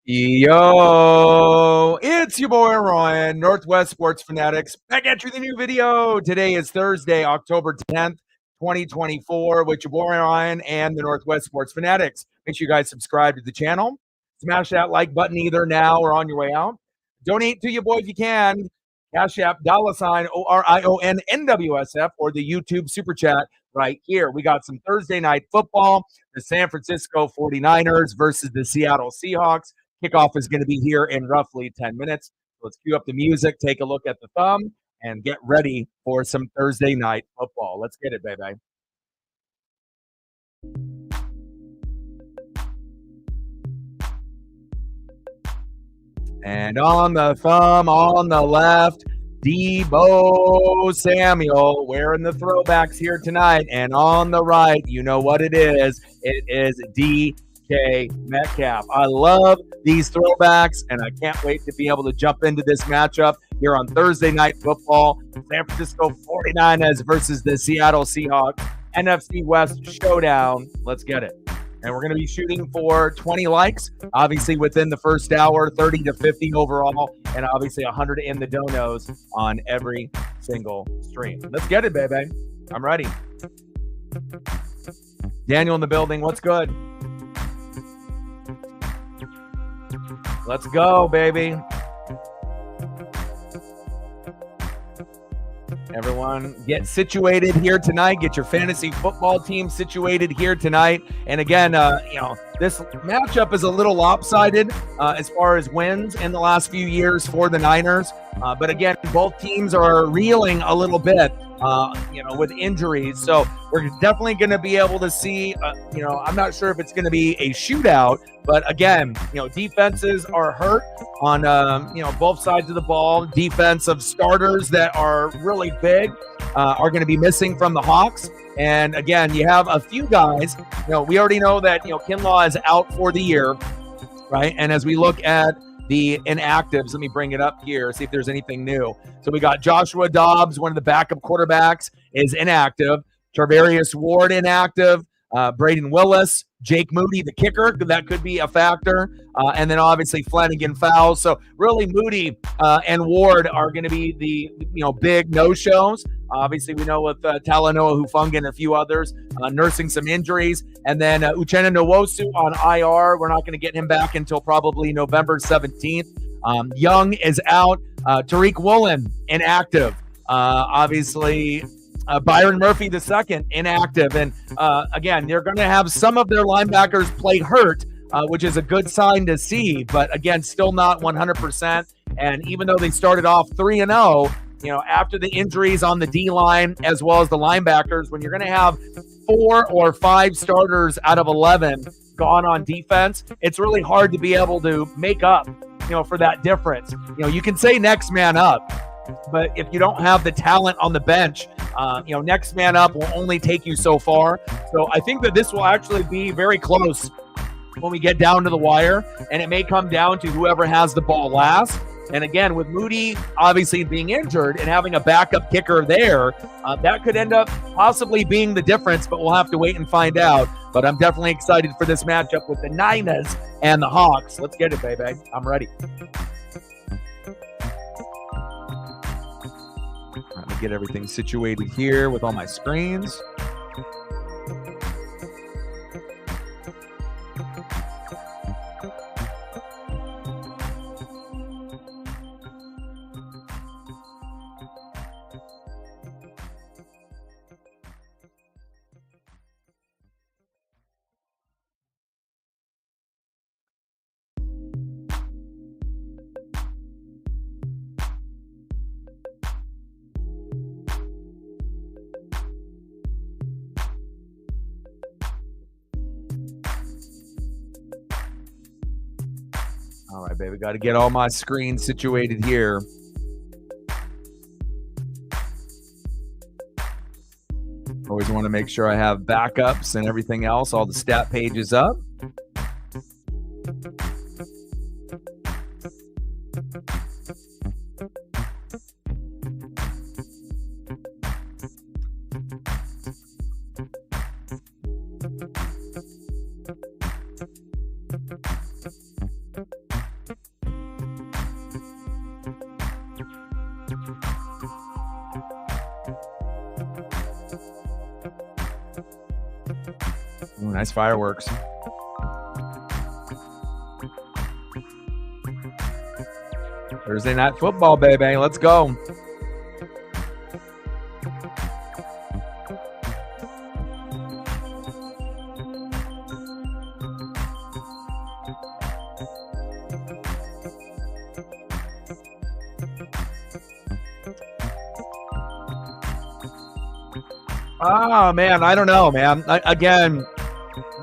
Yo, it's your boy Ryan, Northwest Sports Fanatics, back at you with a new video. Today is Thursday, October 10th, 2024, with your boy Ryan and the Northwest Sports Fanatics. Make sure you guys subscribe to the channel. Smash that like button either now or on your way out. Donate to your boy if you can. Cash App, $ ORION NWSF, or the YouTube Super Chat right here. We got some Thursday night football. The San Francisco 49ers versus the Seattle Seahawks. Kickoff is going to be here in roughly 10 minutes. Let's cue up the music, take a look at the thumb, and get ready for some Thursday night football. Let's get it, baby. And on the thumb, on the left, Deebo Samuel wearing the throwbacks here tonight. And on the right, you know what it is. It is Metcalf. I love these throwbacks, and I can't wait to be able to jump into this matchup here on Thursday Night Football. San Francisco 49ers versus the Seattle Seahawks. NFC West showdown. Let's get it. And we're going to be shooting for 20 likes, obviously within the first hour, 30 to 50 overall, and obviously 100 in the donos on every single stream. Let's get it, baby. I'm ready. Daniel in the building. What's good? Let's go, baby. Everyone get situated here tonight. Get your fantasy football team situated here tonight. And again, this matchup is a little lopsided as far as wins in the last few years for the Niners. But again, both teams are reeling a little bit, with injuries. So we're definitely going to be able to see, I'm not sure if it's going to be a shootout, but again, defenses are hurt on, both sides of the ball. Defensive starters that are really big are going to be missing from the Hawks. And again, you have a few guys, we already know that, Kinlaw is out for the year, right? And as we look at the inactives, let me bring it up here, see if there's anything new. So we got Joshua Dobbs, one of the backup quarterbacks, is inactive. Tarvarius Ward inactive. Braden Willis, Jake Moody, the kicker, that could be a factor. And then obviously Flanagan fouls. So really Moody and Ward are going to be the big no-shows. Obviously we know with Talanoa Hufanga and a few others nursing some injuries. And then Uchenna Nwosu on IR. We're not going to get him back until probably November 17th. Young is out. Tariq Woolen inactive. Obviously Byron Murphy II inactive. And again, they're going to have some of their linebackers play hurt, which is a good sign to see. But again, still not 100%. And even though they started off 3-0, after the injuries on the D-line as well as the linebackers, when you're going to have 4 or 5 starters out of 11 gone on defense, it's really hard to be able to make up, for that difference. You can say next man up, but if you don't have the talent on the bench, next man up will only take you so far. So I think that this will actually be very close when we get down to the wire, and it may come down to whoever has the ball last. And again, with Moody obviously being injured and having a backup kicker there, that could end up possibly being the difference, but we'll have to wait and find out. But I'm definitely excited for this matchup with the Niners and the Hawks. Let's get it, baby. I'm ready. Let me get everything situated here with all my screens. All right, baby, got to get all my screens situated here. Always want to make sure I have backups and everything else, all the stat pages up. Nice fireworks. Thursday night football, baby. Let's go. Oh, man, I don't know, man. Again,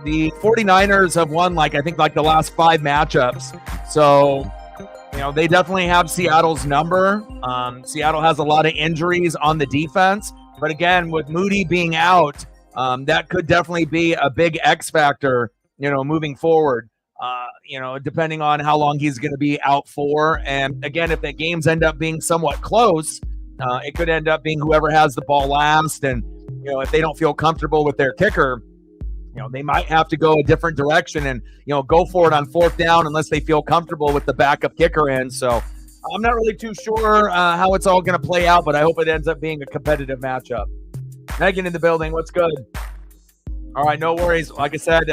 the 49ers have won, I think the last 5 matchups. So, they definitely have Seattle's number. Seattle has a lot of injuries on the defense. But again, with Moody being out, that could definitely be a big X factor, moving forward, depending on how long he's going to be out for. And again, if the games end up being somewhat close, it could end up being whoever has the ball last. And, if they don't feel comfortable with their kicker, they might have to go a different direction and, go for it on 4th down unless they feel comfortable with the backup kicker in. So I'm not really too sure how it's all going to play out, but I hope it ends up being a competitive matchup. Megan in the building. What's good? All right, no worries. Like I said,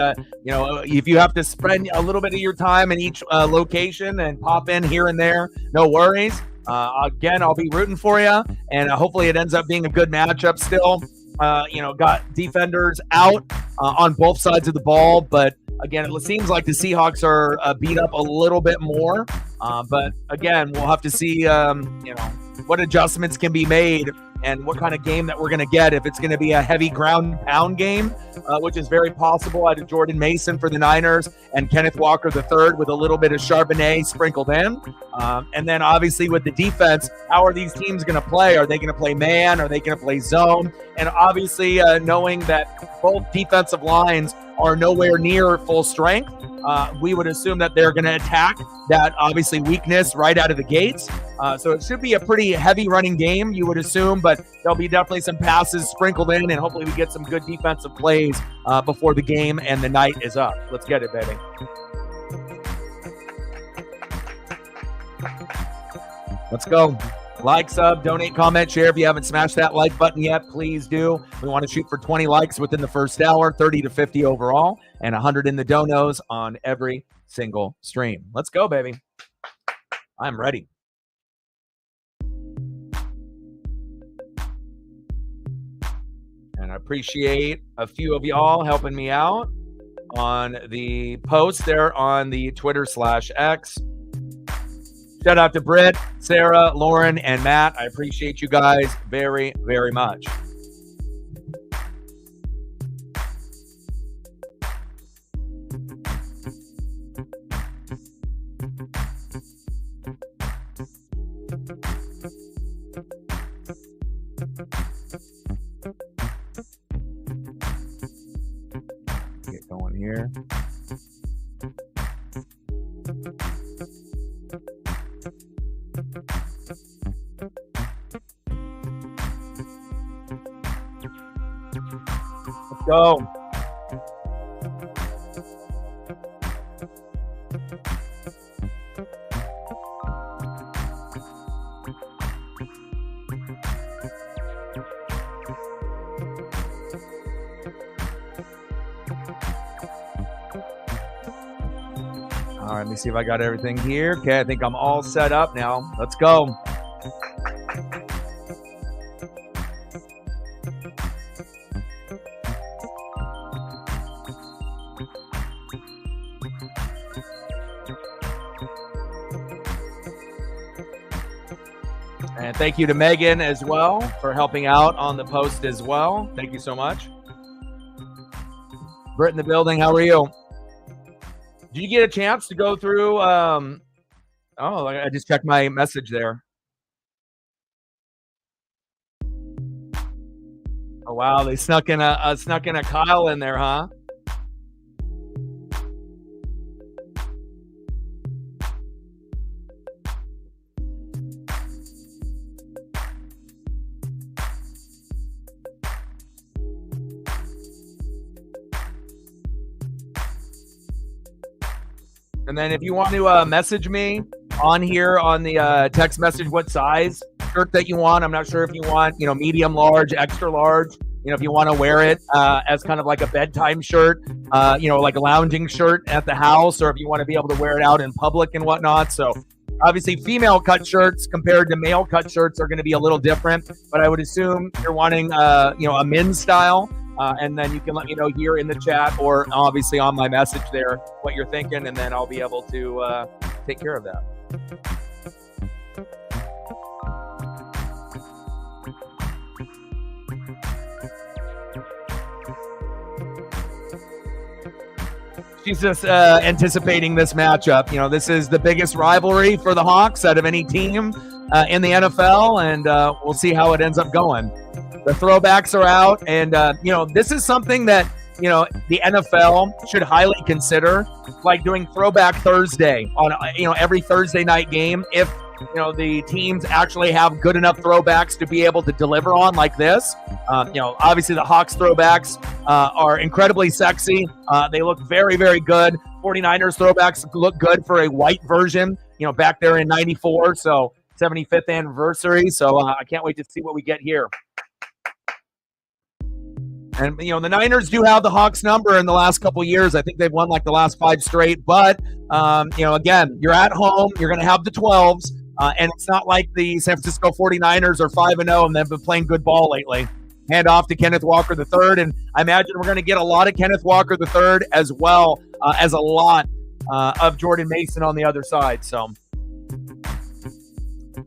if you have to spend a little bit of your time in each location and pop in here and there, no worries. Again, I'll be rooting for you, and hopefully it ends up being a good matchup still. Got defenders out on both sides of the ball, but again, it seems like the Seahawks are beat up a little bit more. But again, we'll have to see, what adjustments can be made and what kind of game that we're going to get. If it's going to be a heavy ground pound game, which is very possible out of Jordan Mason for the Niners and Kenneth Walker III with a little bit of Charbonnet sprinkled in. And then obviously with the defense, how are these teams going to play? Are they going to play man? Are they going to play zone? And obviously knowing that both defensive lines are nowhere near full strength, we would assume that they're going to attack that obviously weakness right out of the gates. So it should be a pretty heavy running game, you would assume, but there'll be definitely some passes sprinkled in, and hopefully we get some good defensive plays before the game and the night is up. Let's get it, baby. Let's go. Like, sub, donate, comment, share. If you haven't smashed that like button yet, please do. We want to shoot for 20 likes within the first hour, 30 to 50 overall, and 100 in the donos on every single stream. Let's go, baby. I'm ready. And I appreciate a few of y'all helping me out on the post there on the Twitter/X. Shout out to Britt, Sarah, Lauren, and Matt. I appreciate you guys very, very much. Get going here. Let's go. All right, let me see if I got everything here. Okay, I think I'm all set up now. Let's go. And thank you to Megan as well for helping out on the post as well. Thank you so much. Britt in the building, how are you? Did you get a chance to go through? Oh, I just checked my message there. Oh wow, they snuck in a Kyle in there, huh? And then if you want to message me on here on the text message what size shirt that you want. I'm not sure if you want, medium, large, extra large, if you want to wear it as kind of like a bedtime shirt, like a lounging shirt at the house, or if you want to be able to wear it out in public and whatnot. So obviously female cut shirts compared to male cut shirts are going to be a little different, but I would assume you're wanting, a men's style. And then you can let me know here in the chat or obviously on my message there what you're thinking, and then I'll be able to take care of that. She's just anticipating this matchup. This is the biggest rivalry for the Hawks out of any team in the NFL, and we'll see how it ends up going. The throwbacks are out, and this is something that the NFL should highly consider, like doing Throwback Thursday on every Thursday night game. If the teams actually have good enough throwbacks to be able to deliver on like this. Obviously the Hawks throwbacks are incredibly sexy. They look very, very good. 49ers throwbacks look good for a white version, back there in 94. So 75th anniversary. So I can't wait to see what we get here. And, the Niners do have the Hawks number in the last couple of years. I think they've won like the last 5 straight. But, again, you're at home. You're going to have the 12s. And it's not like the San Francisco 49ers are 5-0 and they've been playing good ball lately. Hand off to Kenneth Walker III. And I imagine we're going to get a lot of Kenneth Walker III as well as a lot of Jordan Mason on the other side. So,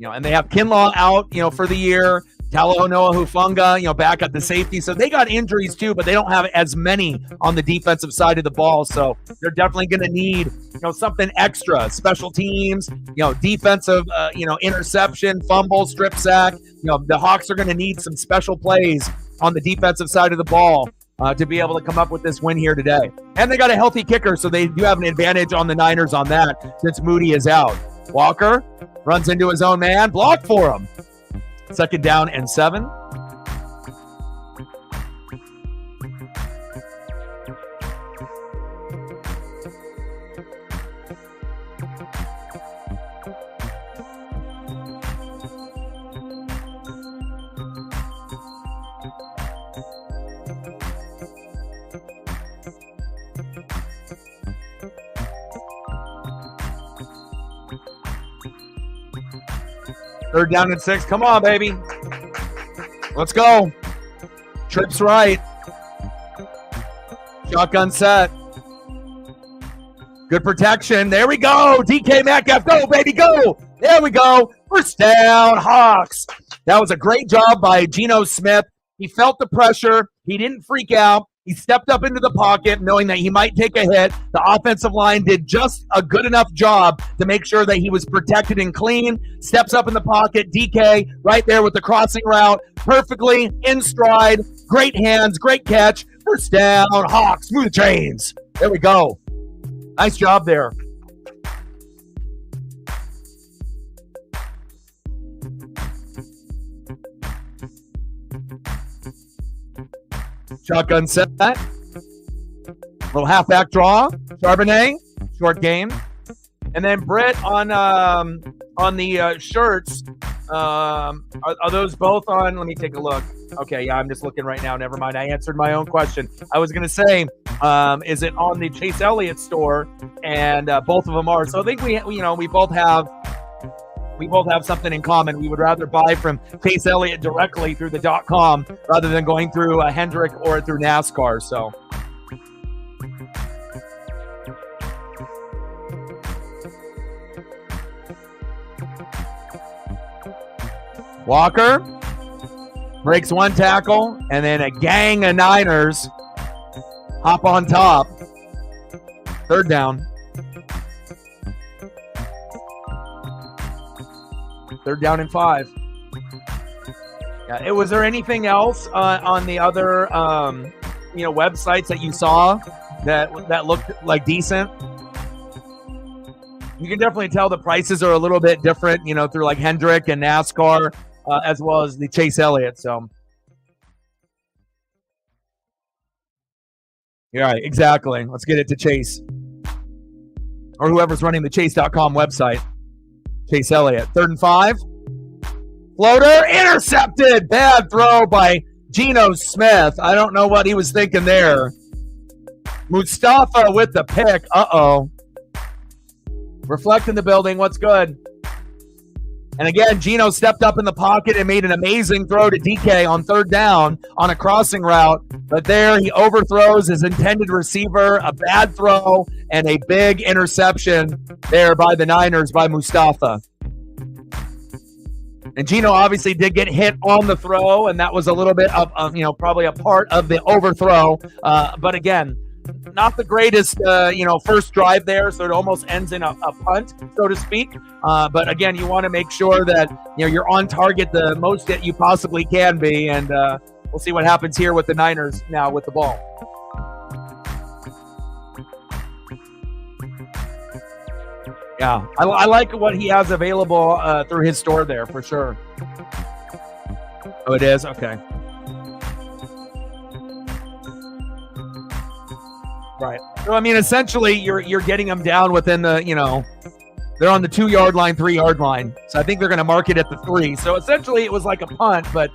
and they have Kinlaw out, for the year. Talanoa Hufanga, back at the safety. So they got injuries too, but they don't have as many on the defensive side of the ball. So they're definitely going to need, something extra. Special teams, defensive, interception, fumble, strip sack. The Hawks are going to need some special plays on the defensive side of the ball to be able to come up with this win here today. And they got a healthy kicker, so they do have an advantage on the Niners on that since Moody is out. Walker runs into his own man, blocked for him. 2nd down and 7. Third down and 6. Come on, baby. Let's go. Trips right. Shotgun set. Good protection. There we go. DK Metcalf. Go, baby, go. There we go. First down, Hawks. That was a great job by Geno Smith. He felt the pressure. He didn't freak out. He stepped up into the pocket knowing that he might take a hit. The offensive line did just a good enough job to make sure that he was protected and clean. Steps up in the pocket. DK right there with the crossing route. Perfectly in stride. Great hands. Great catch. First down. Hawks. Move the chains. There we go. Nice job there. Shotgun set. Little halfback draw. Charbonnet. Short game. And then Britt on the shirts. Are those both on? Let me take a look. Okay, yeah, I'm just looking right now. Never mind. I answered my own question. I was going to say, is it on the Chase Elliott store? And both of them are. So I think we both have something in common. We would rather buy from Chase Elliott directly through the .com rather than going through Hendrick or through NASCAR. So. Walker breaks one tackle, and then a gang of Niners hop on top. Third down. Third down and 5. Yeah. Was there anything else on the other, websites that you saw that looked like decent? You can definitely tell the prices are a little bit different, through like Hendrick and NASCAR, as well as the Chase Elliott. So, yeah, right, exactly. Let's get it to Chase or whoever's running the Chase.com website. Chase Elliott. 3rd and 5. Floater intercepted. Bad throw by Geno Smith. I don't know what he was thinking there. Mustafa with the pick. Uh-oh. Reflect in the building. What's good? And again, Geno stepped up in the pocket and made an amazing throw to DK on third down on a crossing route. But there he overthrows his intended receiver, a bad throw, and a big interception there by the Niners by Mustafa. And Geno obviously did get hit on the throw, and that was a little bit of, probably a part of the overthrow. But again, not the greatest, first drive there, so it almost ends in a punt, so to speak. But again, you want to make sure that you're on target the most that you possibly can be, and we'll see what happens here with the Niners now with the ball. Yeah, I like what he has available through his store there for sure. Oh, it is? Okay. Right. So, I mean, essentially, you're getting them down within the, they're on the 2-yard line, 3-yard line. So I think they're going to mark it at the 3. So essentially, it was like a punt. But,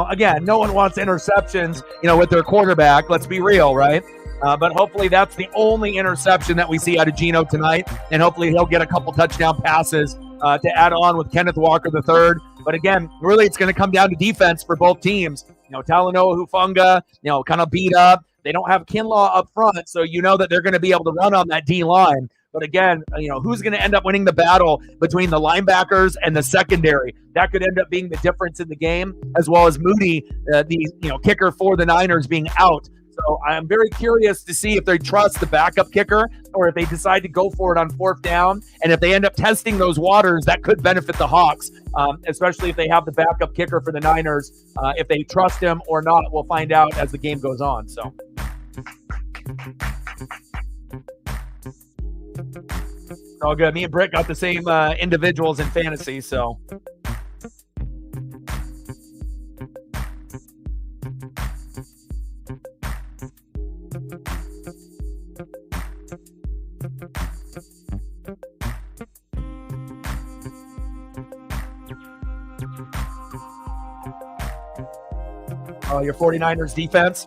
again, no one wants interceptions, with their quarterback. Let's be real, right? But hopefully that's the only interception that we see out of Geno tonight. And hopefully he'll get a couple touchdown passes to add on with Kenneth Walker III. But again, really it's going to come down to defense for both teams. Talanoa Hufanga, kind of beat up. They don't have Kinlaw up front, so that they're going to be able to run on that D-line. But again, who's going to end up winning the battle between the linebackers and the secondary? That could end up being the difference in the game, as well as Moody, the kicker for the Niners, being out. So I'm very curious to see if they trust the backup kicker or if they decide to go for it on fourth down. And if they end up testing those waters, that could benefit the Hawks, especially if they have the backup kicker for the Niners. If they trust him or not, we'll find out as the game goes on. So. It's all good. Me and Britt got the same individuals in fantasy, so. Your 49ers defense.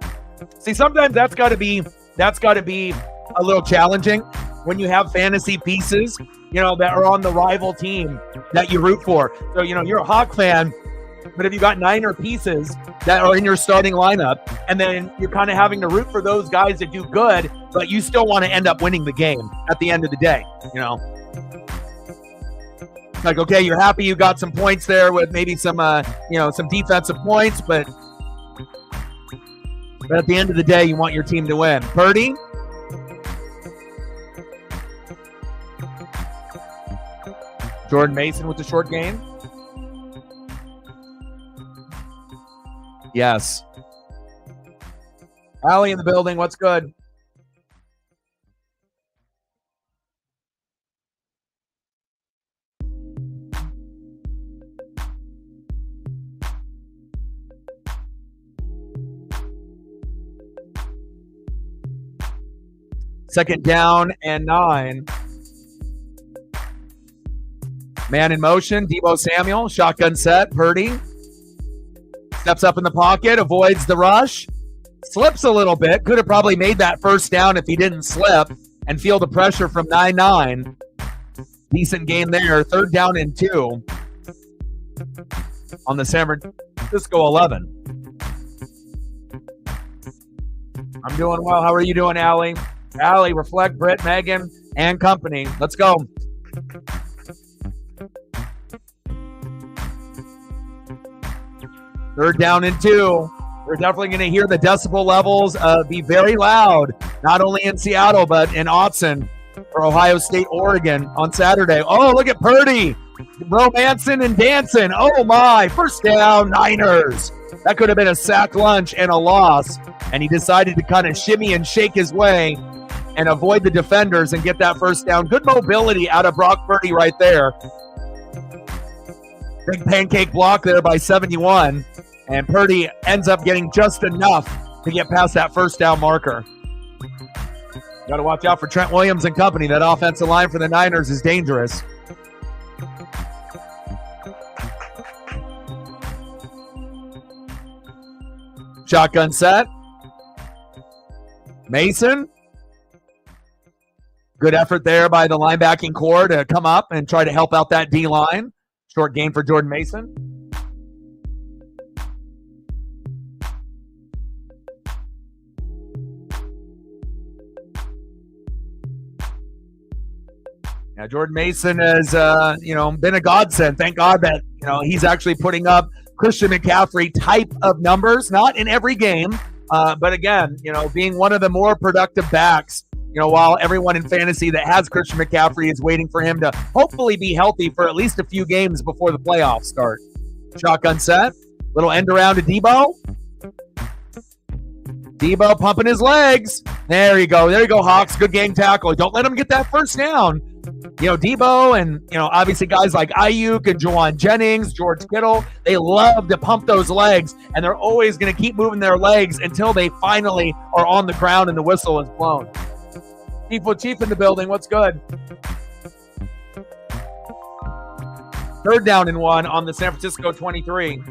See, sometimes that's got to be a little challenging when you have fantasy pieces, that are on the rival team that you root for. So, you're a Hawk fan, but if you got Niner pieces that are in your starting lineup, and then you're kind of having to root for those guys that do good, but you still want to end up winning the game at the end of the day, Like, okay, you're happy you got some points there with maybe some defensive points, but at the end of the day, you want your team to win. Purdy. Jordan Mason with the short game. Yes. Allie in the building. What's good? Second down and 9. Man in motion, Deebo Samuel, shotgun set, Purdy. Steps up in the pocket, avoids the rush, slips a little bit. Could have probably made that first down if he didn't slip and feel the pressure from 9-9. Decent game there. Third down and 2 on the San Francisco 11. I'm doing well. How are you doing, Allie? Allie, Reflect, Britt, Megan, and company. Let's go. Third down and 2. We're definitely going to hear the decibel levels be very loud, not only in Seattle, but in Autzen for Ohio State, Oregon on Saturday. Oh, look at Purdy. Romancing and dancing. Oh, my. First down, Niners. That could have been a sack lunch and a loss. And he decided to kind of shimmy and shake his way and avoid the defenders and get that first down. Good mobility out of Brock Purdy right there. Big pancake block there by 71. And Purdy ends up getting just enough to get past that first down marker. Got to watch out for Trent Williams and company. That offensive line for the Niners is dangerous. Shotgun set. Mason. Good effort there by the linebacking core to come up and try to help out that D-line. Short gain for Jordan Mason. Now, Jordan Mason has, been a godsend. Thank God that, he's actually putting up Christian McCaffrey type of numbers, not in every game, but again, being one of the more productive backs, while everyone in fantasy that has Christian McCaffrey is waiting for him to hopefully be healthy for at least a few games before the playoffs start. Shotgun set. Little end around to Debo. Debo pumping his legs. There you go. There you go, Hawks. Good game tackle. Don't let him get that first down. Debo and, obviously guys like Ayuk and Juwan Jennings, George Kittle, they love to pump those legs, and they're always going to keep moving their legs until they finally are on the ground and the whistle is blown. Chief in the building. What's good? Third down and 1 on the San Francisco 23.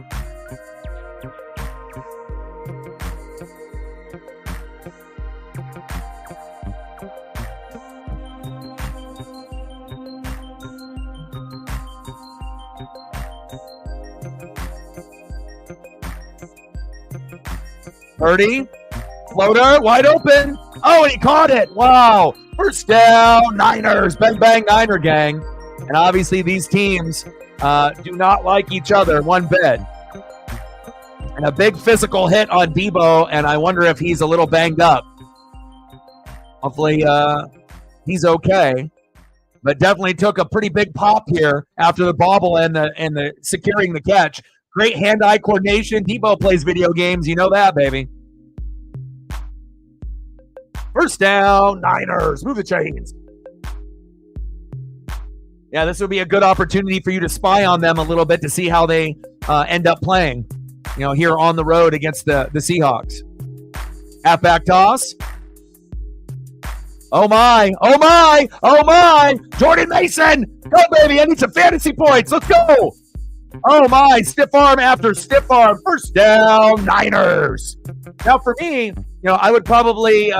Purdy, floater, wide open. Oh, and he caught it. Wow. First down, Niners. Bang, bang, Niner gang. And obviously these teams do not like each other one bit. And a big physical hit on Debo, and I wonder if he's a little banged up. Hopefully he's okay. But definitely took a pretty big pop here after the bobble and the securing the catch. Great hand-eye coordination. Debo plays video games. You know that, baby. First down, Niners. Move the chains. Yeah, this would be a good opportunity for you to spy on them a little bit to see how they end up playing, here on the road against the Seahawks. Halfback toss. Oh, my. Oh, my. Oh, my. Jordan Mason. Go, baby. I need some fantasy points. Let's go. Oh, my. Stiff arm after stiff arm. First down, Niners. Now, for me, I would probably,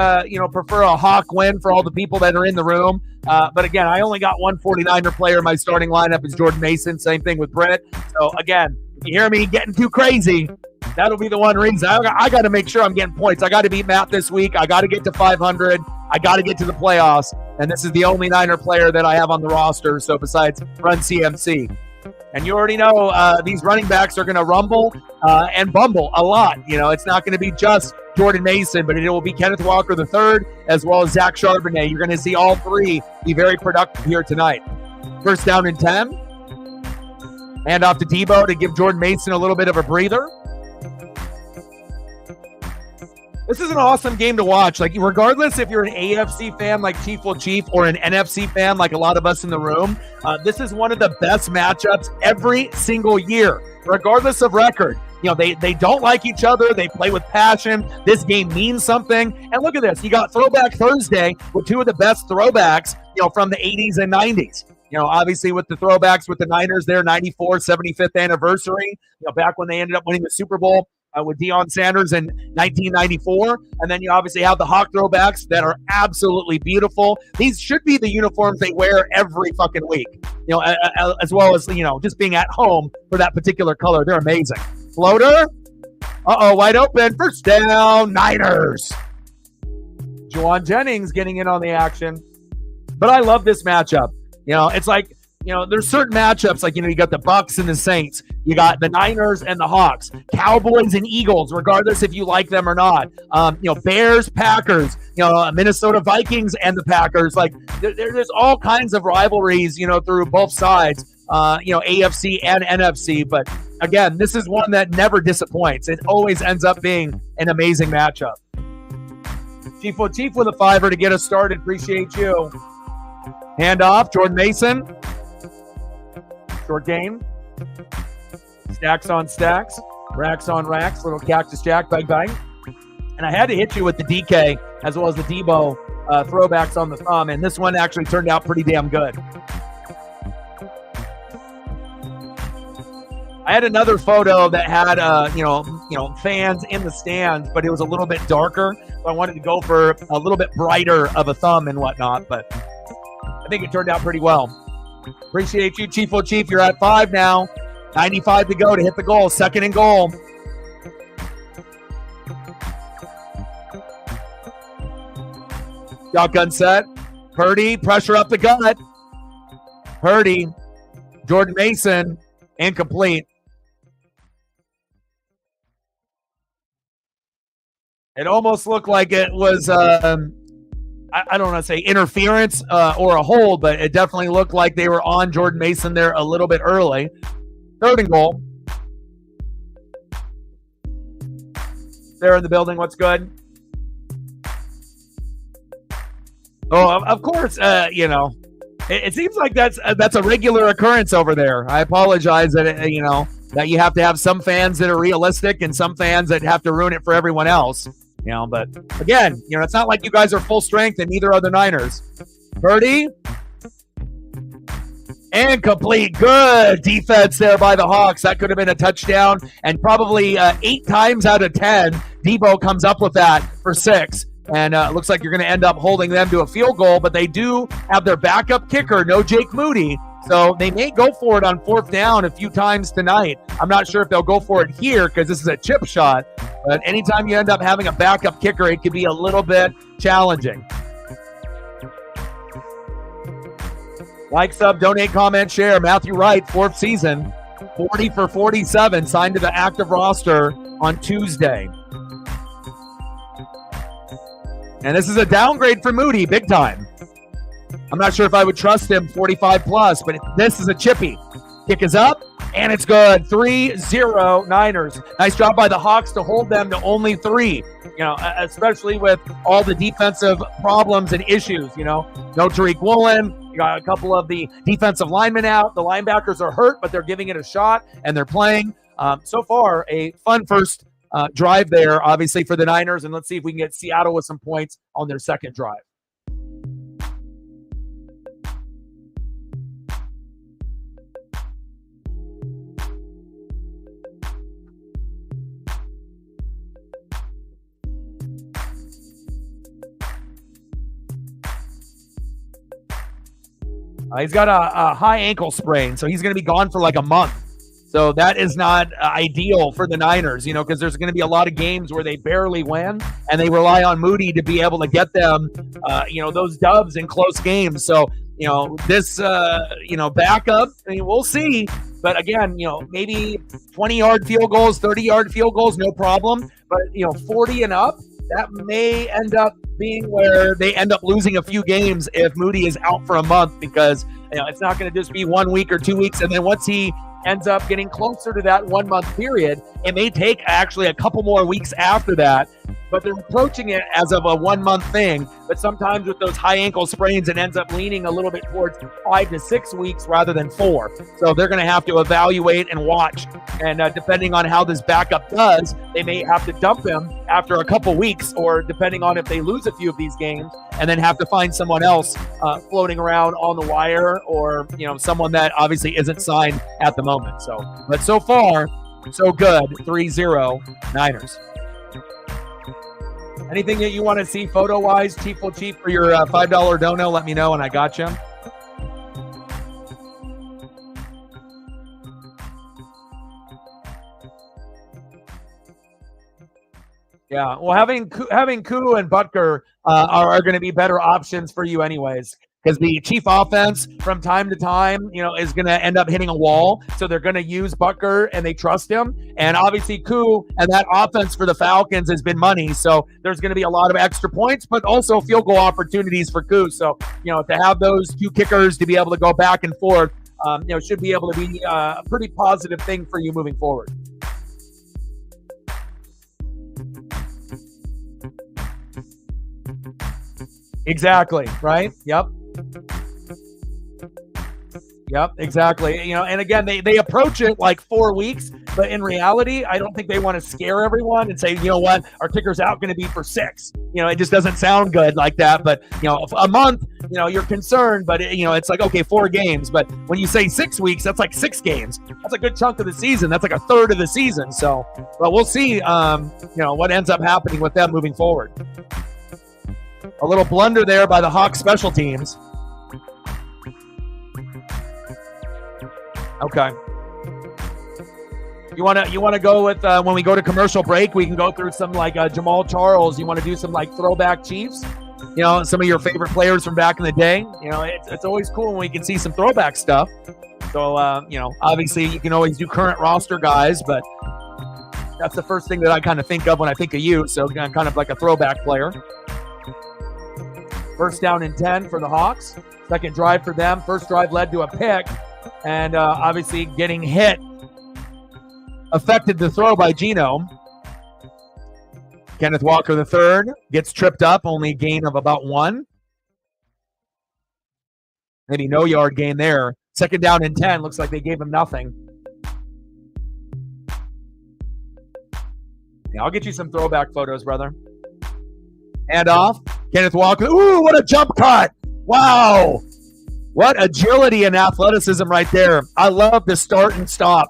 prefer a Hawk win for all the people that are in the room. But, again, I only got one 49er player. My starting lineup is Jordan Mason. Same thing with Britt. So, again, if you hear me getting too crazy, that'll be the one reason. I got to make sure I'm getting points. I got to beat Matt this week. I got to get to 500. I got to get to the playoffs. And this is the only Niner player that I have on the roster. So, besides Run CMC. And you already know these running backs are going to rumble and bumble a lot. It's not going to be just Jordan Mason, but it will be Kenneth Walker III as well as Zach Charbonnet. You're going to see all three be very productive here tonight. First down and 10. Hand off to Debo to give Jordan Mason a little bit of a breather. This is an awesome game to watch. Like, regardless if you're an AFC fan like Chief will Chief or an NFC fan like a lot of us in the room, this is one of the best matchups every single year, regardless of record. They don't like each other. They play with passion. This game means something. And look at this. You got Throwback Thursday with two of the best throwbacks, from the 80s and 90s. Obviously with the throwbacks with the Niners, their 94 75th anniversary, back when they ended up winning the Super Bowl with Deion Sanders in 1994. And then you obviously have the Hawk throwbacks that are absolutely beautiful. These should be the uniforms they wear every fucking week, as well as, just being at home for that particular color. They're amazing. Floater. Wide open. First down, Niners. Juwan Jennings getting in on the action. But I love this matchup. It's like, there's certain matchups like, you got the Bucks and the Saints. You got the Niners and the Hawks. Cowboys and Eagles, regardless if you like them or not. Bears, Packers, Minnesota Vikings and the Packers. Like, there's all kinds of rivalries, through both sides, AFC and NFC. But, again, this is one that never disappoints. It always ends up being an amazing matchup. Chief with a $5 to get us started. Appreciate you. Hand off, Jordan Mason. Short game. Stacks on stacks. Racks on racks. Little cactus jack. Bang, bang. And I had to hit you with the DK as well as the Debo throwbacks on the thumb. And this one actually turned out pretty damn good. I had another photo that had, fans in the stands, but it was a little bit darker. So I wanted to go for a little bit brighter of a thumb and whatnot, but I think it turned out pretty well. Appreciate you, Chief O'Chief. You're at 5 now. 95 to go to hit the goal. 2nd and goal. Shotgun set. Purdy, pressure up the gut. Purdy, Jordan Mason, incomplete. It almost looked like it was, I don't want to say interference or a hold, but it definitely looked like they were on Jordan Mason there a little bit early. 3rd and goal. There in the building, what's good? Oh, of course, it seems like that's a regular occurrence over there. I apologize that, that you have to have some fans that are realistic and some fans that have to ruin it for everyone else. But again, it's not like you guys are full strength and neither are the Niners. Purdy. Incomplete. Good defense there by the Hawks. That could have been a touchdown. And probably 8 times out of 10, Debo comes up with that for 6. And it looks like you're going to end up holding them to a field goal. But they do have their backup kicker, no Jake Moody. So they may go for it on 4th down a few times tonight. I'm not sure if they'll go for it here because this is a chip shot. But anytime you end up having a backup kicker, it can be a little bit challenging. Like, sub, donate, comment, share. Matthew Wright, 4th season, 40 for 47, signed to the active roster on Tuesday. And this is a downgrade for Moody, big time. I'm not sure if I would trust him 45 plus, but this is a chippy. Kick is up, and it's good. 3-0 Niners. Nice job by the Hawks to hold them to only 3, especially with all the defensive problems and issues, No Tariq Woolen. You got a couple of the defensive linemen out. The linebackers are hurt, but they're giving it a shot, and they're playing. So far, a fun first drive there, obviously, for the Niners, and let's see if we can get Seattle with some points on their second drive. He's got a high ankle sprain, so he's going to be gone for like a month. So that is not ideal for the Niners, because there's going to be a lot of games where they barely win, and they rely on Moody to be able to get them, those dubs in close games. So, this, backup, we'll see. But again, maybe 20-yard field goals, 30-yard field goals, no problem. But, 40 and up, that may end up being where they end up losing a few games if Moody is out for a month, because it's not going to just be 1 week or 2 weeks. And then once he ends up getting closer to that 1 month period, it may take actually a couple more weeks after that, but they're approaching it as of a 1 month thing. But sometimes with those high ankle sprains, it ends up leaning a little bit towards 5 to 6 weeks rather than 4. So they're going to have to evaluate and watch. And depending on how this backup does, they may have to dump him after a couple weeks, or depending on if they lose a few of these games, and then have to find someone else floating around on the wire, or someone that obviously isn't signed at the moment. So, but so far, so good. 3-0 Niners. Anything that you want to see photo-wise, Chief for your $5 dono, let me know, and I got you. Yeah, well, having Koo and Butker are going to be better options for you anyways, because the Chief offense from time to time, is going to end up hitting a wall. So they're going to use Butker, and they trust him. And obviously Koo and that offense for the Falcons has been money. So there's going to be a lot of extra points, but also field goal opportunities for Koo. So, to have those 2 kickers to be able to go back and forth, should be able to be a pretty positive thing for you moving forward. Exactly, right? Yep, exactly. And again, they approach it like 4 weeks, but in reality, I don't think they want to scare everyone and say, you know what, our kicker's out going to be for 6. It just doesn't sound good like that. But, a month, you're concerned, but it's like, okay, 4 games. But when you say 6 weeks, that's like 6 games. That's a good chunk of the season. That's like a third of the season. So, but we'll see, what ends up happening with them moving forward. A little blunder there by the Hawks special teams. Okay. You want to go with when we go to commercial break, we can go through some like Jamal Charles. You want to do some like throwback Chiefs? Some of your favorite players from back in the day. It's always cool when we can see some throwback stuff. So, obviously you can always do current roster guys, but that's the first thing that I kind of think of when I think of you. So kind of like a throwback player. First down and 10 for the Hawks. Second drive for them. First drive led to a pick. And obviously getting hit affected the throw by Geno. Kenneth Walker III gets tripped up, only a gain of about 1. Maybe no yard gain there. Second down and 10. Looks like they gave him nothing. Yeah, I'll get you some throwback photos, brother. Hand off. Kenneth Walker. Ooh, what a jump cut. Wow. What agility and athleticism right there. I love the start and stop,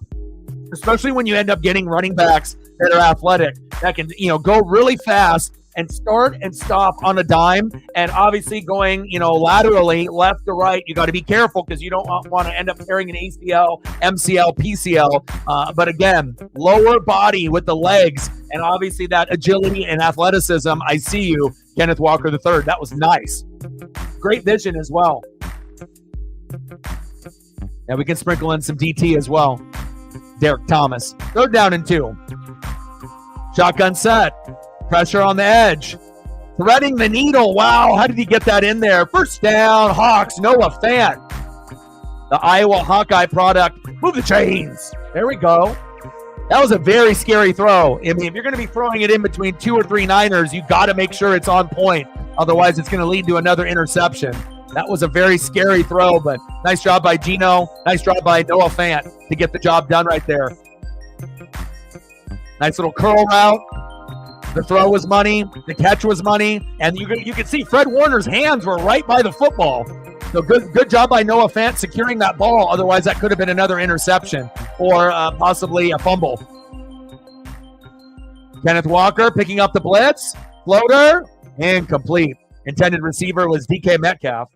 especially when you end up getting running backs that are athletic, that can, go really fast and start and stop on a dime. And obviously going, laterally left to right, you got to be careful because you don't want to end up carrying an ACL, MCL, PCL. But again, lower body with the legs and obviously that agility and athleticism. I see you, Kenneth Walker III. That was nice. Great vision as well. And we can sprinkle in some DT as well. Derek Thomas. Third down and 2. Shotgun set. Pressure on the edge. Threading the needle. Wow, how did he get that in there? First down, Hawks. Noah Fant. The Iowa Hawkeye product. Move the chains. There we go. That was a very scary throw. I mean, if you're going to be throwing it in between 2 or 3 Niners, you got to make sure it's on point. Otherwise, it's going to lead to another interception. That was a very scary throw, but nice job by Geno. Nice job by Noah Fant to get the job done right there. Nice little curl route. The throw was money. The catch was money. And you can see Fred Warner's hands were right by the football. So good job by Noah Fant securing that ball. Otherwise, that could have been another interception or possibly a fumble. Kenneth Walker picking up the blitz. Floater. Incomplete. Intended receiver was DK Metcalf.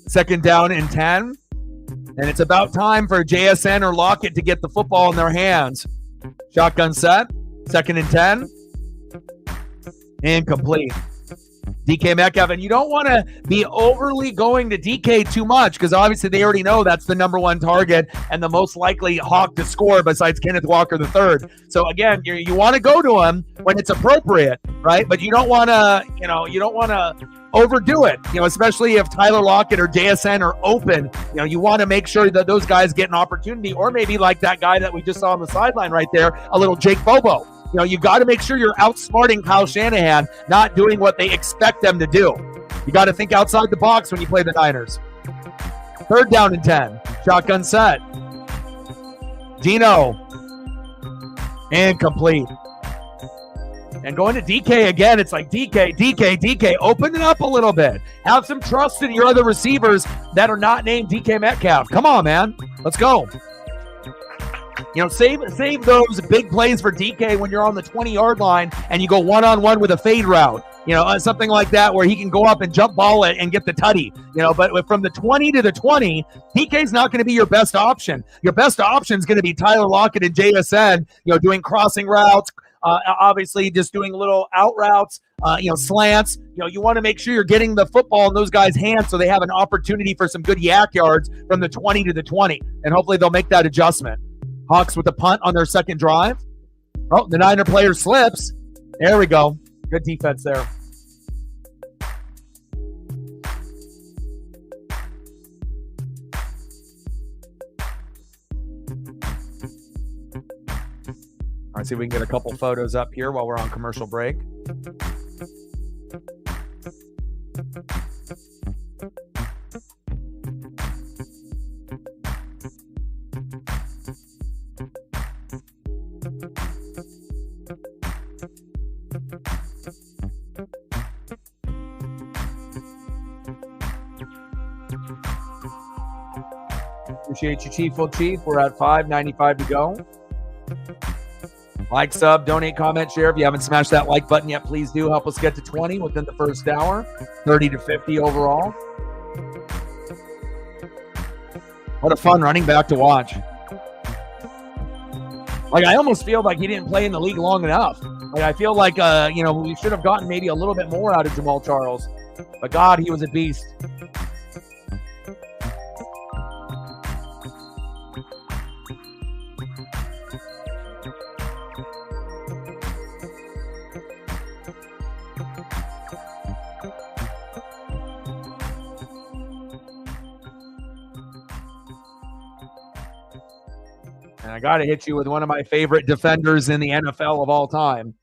Second down and 10. And it's about time for JSN or Lockett to get the football in their hands. Shotgun set. Second and 10. Incomplete. DK Metcalf. And you don't want to be overly going to DK too much because obviously they already know that's the number 1 target and the most likely Hawk to score besides Kenneth Walker III. So again, you want to go to him when it's appropriate, right? But you don't want to, overdo it, especially if Tyler Lockett or JSN are open. You want to make sure that those guys get an opportunity, or maybe like that guy that we just saw on the sideline right there, a little Jake Bobo. You got to make sure you're outsmarting Kyle Shanahan, not doing what they expect them to do. You got to think outside the box when you play the Niners. Third down and 10. Shotgun set. Geno. Incomplete. And going to DK again, it's like DK, open it up a little bit. Have some trust in your other receivers that are not named DK Metcalf. Come on, man. Let's go. Save those big plays for DK when you're on the 20-yard line and you go one-on-one with a fade route. Something like that where he can go up and jump ball it and get the tutty. But from the 20 to the 20, DK's not going to be your best option. Your best option is going to be Tyler Lockett and JSN, doing crossing routes, obviously just doing little out routes, slants. You want to make sure you're getting the football in those guys' hands so they have an opportunity for some good yak yards from the 20 to the 20. And hopefully they'll make that adjustment. Hawks with the punt on their second drive. Oh, the Niner player slips. There we go. Good defense there. right, see if we can get a couple photos up here while we're on commercial break. Appreciate you, Chief. Well, Chief, we're at 5:95 to go. Like, sub, donate, comment, share. If you haven't smashed that like button yet, please do. Help us get to 20 within the first hour, 30 to 50 overall. What a fun running back to watch. Like, I almost feel like he didn't play in the league long enough. Like, I feel like, we should have gotten maybe a little bit more out of Jamal Charles. But, God, he was a beast. And I got to hit you with one of my favorite defenders in the NFL of all time.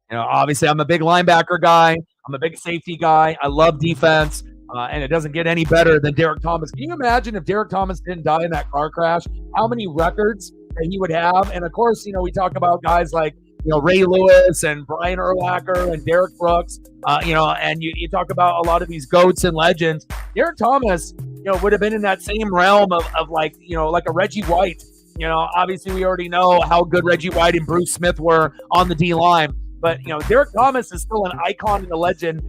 Obviously, I'm a big linebacker guy. I'm a big safety guy. I love defense, and it doesn't get any better than Derek Thomas. Can you imagine if Derek Thomas didn't die in that car crash, how many records that he would have? And, of course, we talk about guys like, Ray Lewis and Brian Urlacher and Derek Brooks, and you talk about a lot of these GOATs and legends. Derek Thomas, would have been in that same realm of like a Reggie White. Obviously we already know how good Reggie White and Bruce Smith were on the D-line, but, Derek Thomas is still an icon and a legend,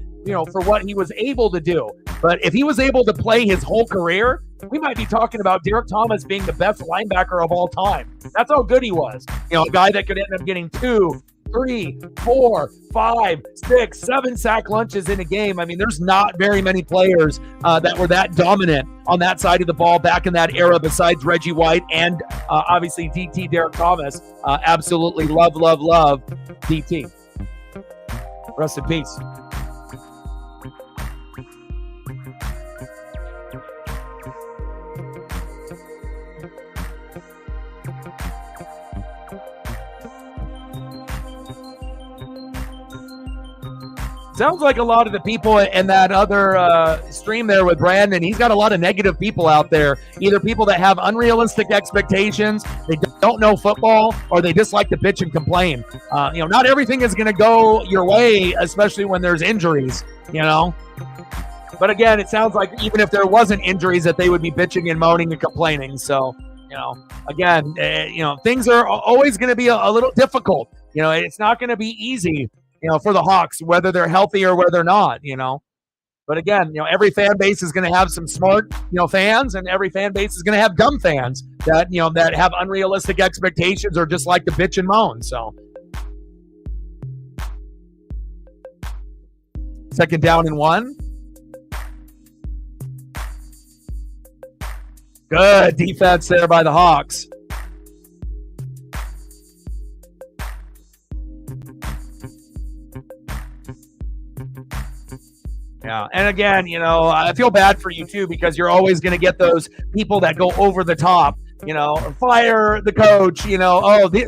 for what he was able to do. But if he was able to play his whole career, we might be talking about Derek Thomas being the best linebacker of all time. That's how good he was. A guy that could end up getting 2, 3, 4, 5, 6, 7 sack lunches in a game. I mean, there's not very many players that were that dominant on that side of the ball back in that era besides Reggie White and obviously DT Derek Thomas. Absolutely love DT. Rest in peace. Sounds like a lot of the people in that other stream there with Brandon, he's got a lot of negative people out there, either people that have unrealistic expectations, they don't know football, or they just like to bitch and complain. Not everything is going to go your way, especially when there's injuries, But again, it sounds like even if there wasn't injuries that they would be bitching and moaning and complaining. So, again, things are always going to be a little difficult. It's not going to be easy, for the Hawks, whether they're healthy or whether they're not, But again, every fan base is going to have some smart, fans, and every fan base is going to have dumb fans that, that have unrealistic expectations or just like to bitch and moan. So, second down and 1. Good defense there by the Hawks. Yeah, and again, I feel bad for you too, because you're always going to get those people that go over the top, fire the coach,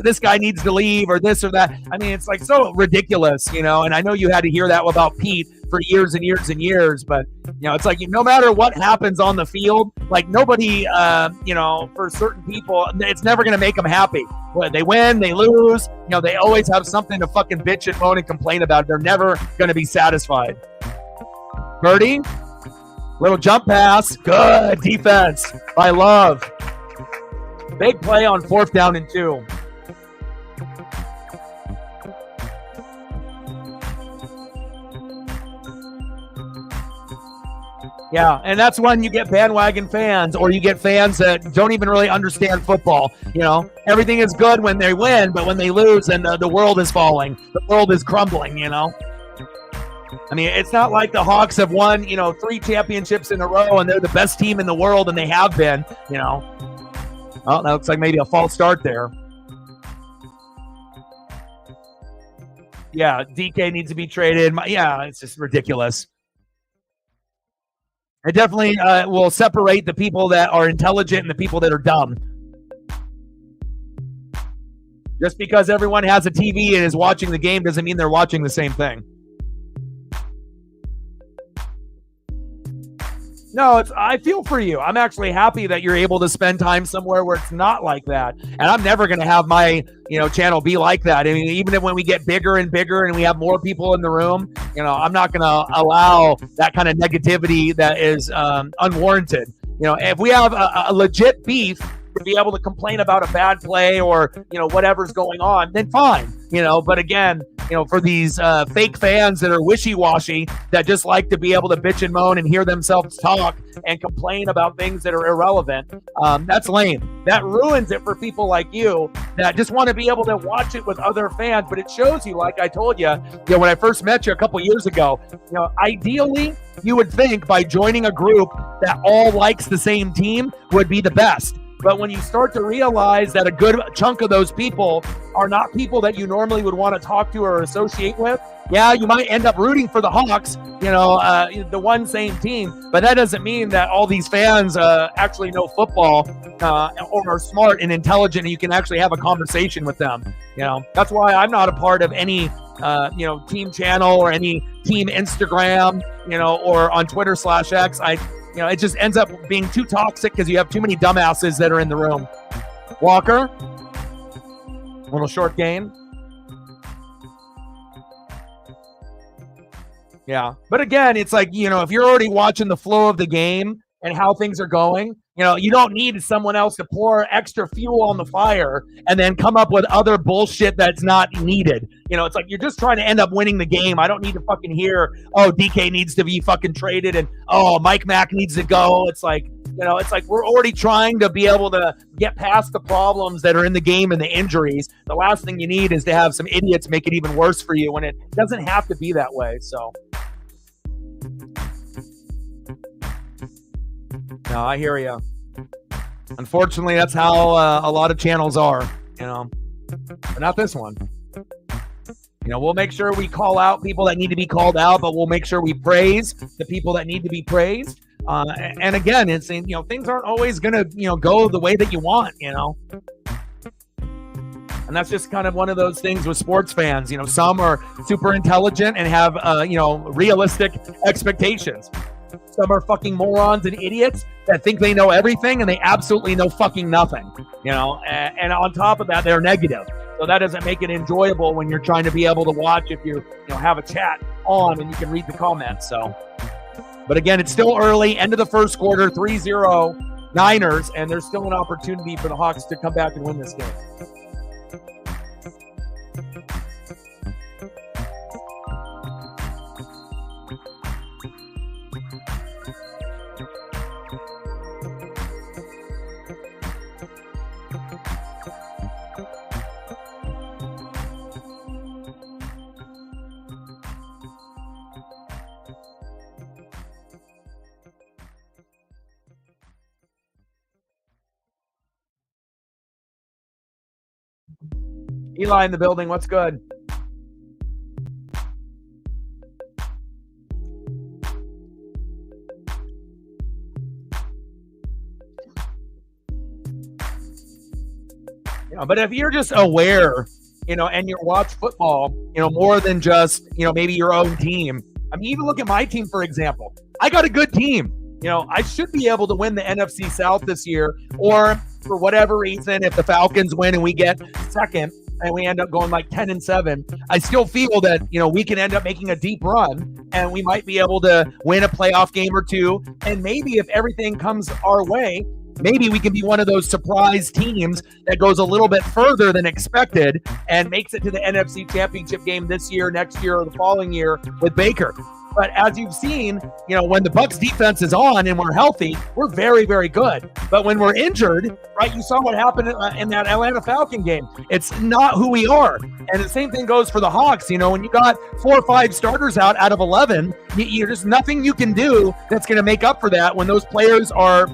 this guy needs to leave or this or that. I mean, it's like so ridiculous, and I know you had to hear that about Pete for years and years and years, but, it's like no matter what happens on the field, like nobody, for certain people, it's never going to make them happy. When they win, they lose, they always have something to fucking bitch and moan and complain about. They're never going to be satisfied. Birdie, little jump pass, good defense by Love. Big play on 4th down and 2. Yeah, and that's when you get bandwagon fans, or you get fans that don't even really understand football. Everything is good when they win, but when they lose, then the world is falling. The world is crumbling, I mean, it's not like the Hawks have won, 3 championships in a row and they're the best team in the world, and they have been, Well, that looks like maybe a false start there. Yeah, DK needs to be traded. Yeah, it's just ridiculous. It definitely will separate the people that are intelligent and the people that are dumb. Just because everyone has a TV and is watching the game doesn't mean they're watching the same thing. No, I feel for you. I'm actually happy that you're able to spend time somewhere where it's not like that. And I'm never going to have my, channel be like that. I mean, even when we get bigger and bigger and we have more people in the room, I'm not going to allow that kind of negativity that is unwarranted. If we have a legit beef to be able to complain about a bad play or, whatever's going on, then fine. But again, for these fake fans that are wishy-washy, that just like to be able to bitch and moan and hear themselves talk and complain about things that are irrelevant, that's lame. That ruins it for people like you that just want to be able to watch it with other fans. But it shows you, like I told you, when I first met you a couple years ago, ideally, you would think by joining a group that all likes the same team would be the best. But when you start to realize that a good chunk of those people are not people that you normally would want to talk to or associate with, yeah, you might end up rooting for the Hawks, the one same team. But that doesn't mean that all these fans actually know football or are smart and intelligent and you can actually have a conversation with them. That's why I'm not a part of any team channel or any team Instagram, or on Twitter/X. It just ends up being too toxic because you have too many dumbasses that are in the room. Walker, little short game. Yeah. But again, it's like, if you're already watching the flow of the game and how things are going, you don't need someone else to pour extra fuel on the fire and then come up with other bullshit that's not needed. It's like you're just trying to end up winning the game. I don't need to fucking hear, oh, DK needs to be fucking traded and, oh, Mike Mack needs to go. It's like, we're already trying to be able to get past the problems that are in the game and the injuries. The last thing you need is to have some idiots make it even worse for you when it doesn't have to be that way. So. No, I hear you. Unfortunately, that's how a lot of channels are, but not this one. We'll make sure we call out people that need to be called out, but we'll make sure we praise the people that need to be praised. And again, it's, things aren't always going to, go the way that you want, And that's just kind of one of those things with sports fans. Some are super intelligent and have, realistic expectations. Some are fucking morons and idiots that think they know everything and they absolutely know fucking nothing, and on top of that, they're negative. So that doesn't make it enjoyable when you're trying to be able to watch if you have a chat on and you can read the comments. So, but again, it's still early, end of the first quarter, 3-0 Niners, and there's still an opportunity for the Hawks to come back and win this game. Eli in the building. What's good? But if you're just aware, and you watch football, more than just, maybe your own team. I mean, even look at my team, for example. I got a good team. I should be able to win the NFC South this year, or for whatever reason, if the Falcons win and we get second, and we end up going like 10-7, I still feel that, we can end up making a deep run and we might be able to win a playoff game or two. And maybe if everything comes our way, maybe we can be one of those surprise teams that goes a little bit further than expected and makes it to the NFC Championship game this year, next year, or the following year with Baker. But as you've seen, when the Bucs defense is on and we're healthy, we're very, very good. But when we're injured, right, you saw what happened in that Atlanta Falcon game. It's not who we are. And the same thing goes for the Hawks. When you got 4 or 5 starters out of 11, there's nothing you can do that's going to make up for that when those players are,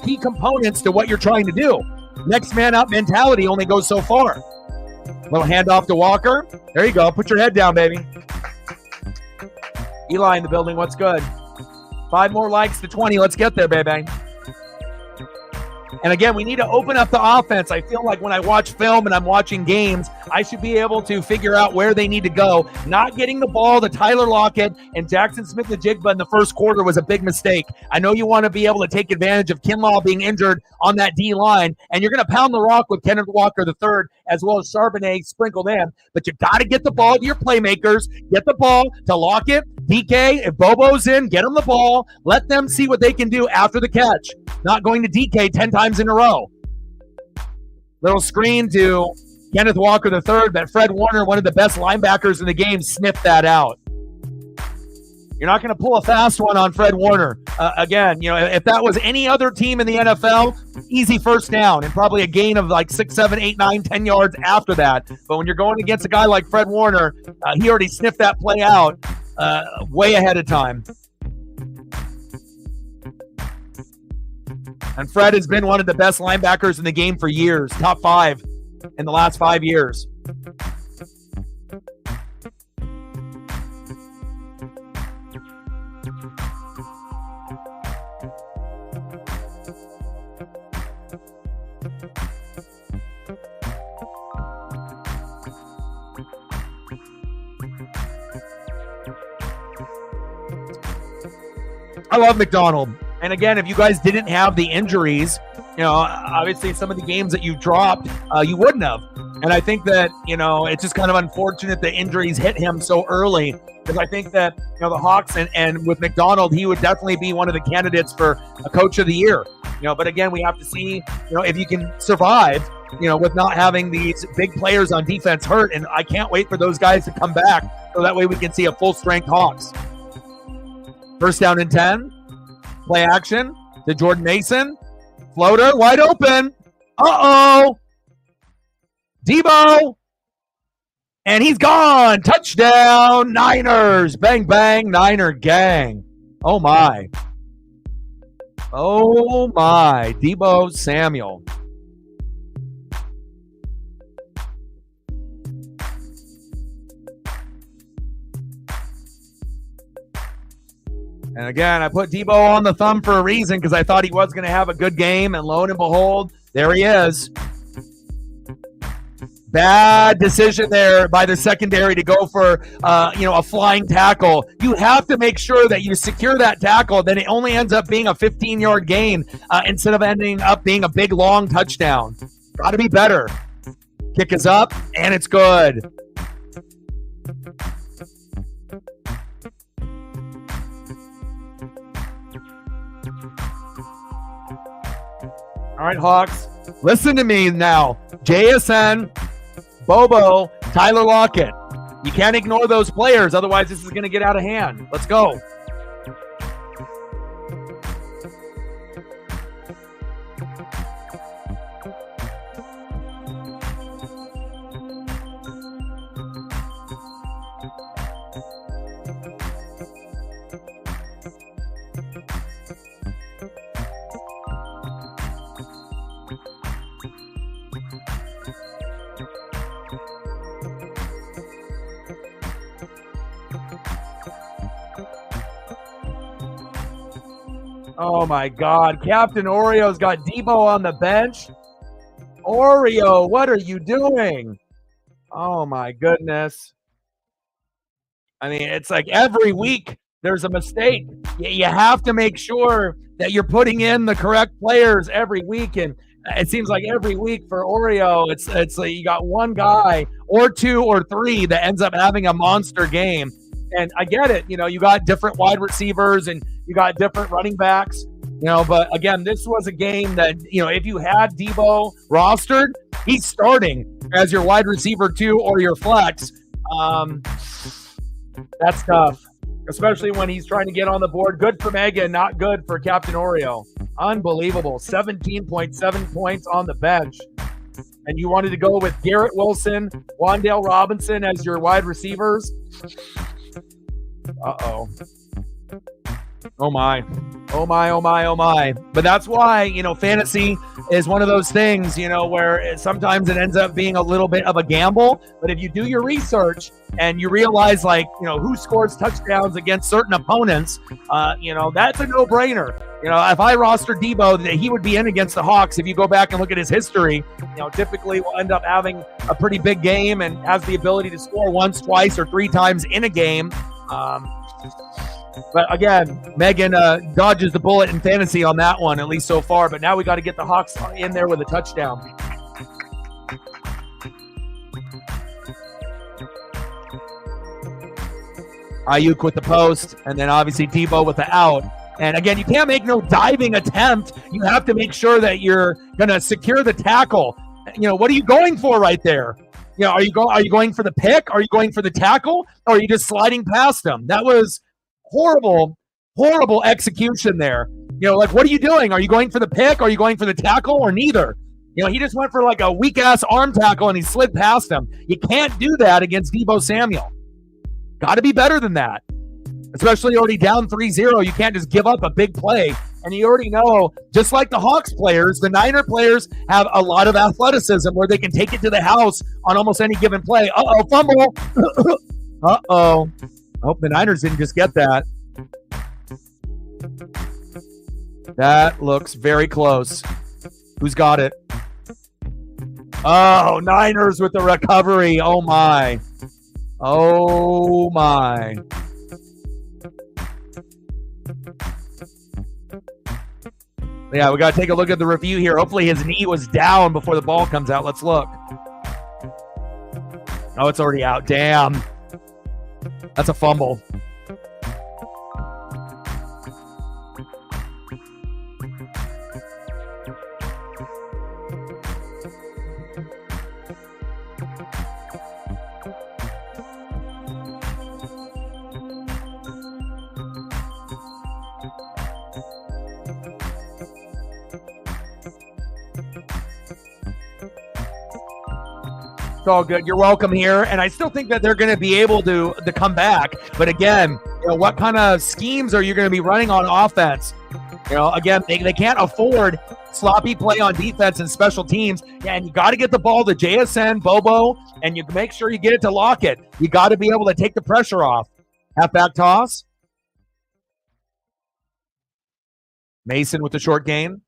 key components to what you're trying to do. Next man up mentality only goes so far. Little handoff to Walker. There you go. Put your head down, baby. Eli in the building. What's good? 5 more likes to 20. Let's get there, baby. And again, we need to open up the offense. I feel like when I watch film and I'm watching games, I should be able to figure out where they need to go. Not getting the ball to Tyler Lockett and Jackson Smith-Njigba in the first quarter was a big mistake. I know you want to be able to take advantage of Kinlaw being injured on that D-line, and you're going to pound the rock with Kenneth Walker III as well as Charbonnet sprinkled in. But you got to get the ball to your playmakers. Get the ball to Lockett, DK. If Bobo's in, get them the ball. Let them see what they can do after the catch. Not going to DK 10 times in a row. Little screen to Kenneth Walker III, but Fred Warner, one of the best linebackers in the game, sniffed that out. You're not going to pull a fast one on Fred Warner. Again, if that was any other team in the NFL, easy first down and probably a gain of like 6, 7, 8, 9, 10 yards after that. But when you're going against a guy like Fred Warner, he already sniffed that play out way ahead of time. And Fred has been one of the best linebackers in the game for years, top 5 in the last 5 years. I love McDonald. And again, if you guys didn't have the injuries, obviously some of the games that you dropped, you wouldn't have. And I think that, it's just kind of unfortunate that injuries hit him so early, because I think that, the Hawks and with McDonald, he would definitely be one of the candidates for a coach of the year. But again, we have to see, if you can survive, with not having these big players on defense hurt. And I can't wait for those guys to come back so that way we can see a full strength Hawks. First down and 10. Play action to Jordan Mason. Floater, wide open. Uh-oh. Debo. And he's gone. Touchdown, Niners. Bang, bang, Niner gang. Oh, my. Oh, my. Debo Samuel. And again, I put Debo on the thumb for a reason, because I thought he was going to have a good game, and lo and behold, there he is. Bad decision there by the secondary to go for, a flying tackle. You have to make sure that you secure that tackle. Then it only ends up being a 15-yard gain instead of ending up being a big, long touchdown. Got to be better. Kick is up, and it's good. All right, Hawks, listen to me now. JSN, Bobo, Tyler Lockett. You can't ignore those players, otherwise this is going to get out of hand. Let's go. Oh, my God. Captain Oreo's got Debo on the bench. Oreo, what are you doing? Oh, my goodness. I mean, it's like every week there's a mistake. You have to make sure that you're putting in the correct players every week. And it seems like every week for Oreo, it's like you got one guy or two or three that ends up having a monster game. And I get it. You got different wide receivers and you got different running backs, but again, this was a game that, if you had Debo rostered, he's starting as your wide receiver 2 or your flex. That's tough, especially when he's trying to get on the board. Good for Megan, not good for Captain Oreo. Unbelievable. 17.7 points on the bench. And you wanted to go with Garrett Wilson, Wan'Dale Robinson as your wide receivers. Uh-oh. Oh, my. Oh my, oh my, oh my. But that's why, fantasy is one of those things, where sometimes it ends up being a little bit of a gamble. But if you do your research and you realize, who scores touchdowns against certain opponents, that's a no-brainer. If I roster Debo, that he would be in against the Hawks. If you go back and look at his history, typically will end up having a pretty big game and has the ability to score once, twice, or 3 times in a game. But again, Megan dodges the bullet in fantasy on that one, at least so far. But now we got to get the Hawks in there with a touchdown. Ayuk with the post, and then obviously Debo with the out. And again, you can't make no diving attempt. You have to make sure that you're going to secure the tackle. What are you going for right there? Are you going for the pick? Are you going for the tackle? Or are you just sliding past them? That was horrible execution there. What are you doing? Are you going for the pick? Are you going for the tackle, or neither? He just went for a weak ass arm tackle and he slid past him. You can't do that against Debo Samuel. Got to be better than that. Especially already down 3-0. You can't just give up a big play. And you already know, just like the Hawks players, the Niner players have a lot of athleticism where they can take it to the house on almost any given play. Uh-oh, fumble. Uh-oh. I hope the Niners didn't just get that. That looks very close. Who's got it? Oh, Niners with the recovery. Oh, my. Oh, my. Yeah, we got to take a look at the review here. Hopefully his knee was down before the ball comes out. Let's look. Oh, it's already out. Damn. That's a fumble. It's all good. You're welcome here. And I still think that they're going to be able to come back. But again, what kind of schemes are you going to be running on offense? Again, they can't afford sloppy play on defense and special teams. Yeah, and you got to get the ball to JSN, Bobo, and you make sure you get it to Lockett. You got to be able to take the pressure off. Halfback toss. Mason with the short gain.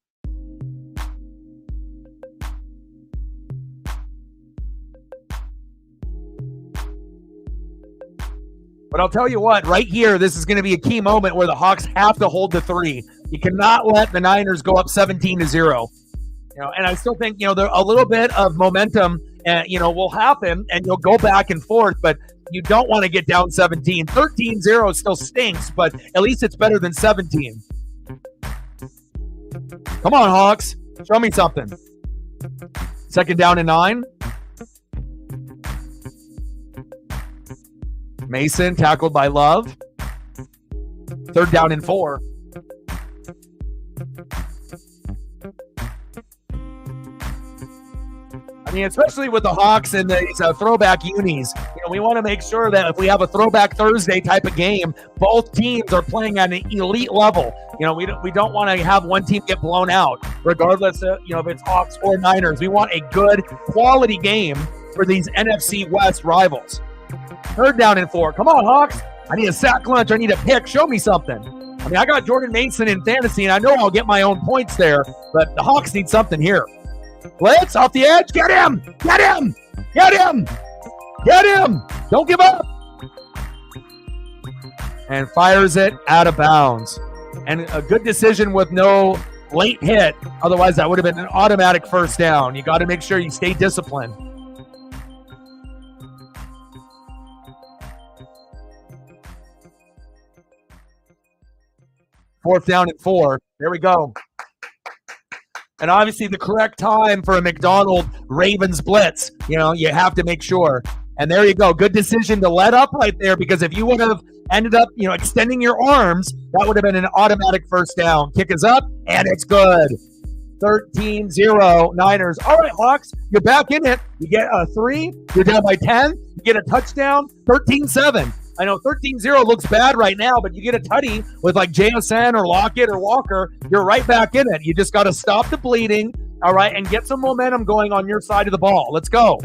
But I'll tell you what, right here, this is going to be a key moment where the Hawks have to hold the 3. You cannot let the Niners go up 17-0. And I still think, there a little bit of momentum, will happen, and you'll go back and forth, but you don't want to get down 17. 13-0 still stinks, but at least it's better than 17. Come on, Hawks. Show me something. 2nd down and 9. Mason tackled by Love. 3rd down and 4. I mean, especially with the Hawks and these throwback unis, we want to make sure that if we have a throwback Thursday type of game, both teams are playing at an elite level. We don't want to have one team get blown out, regardless of, if it's Hawks or Niners. We want a good quality game for these NFC West rivals. 3rd down and 4. Come on, Hawks. I need a sack lunch. I need a pick. Show me something. I mean, I got Jordan Mason in fantasy, and I know I'll get my own points there, but the Hawks need something here. Blitz off the edge. Get him. Get him. Get him. Get him. Don't give up. And fires it out of bounds. And a good decision with no late hit. Otherwise, that would have been an automatic 1st down. You got to make sure you stay disciplined. 4th down and 4. There we go. And obviously the correct time for a McDonald Ravens blitz. You have to make sure. And there you go. Good decision to let up right there, because if you would have ended up, extending your arms, that would have been an automatic 1st down. Kick is up, and it's good. 13-0 Niners. All right, Hawks, you're back in it. You get a 3. You're down by 10. You get a touchdown. 13-7. I know 13-0 looks bad right now, but you get a tutty with like JSN or Lockett or Walker, you're right back in it. You just got to stop the bleeding, all right, and get some momentum going on your side of the ball. Let's go.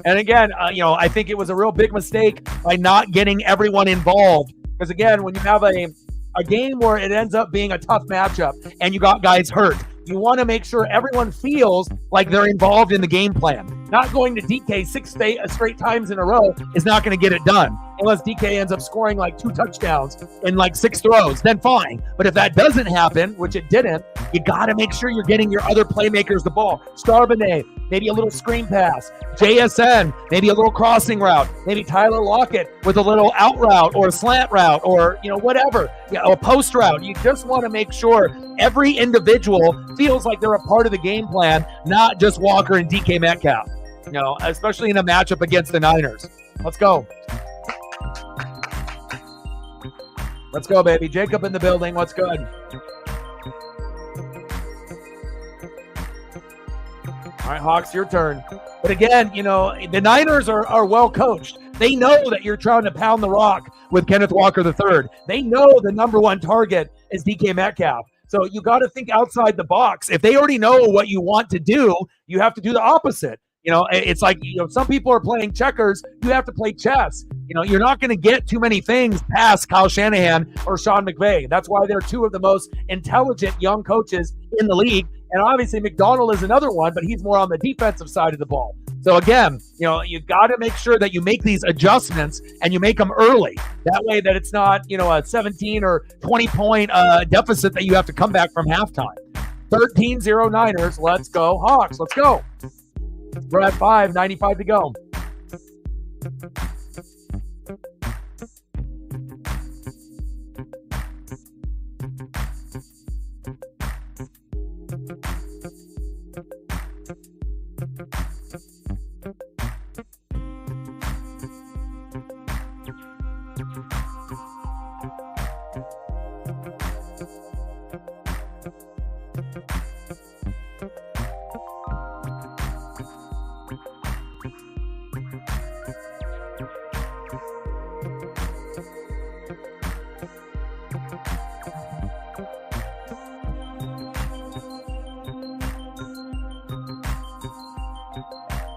And again, I think it was a real big mistake by not getting everyone involved. Because again, when you have a game where it ends up being a tough matchup and you got guys hurt, you want to make sure everyone feels like they're involved in the game plan. Not going to DK six straight times in a row is not going to get it done. Unless DK ends up scoring like 2 touchdowns in like 6 throws, then fine. But if that doesn't happen, which it didn't, you got to make sure you're getting your other playmakers the ball. Charbonnet, maybe a little screen pass. JSN, maybe a little crossing route. Maybe Tyler Lockett with a little out route or a slant route or, whatever. A post route. You just want to make sure every individual feels like they're a part of the game plan, not just Walker and DK Metcalf. Especially in a matchup against the Niners. Let's go. Let's go, baby. Jacob in the building. What's good? All right, Hawks, your turn. But again, the Niners are well coached. They know that you're trying to pound the rock with Kenneth Walker III. They know the number one target is DK Metcalf. So you got to think outside the box. If they already know what you want to do, you have to do the opposite. It's like, some people are playing checkers. You have to play chess. You're not going to get too many things past Kyle Shanahan or Sean McVay. That's why they're two of the most intelligent young coaches in the league. And obviously McDonald is another one, but he's more on the defensive side of the ball. So again, you got to make sure that you make these adjustments and you make them early. That way that it's not, a 17 or 20 point deficit that you have to come back from halftime. 13-0 Niners. Let's go Hawks. Let's go. We're at 5:95 to go.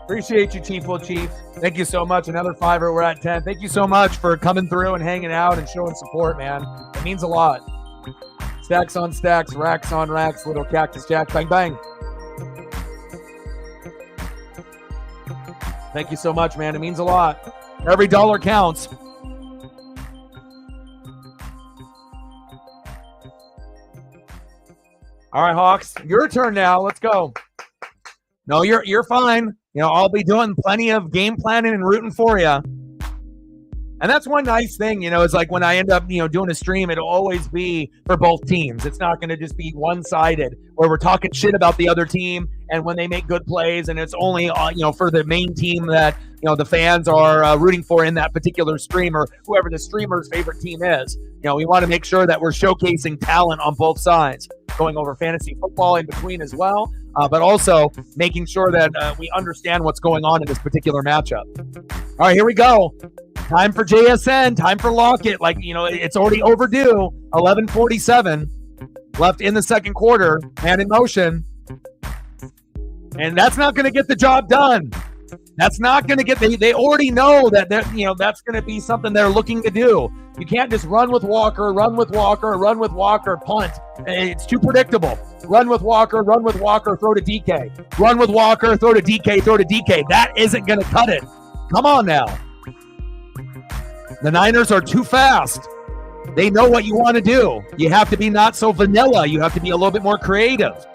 Appreciate you, Chief Will Chief. Thank you so much. Another $5. We're at 10. Thank you so much for coming through and hanging out and showing support, man. It means a lot. Stacks on stacks, racks on racks, little cactus jack, bang, bang. Thank you so much, man. It means a lot. Every dollar counts. All right, Hawks, your turn now. Let's go. No, you're fine. I'll be doing plenty of game planning and rooting for you. And that's one nice thing, is like when I end up, doing a stream, it'll always be for both teams. It's not going to just be one-sided where we're talking shit about the other team and when they make good plays and it's only, for the main team that, the fans are rooting for in that particular stream or whoever the streamer's favorite team is. We want to make sure that we're showcasing talent on both sides, going over fantasy football in between as well, but also making sure that we understand what's going on in this particular matchup. All right, here we go. Time for JSN, time for Lockett. It's already overdue. 11:47 left in the second quarter. Man in motion. And that's not going to get the job done. That's not going to get they already know that that's going to be something they're looking to do. You can't just run with Walker, punt. It's too predictable. Run with Walker, throw to DK. Run with Walker, throw to DK. That isn't going to cut it. Come on now. The Niners are too fast. They know what you want to do. You have to be not so vanilla. You have to be a little bit more creative.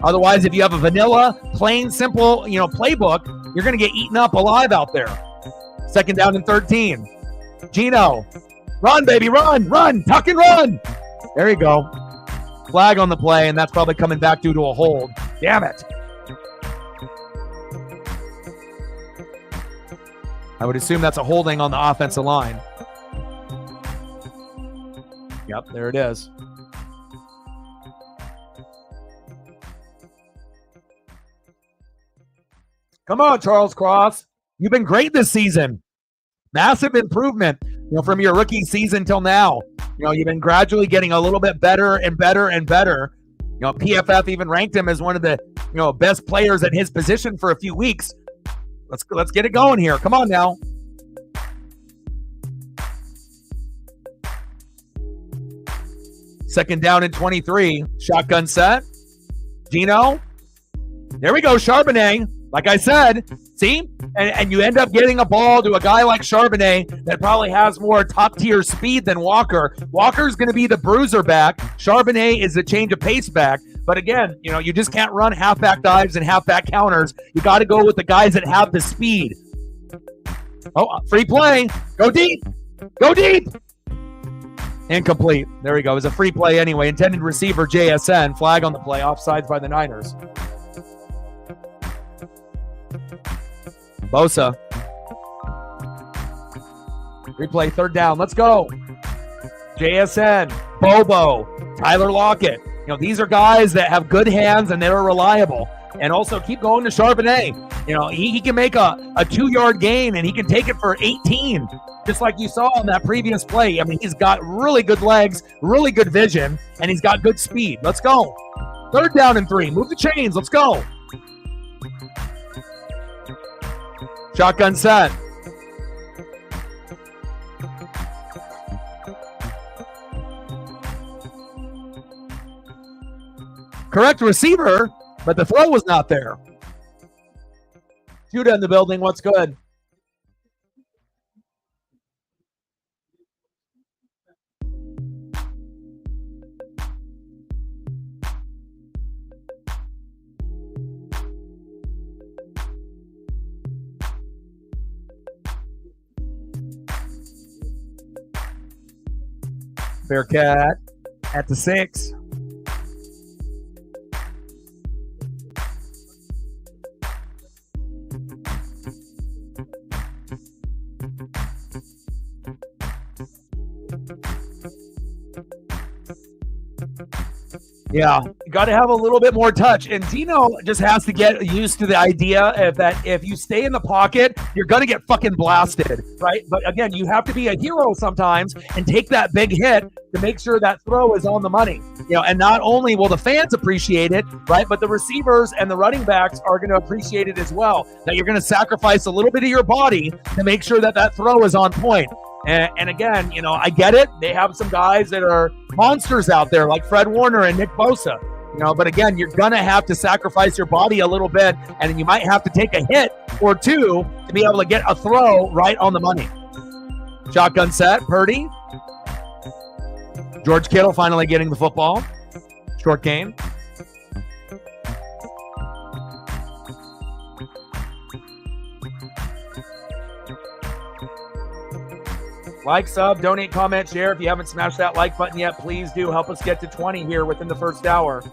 Otherwise, if you have a vanilla, plain, simple, playbook, you're going to get eaten up alive out there. Second down and 13. Gino, run, baby, run, tuck and run. There you go. Flag on the play, and that's probably coming back due to a hold. Damn it. I would assume that's a holding on the offensive line. Yep, there it is. Come on, Charles Cross. You've been great this season. Massive improvement, from your rookie season till now. You've been gradually getting a little bit better and better and better. PFF even ranked him as one of the, best players at his position for a few weeks. Let's get it going here. Come on now. Second down and 23. Shotgun set. Gino. There we go, Charbonnet. Like I said, see? And you end up getting a ball to a guy like Charbonnet that probably has more top-tier speed than Walker. Walker's going to be the bruiser back. Charbonnet is the change of pace back. But again, you just can't run halfback dives and halfback counters. You got to go with the guys that have the speed. Oh, free play. Go deep. Go deep. Incomplete. There we go. It was a free play anyway. Intended receiver, JSN. Flag on the play. Offsides by the Niners. Bosa. Replay, third down. Let's go. JSN. Bobo. Tyler Lockett. These are guys that have good hands and they're reliable. And also keep going to Charbonnet. He can make a 2-yard gain and he can take it for 18. Just like you saw on that previous play. He's got really good legs, really good vision, and he's got good speed. Let's go. Third down and 3. Move the chains. Let's go. Shotgun set. Correct receiver, but the throw was not there. Judah in the building. What's good? Bearcat at the 6. Yeah, you got to have a little bit more touch. And Dino just has to get used to the idea of that if you stay in the pocket, you're going to get fucking blasted, right? But again, you have to be a hero sometimes and take that big hit to make sure that throw is on the money. And not only will the fans appreciate it, right, but the receivers and the running backs are going to appreciate it as well, that you're going to sacrifice a little bit of your body to make sure that that throw is on point. And again, I get it. They have some guys that are monsters out there like Fred Warner and Nick Bosa, but again, you're going to have to sacrifice your body a little bit, and you might have to take a hit or two to be able to get a throw right on the money. Shotgun set, Purdy. George Kittle finally getting the football. Short game. Like, sub, donate, comment, share. If you haven't smashed that like button yet, please do. Help us get to 20 here within the first hour.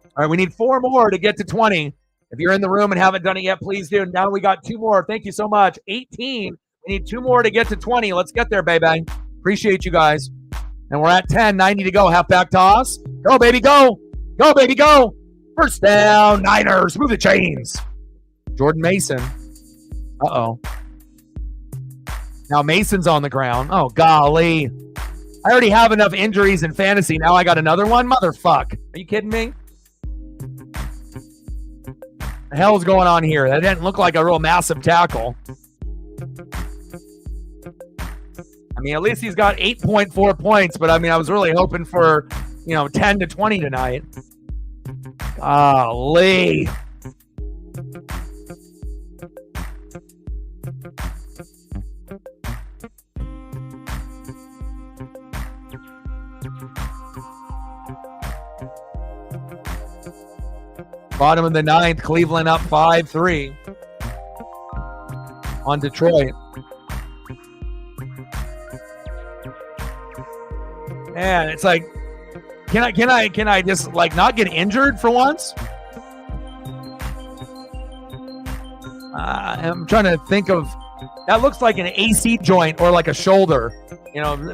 All right, we need 4 more to get to 20. If you're in the room and haven't done it yet, please do. Now we got 2 more. Thank you so much. 18. We need 2 more to get to 20. Let's get there, baby. Appreciate you guys. And we're at 10, 90 to go. Halfback toss. Go, baby, go. Go, baby, go. First down, Niners. Move the chains. Jordan Mason. Uh-oh. Now Mason's on the ground. Oh, golly. I already have enough injuries in fantasy. Now I got another one? Motherfuck. Are you kidding me? The hell's going on here? That didn't look like a real massive tackle. At least he's got 8.4 points, but I was really hoping for, 10 to 20 tonight. Golly. Bottom of the 9th, Cleveland up 5-3 on Detroit. Man, it's like, can I just not get injured for once? I'm trying to think of, that looks like an AC joint or like a shoulder,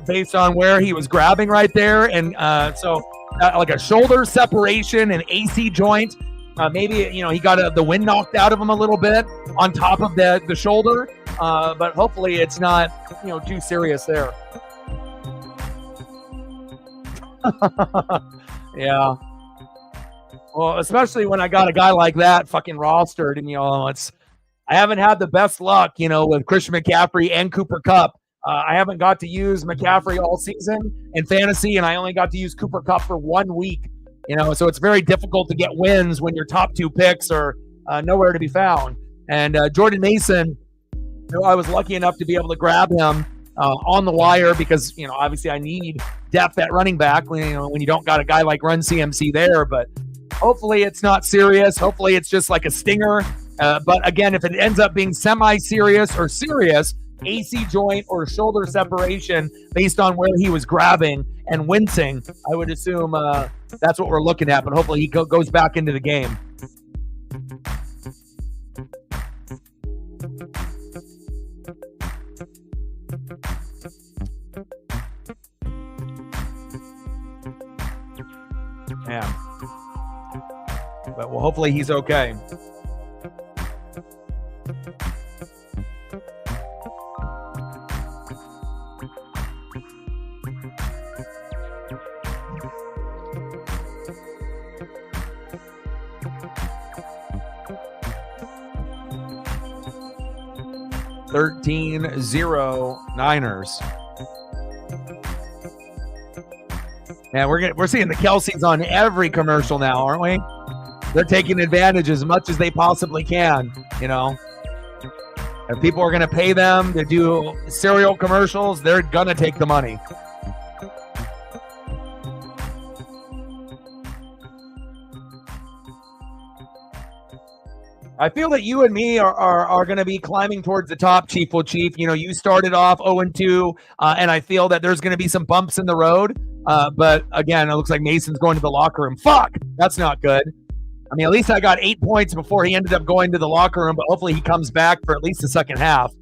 based on where he was grabbing right there. And so like a shoulder separation, an AC joint. Maybe, he got the wind knocked out of him a little bit on top of the shoulder. But hopefully it's not, too serious there. Yeah. Well, especially when I got a guy like that fucking rostered, and I haven't had the best luck, with Christian McCaffrey and Cooper Kupp. I haven't got to use McCaffrey all season in fantasy, and I only got to use Cooper Kupp for 1 week. So it's very difficult to get wins when your top 2 picks are nowhere to be found. And Jordan Mason, I was lucky enough to be able to grab him on the wire because, obviously I need depth at running back when you don't got a guy like Run CMC there. But hopefully it's not serious. Hopefully it's just like a stinger. But again, if it ends up being semi-serious or serious, AC joint or shoulder separation based on where he was grabbing and wincing, I would assume that's what we're looking at. But hopefully he goes back into the game. Yeah. But well, hopefully he's okay. (13-0) Niners. And we're seeing the Kelce's on every commercial now, aren't we? They're taking advantage as much as they possibly can, If people are going to pay them to do cereal commercials, they're going to take the money. I feel that you and me are going to be climbing towards the top, Chief. You started off 0-2, and I feel that there's going to be some bumps in the road. But again, it looks like Mason's going to the locker room. Fuck, that's not good. I mean, at least I got 8 points before he ended up going to the locker room, but hopefully he comes back for at least the second half.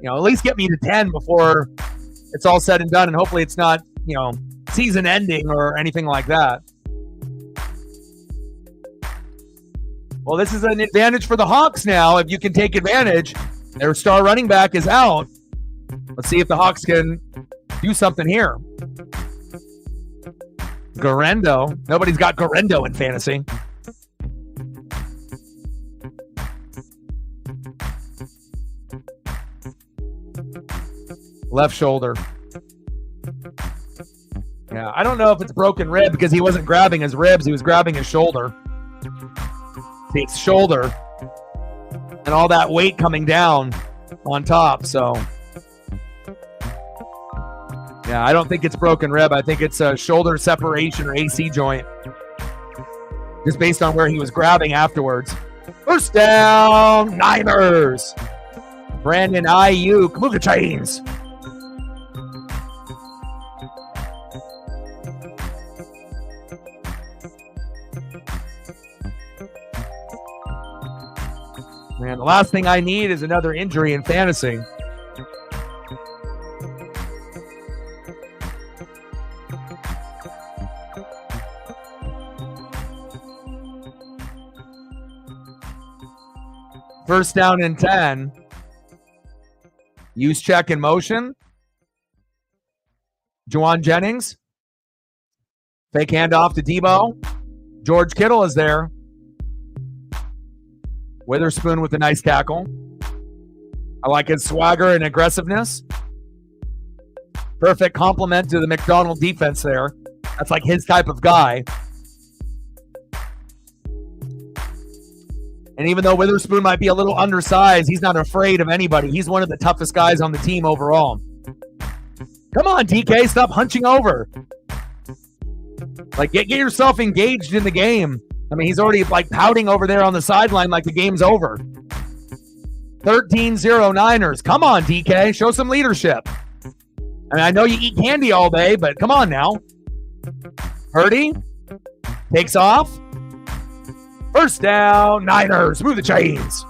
At least get me to 10 before it's all said and done, and hopefully it's not, season ending or anything like that. Well, this is an advantage for the Hawks now. If you can take advantage, their star running back is out. Let's see if the Hawks can do something here. Garendo. Nobody's got Garendo in fantasy. Left shoulder. Yeah, I don't know if it's broken rib because he wasn't grabbing his ribs. He was grabbing his shoulder. It's shoulder and all that weight coming down on top. So, yeah, I don't think it's broken rib. I think it's a shoulder separation or AC joint, just based on where he was grabbing afterwards. First down, Niners. Brandon Ayuk, move the chains. Man, the last thing I need is another injury in fantasy. First down and 10. Use check in motion. Juwan Jennings. Fake handoff to Debo. George Kittle is there. Witherspoon with a nice tackle. I like his swagger and aggressiveness. Perfect complement to the McDonald defense there. That's like his type of guy. And even though Witherspoon might be a little undersized, he's not afraid of anybody. He's one of the toughest guys on the team overall. Come on, DK, stop hunching over. Like, get yourself engaged in the game. I mean, he's already like pouting over there on the sideline like the game's over. 13-0 Niners. Come on, DK. Show some leadership. I mean, I know you eat candy all day, but come on now. Purdy takes off. First down, Niners. Move the chains.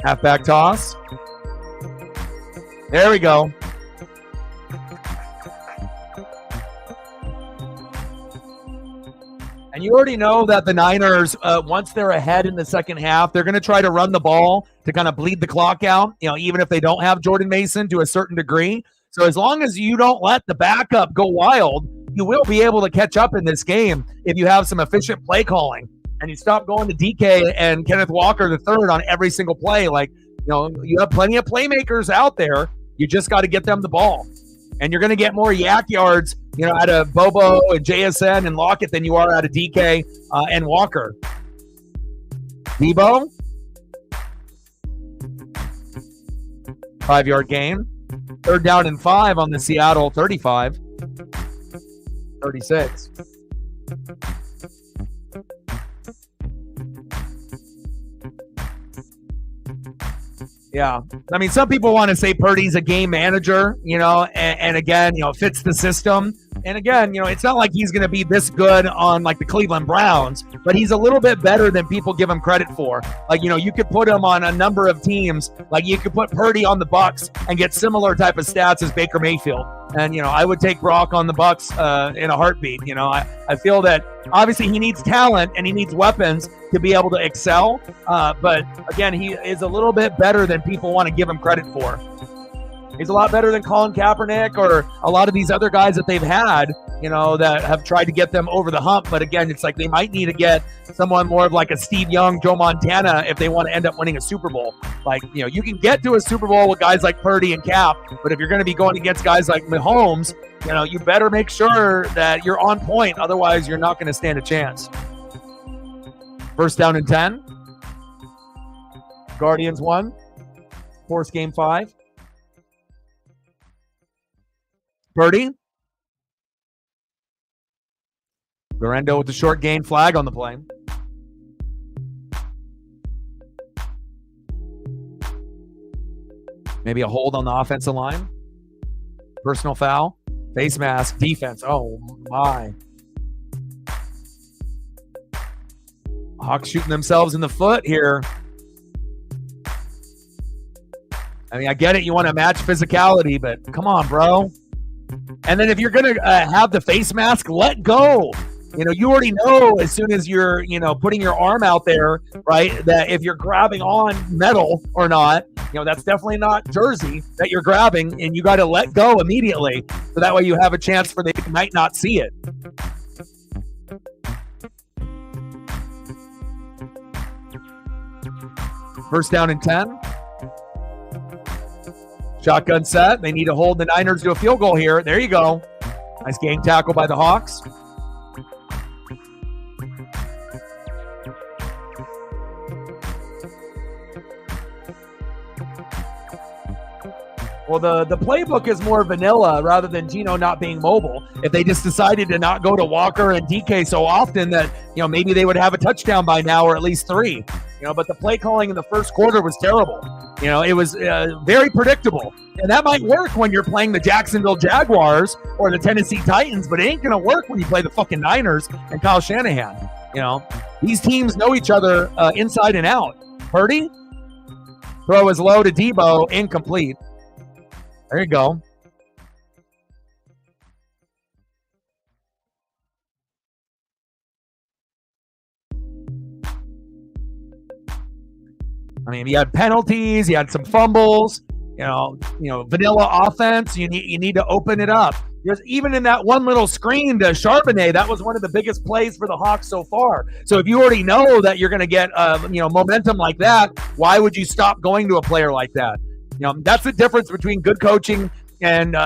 Halfback toss. There we go. And you already know that the Niners, once they're ahead in the second half, they're going to try to run the ball to kind of bleed the clock out, even if they don't have Jordan Mason to a certain degree. So as long as you don't let the backup go wild, you will be able to catch up in this game if you have some efficient play calling and you stop going to DK and Kenneth Walker the third on every single play. You have plenty of playmakers out there. You just got to get them the ball. And you're going to get more yak yards, out of Bobo and JSN and Lockett than you are out of DK and Walker. Debo. 5-yard gain. 3rd down and 5 on the Seattle 35. 36. Yeah. I mean, some people want to say Purdy's a game manager, and again, fits the system. And again, it's not like he's going to be this good on like the Cleveland Browns, but he's a little bit better than people give him credit for. You could put him on a number of teams. You could put Purdy on the Bucs and get similar type of stats as Baker Mayfield. And, I would take Brock on the Bucs in a heartbeat. I feel that obviously he needs talent and he needs weapons to be able to excel. But again, he is a little bit better than people want to give him credit for. He's a lot better than Colin Kaepernick or a lot of these other guys that they've had, that have tried to get them over the hump. But again, it's like they might need to get someone more of like a Steve Young, Joe Montana if they want to end up winning a Super Bowl. You can get to a Super Bowl with guys like Purdy and Cap, but if you're going to be going against guys like Mahomes, you better make sure that you're on point. Otherwise, you're not going to stand a chance. 1st down and 10. Guardians 1. Force game 5. Purdy. Garendo with the short gain, flag on the play. Maybe a hold on the offensive line. Personal foul. Face mask. Defense. Oh, my. Hawks shooting themselves in the foot here. I mean, I get it. You want to match physicality, but come on, bro. And then if you're going to have the face mask, let go. You already know as soon as you're, putting your arm out there, right, that if you're grabbing on metal or not, that's definitely not jersey that you're grabbing, and you got to let go immediately. So that way you have a chance for they might not see it. First down and 10. Shotgun set. They need to hold the Niners to a field goal here. There you go. Nice game tackle by the Hawks. Well, the playbook is more vanilla rather than Geno not being mobile. If they just decided to not go to Walker and DK so often that, maybe they would have a touchdown by now or at least 3. But the play calling in the first quarter was terrible. It was very predictable. And that might work when you're playing the Jacksonville Jaguars or the Tennessee Titans, but it ain't going to work when you play the fucking Niners and Kyle Shanahan. These teams know each other inside and out. Purdy, throw is low to Debo, incomplete. There you go. I mean, you had penalties, you had some fumbles, vanilla offense. You need to open it up. There's even in that one little screen to Charbonnet, that was one of the biggest plays for the Hawks so far. So if you already know that you're going to get momentum like that, why would you stop going to a player like that? That's the difference between good coaching and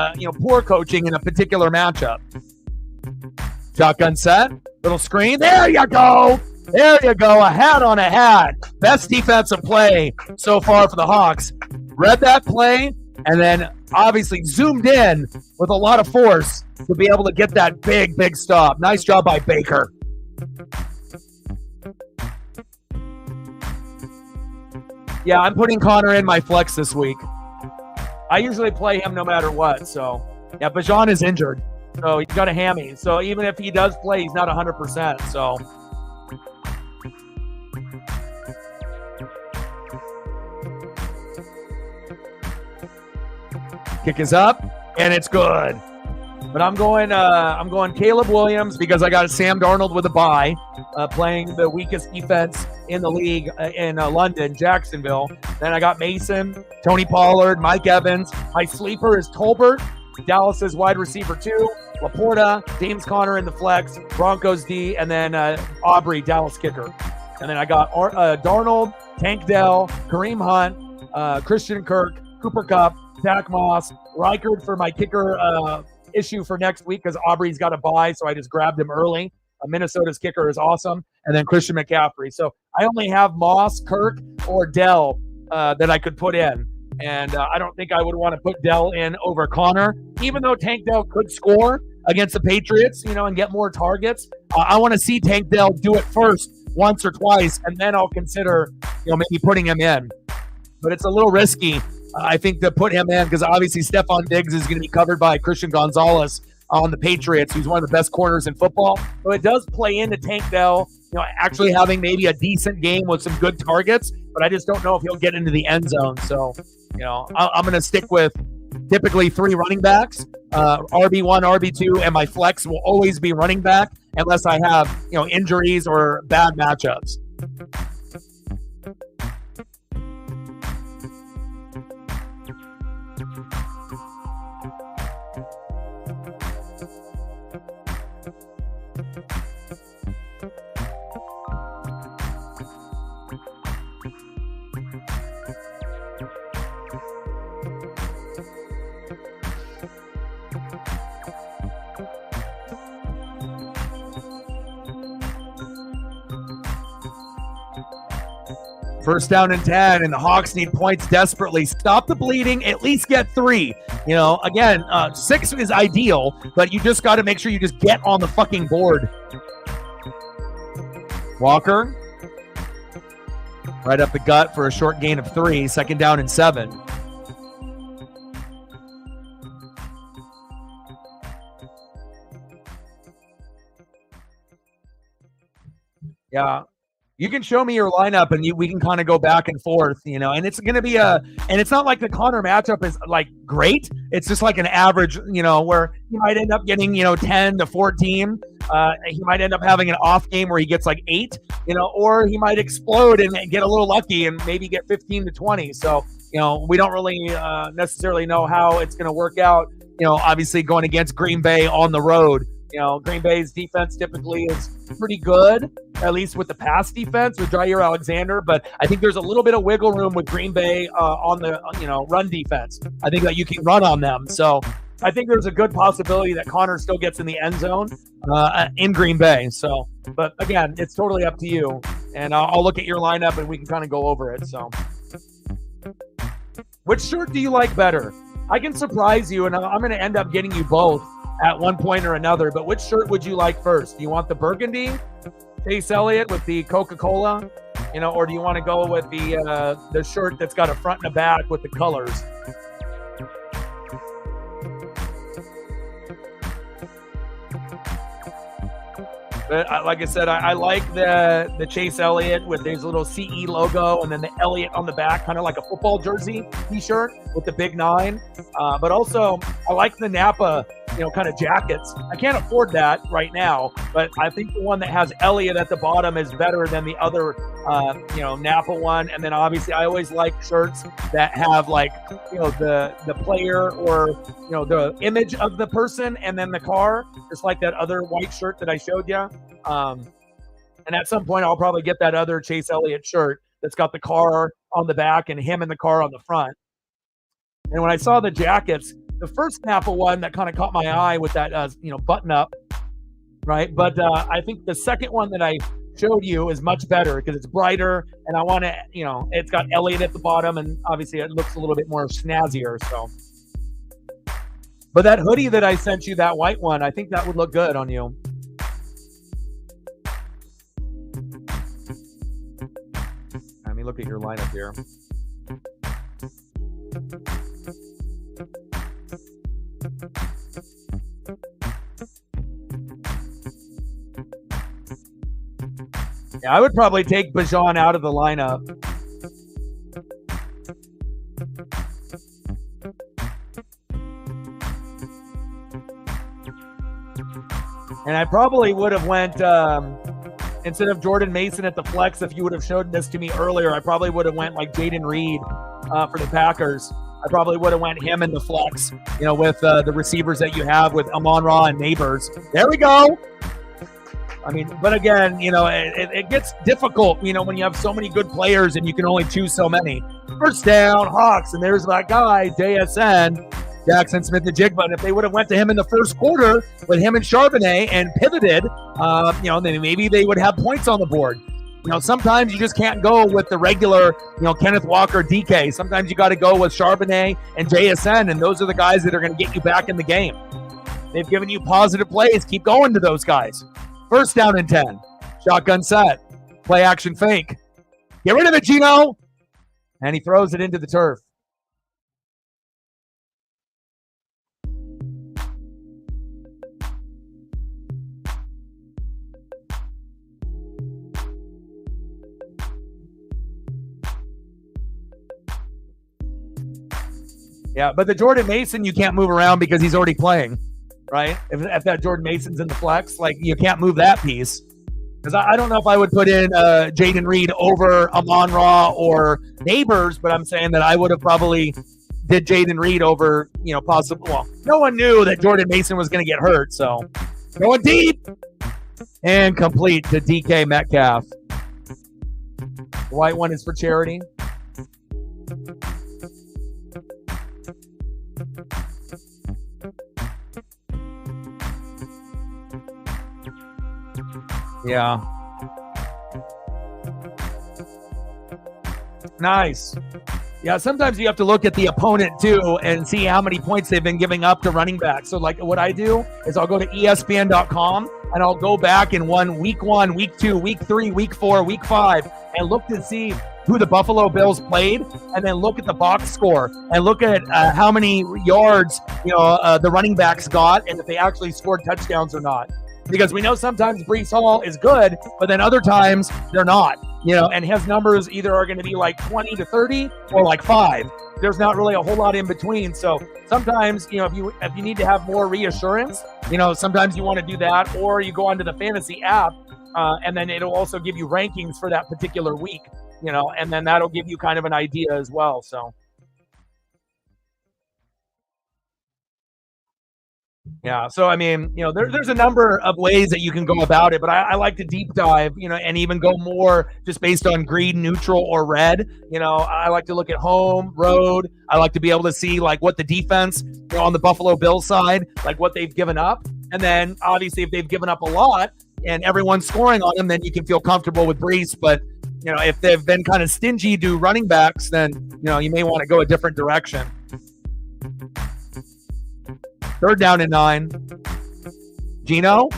poor coaching in a particular matchup. Shotgun set, little screen. There you go. There you go. A hat on a hat. Best defensive play so far for the Hawks. Read that play and then obviously zoomed in with a lot of force to be able to get that big, big stop. Nice job by Baker. Yeah, I'm putting Connor in my flex this week. I usually play him no matter what. So, yeah, Bajan is injured. So he's got a hammy. So even if he does play, he's not 100%. So. Kick is up, and it's good. But I'm going Caleb Williams because I got Sam Darnold with a bye, playing the weakest defense in the league in London, Jacksonville. Then I got Mason, Tony Pollard, Mike Evans. My sleeper is Tolbert, Dallas's wide receiver 2, Laporta, James Conner in the flex, Broncos D, and then Aubrey, Dallas kicker. And then I got Darnold, Tank Dell, Kareem Hunt, Christian Kirk, Cooper Kupp, Zach Moss, Reichard for my kicker issue for next week because Aubrey's got a bye, so I just grabbed him early. Minnesota's kicker is awesome. And then Christian McCaffrey. So I only have Moss, Kirk, or Dell that I could put in. And I don't think I would want to put Dell in over Connor, even though Tank Dell could score against the Patriots, and get more targets. I want to see Tank Dell do it first, once or twice, and then I'll consider, maybe putting him in. But it's a little risky, I think, to put him in because obviously Stephon Diggs is going to be covered by Christian Gonzalez on the Patriots, who's one of the best corners in football. So it does play into Tank Dell, actually having maybe a decent game with some good targets, but I just don't know if he'll get into the end zone. So, I'm going to stick with typically 3 running backs, RB1, RB2, and my flex will always be running back unless I have, injuries or bad matchups. First down and 10, and the Hawks need points desperately. Stop the bleeding, at least get 3. Again, 6 is ideal, but you just got to make sure you just get on the fucking board. Walker, right up the gut for a short gain of 3, second down and 7. Yeah. You can show me your lineup and we can kind of go back and forth, and it's going to be and it's not like the Connor matchup is like great. It's just like an average, where he might end up getting, 10 to 14. He might end up having an off game where he gets like 8, or he might explode and get a little lucky and maybe get 15 to 20. So, we don't really necessarily know how it's going to work out, obviously going against Green Bay on the road. Green Bay's defense typically is pretty good, at least with the pass defense with Jair Alexander. But I think there's a little bit of wiggle room with Green Bay on the run defense. I think that you can run on them. So I think there's a good possibility that Connor still gets in the end zone in Green Bay. So, but again, it's totally up to you. And I'll look at your lineup and we can kind of go over it. So, which shirt do you like better? I can surprise you, and I'm going to end up getting you both at one point or another, but which shirt would you like first? Do you want the burgundy, Chase Elliott with the Coca-Cola, or do you want to go with the shirt that's got a front and a back with the colors? But like I said, I like the Chase Elliott with his little CE logo and then the Elliott on the back, kind of like a football jersey t-shirt with the big 9. But also, I like the Napa, kind of jackets. I can't afford that right now, but I think the one that has Elliott at the bottom is better than the other, Napa one. And then obviously, I always like shirts that have like, the player or, the image of the person and then the car, just like that other white shirt that I showed you. And at some point, I'll probably get that other Chase Elliott shirt that's got the car on the back and him in the car on the front. And when I saw the jackets, the first Napa one that kind of caught my eye with that, button up, right? But I think the second one that I showed you is much better because it's brighter, and I want to, it's got Elliott at the bottom, and obviously it looks a little bit more snazzier. So, but that hoodie that I sent you, that white one, I think that would look good on you. Let me look at your lineup here. Yeah, I would probably take Bijan out of the lineup. And I probably would have went, instead of Jordan Mason at the flex, if you would have showed this to me earlier, I probably would have went like Jaden Reed for the Packers. I probably would have went him in the flex, with the receivers that you have with Amon-Ra and Neighbors. There we go. I mean, but again, it gets difficult, when you have so many good players and you can only choose so many. First down, Hawks, and there's that guy, JSN, Jackson Smith-Njigba. And if they would have went to him in the first quarter with him and Charbonnet and pivoted, then maybe they would have points on the board. Sometimes you just can't go with the regular, Kenneth Walker, DK. Sometimes you got to go with Charbonnet and JSN, and those are the guys that are going to get you back in the game. They've given you positive plays. Keep going to those guys. First down and 10. Shotgun set. Play action fake. Get rid of it, Gino. And he throws it into the turf. Yeah, but the Jordan Mason, you can't move around because he's already playing, right? If that Jordan Mason's in the flex, you can't move that piece. Because I don't know if I would put in Jaden Reed over Amon-Ra or Neighbors, but I'm saying that I would have probably did Jaden Reed over, possible. Well, no one knew that Jordan Mason was going to get hurt, so going deep and complete to DK Metcalf. The white one is for charity. Yeah. Nice. Yeah, sometimes you have to look at the opponent too and see how many points they've been giving up to running backs. So what I do is I'll go to ESPN.com and I'll go back in week 1, week 2, week 3, week 4, week 5, and look to see who the Buffalo Bills played, and then look at the box score and look at how many yards the running backs got and if they actually scored touchdowns or not. Because we know sometimes Breece Hall is good, but then other times they're not, and his numbers either are going to be 20 to 30 or 5. There's not really a whole lot in between. So sometimes, if you need to have more reassurance, sometimes you want to do that, or you go onto the fantasy app and then it'll also give you rankings for that particular week, and then that'll give you kind of an idea as well. So. Yeah, so I mean, there's a number of ways that you can go about it, but I like to deep dive, and even go more just based on green, neutral, or red. I like to look at home, road. I like to be able to see what the defense, on the Buffalo Bills side, what they've given up, and then obviously if they've given up a lot and everyone's scoring on them, then you can feel comfortable with Breece. But if they've been kind of stingy to running backs, then you may want to go a different direction. Third down and 9. Gino,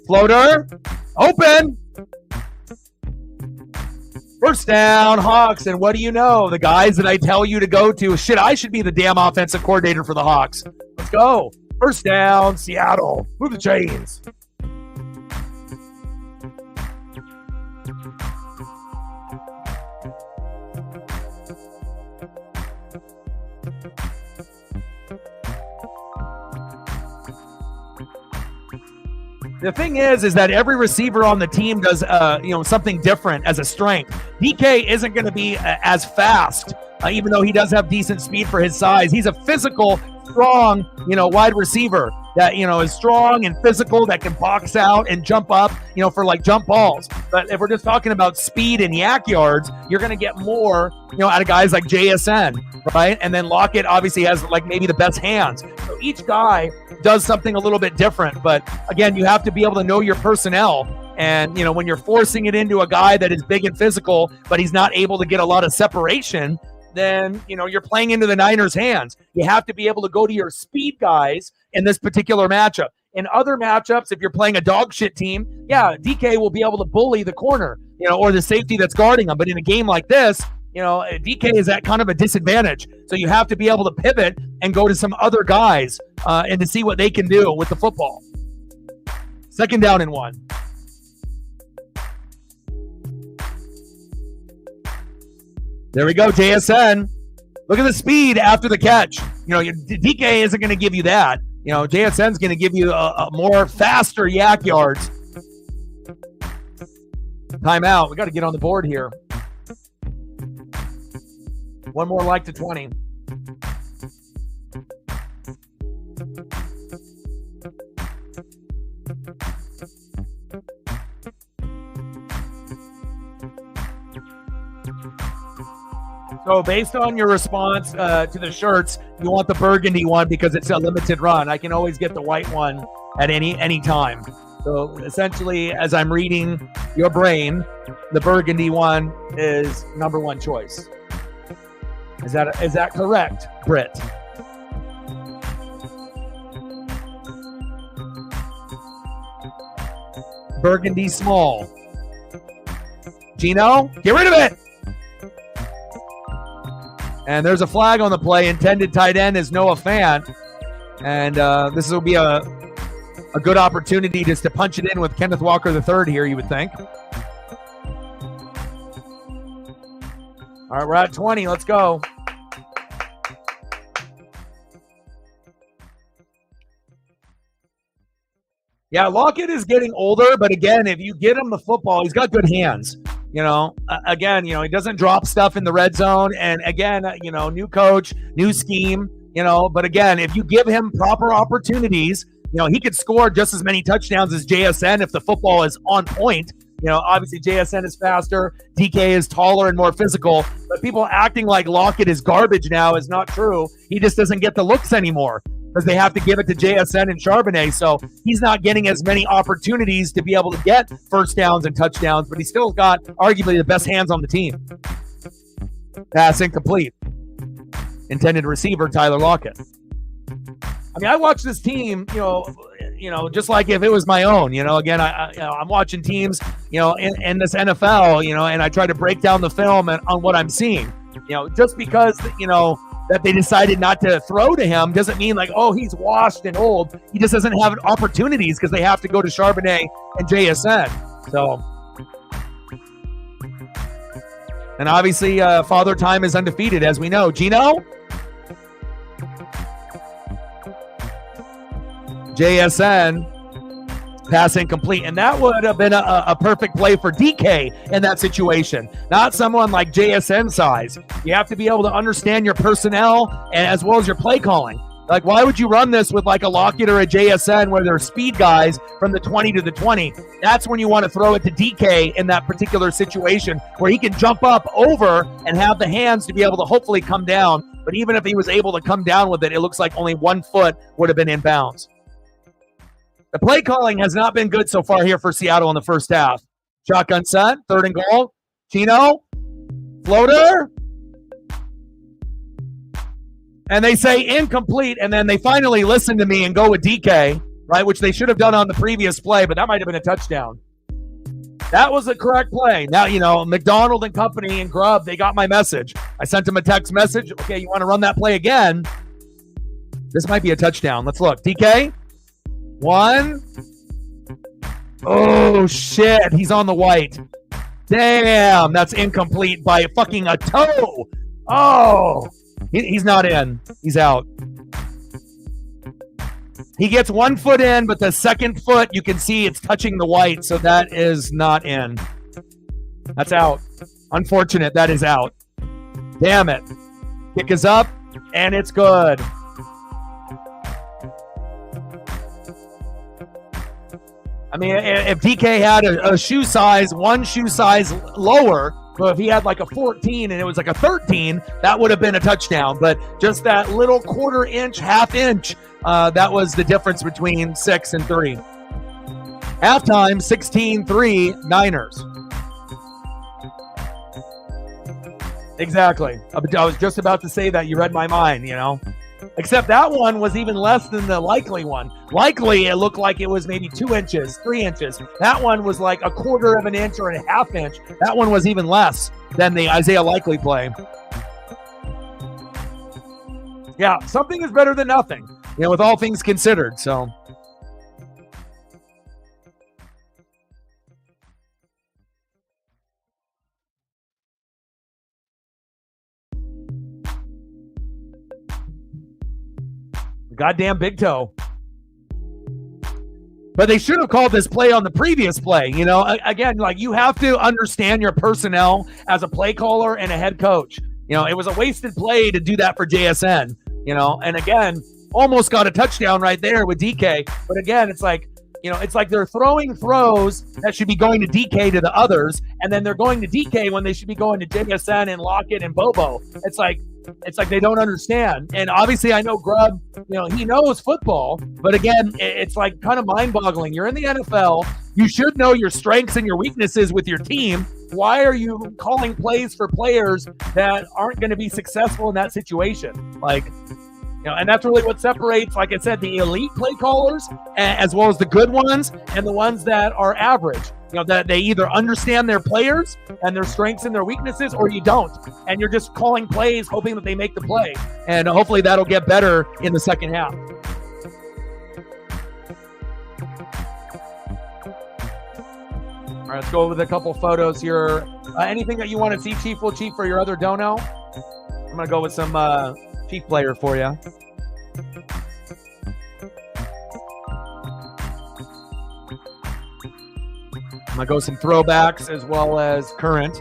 floater, open. First down, Hawks. And what do you know? The guys that I tell you to go to. Shit, I should be the damn offensive coordinator for the Hawks. Let's go. First down, Seattle. Move the chains. The thing is that every receiver on the team does, something different as a strength. DK isn't going to be as fast, even though he does have decent speed for his size. He's a physical, strong, wide receiver that, is strong and physical, that can box out and jump up, for jump balls. But if we're just talking about speed and yak yards, you're going to get more, out of guys like JSN, right? And then Lockett obviously has maybe the best hands. So each guy does something a little bit different. But again, you have to be able to know your personnel. And, when you're forcing it into a guy that is big and physical, but he's not able to get a lot of separation, then, you're playing into the Niners' hands. You have to be able to go to your speed guys in this particular matchup. In other matchups, if you're playing a dog shit team, yeah, DK will be able to bully the corner, or the safety that's guarding him. But in a game like this, DK is at kind of a disadvantage. So you have to be able to pivot and go to some other guys and to see what they can do with the football. Second down and 1. There we go, JSN. Look at the speed after the catch. DK isn't going to give you that. You know, JSN's going to give you a more faster yak yards. Timeout. We got to get on the board here. One more like to 20. So based on your response to the shirts, you want the burgundy one because it's a limited run. I can always get the white one at any time. So essentially, as I'm reading your brain, the burgundy one is number one choice. Is that correct, Britt? Burgundy small. Gino, get rid of it. And there's a flag on the play. Intended tight end is Noah Fant. And this will be a good opportunity just to punch it in with Kenneth Walker III here, you would think. All right, we're at 20. Let's go. Yeah, Lockett is getting older, but again, if you get him the football, he's got good hands. You know, again, you know, he doesn't drop stuff in the red zone. And again, you know, new coach, new scheme, you know, but again, if you give him proper opportunities, you know, he could score just as many touchdowns as JSN if the football is on point. You know, obviously JSN is faster, DK is taller and more physical, but people acting like Lockett is garbage now is not true. He just doesn't get the looks anymore because they have to give it to JSN and Charbonnet. So he's not getting as many opportunities to be able to get first downs and touchdowns, but he's still got arguably the best hands on the team. Pass incomplete. Intended receiver, Tyler Lockett. I mean, I watch this team, you know, just like if it was my own, you know, again, I'm watching teams, you know, in this NFL, you know, and I try to break down the film on what I'm seeing, you know, just because, you know, that they decided not to throw to him doesn't mean like, oh, he's washed and old. He just doesn't have opportunities because they have to go to Charbonnet and JSN. So, and obviously Father Time is undefeated, as we know. Gino? JSN, pass incomplete. And that would have been a perfect play for DK in that situation. Not someone like JSN size. You have to be able to understand your personnel and as well as your play calling. Like, why would you run this with like a Lockett or a JSN where they're speed guys from the 20 to the 20? That's when you want to throw it to DK in that particular situation where he can jump up over and have the hands to be able to hopefully come down. But even if he was able to come down with it, it looks like only 1 foot would have been in bounds. The play calling has not been good so far here for Seattle in the first half. Shotgun set, 3rd and goal. Chino, floater. And they say incomplete, and then they finally listen to me and go with DK, right, which they should have done on the previous play, but that might have been a touchdown. That was the correct play. Now, you know, McDonald and company and Grubb, they got my message. I sent them a text message. Okay, you want to run that play again? This might be a touchdown. Let's look. DK. 1. Oh, shit. He's on the white. Damn. That's incomplete by fucking a toe. Oh. He's not in. He's out. He gets 1 foot in, but the second foot, you can see it's touching the white, so that is not in. That's out. Unfortunate. That is out. Damn it. Kick is up, and it's good. I mean, if DK had a shoe size, 1 shoe size lower, so if he had like a 14 and it was like a 13, that would have been a touchdown. But just that little 1/4 inch, 1/2 inch, that was the difference between 6 and 3. Halftime, 16-3 Niners. Exactly. I was just about to say that. You read my mind, you know. Except that one was even less than the likely one. Likely, it looked like it was maybe 2 inches, 3 inches. That one was like 1/4 of an inch or a 1/2 inch. That one was even less than the Isaiah Likely play. Yeah, something is better than nothing, you know, with all things considered. So. Goddamn big toe. but they should have called this play on the previous play. You know, again, like you have to understand your personnel as a play caller and a head coach. You know, it was a wasted play to do that for JSN, you know, and again, almost got a touchdown right there with DK. But again, it's like, you know, it's like they're throwing throws that should be going to DK to the others, and then they're going to DK when they should be going to JSN and Lockett and Bobo. It's like they don't understand. And obviously I know Grubb, you know, he knows football, but again, it's like kind of mind-boggling. You're in the NFL. You should know your strengths and your weaknesses with your team. Why are you calling plays for players that aren't going to be successful in that situation? Like, you know, and that's really what separates, like I said, the elite play callers as well as the good ones and the ones that are average. You know, that they either understand their players and their strengths and their weaknesses, or you don't. And you're just calling plays, hoping that they make the play. And hopefully that'll get better in the second half. All right, let's go with a couple photos here. Anything that you want to see, Chief? Will Chief, for your other dono? I'm going to go with some Chief player for you. I'm going to go some throwbacks as well as current.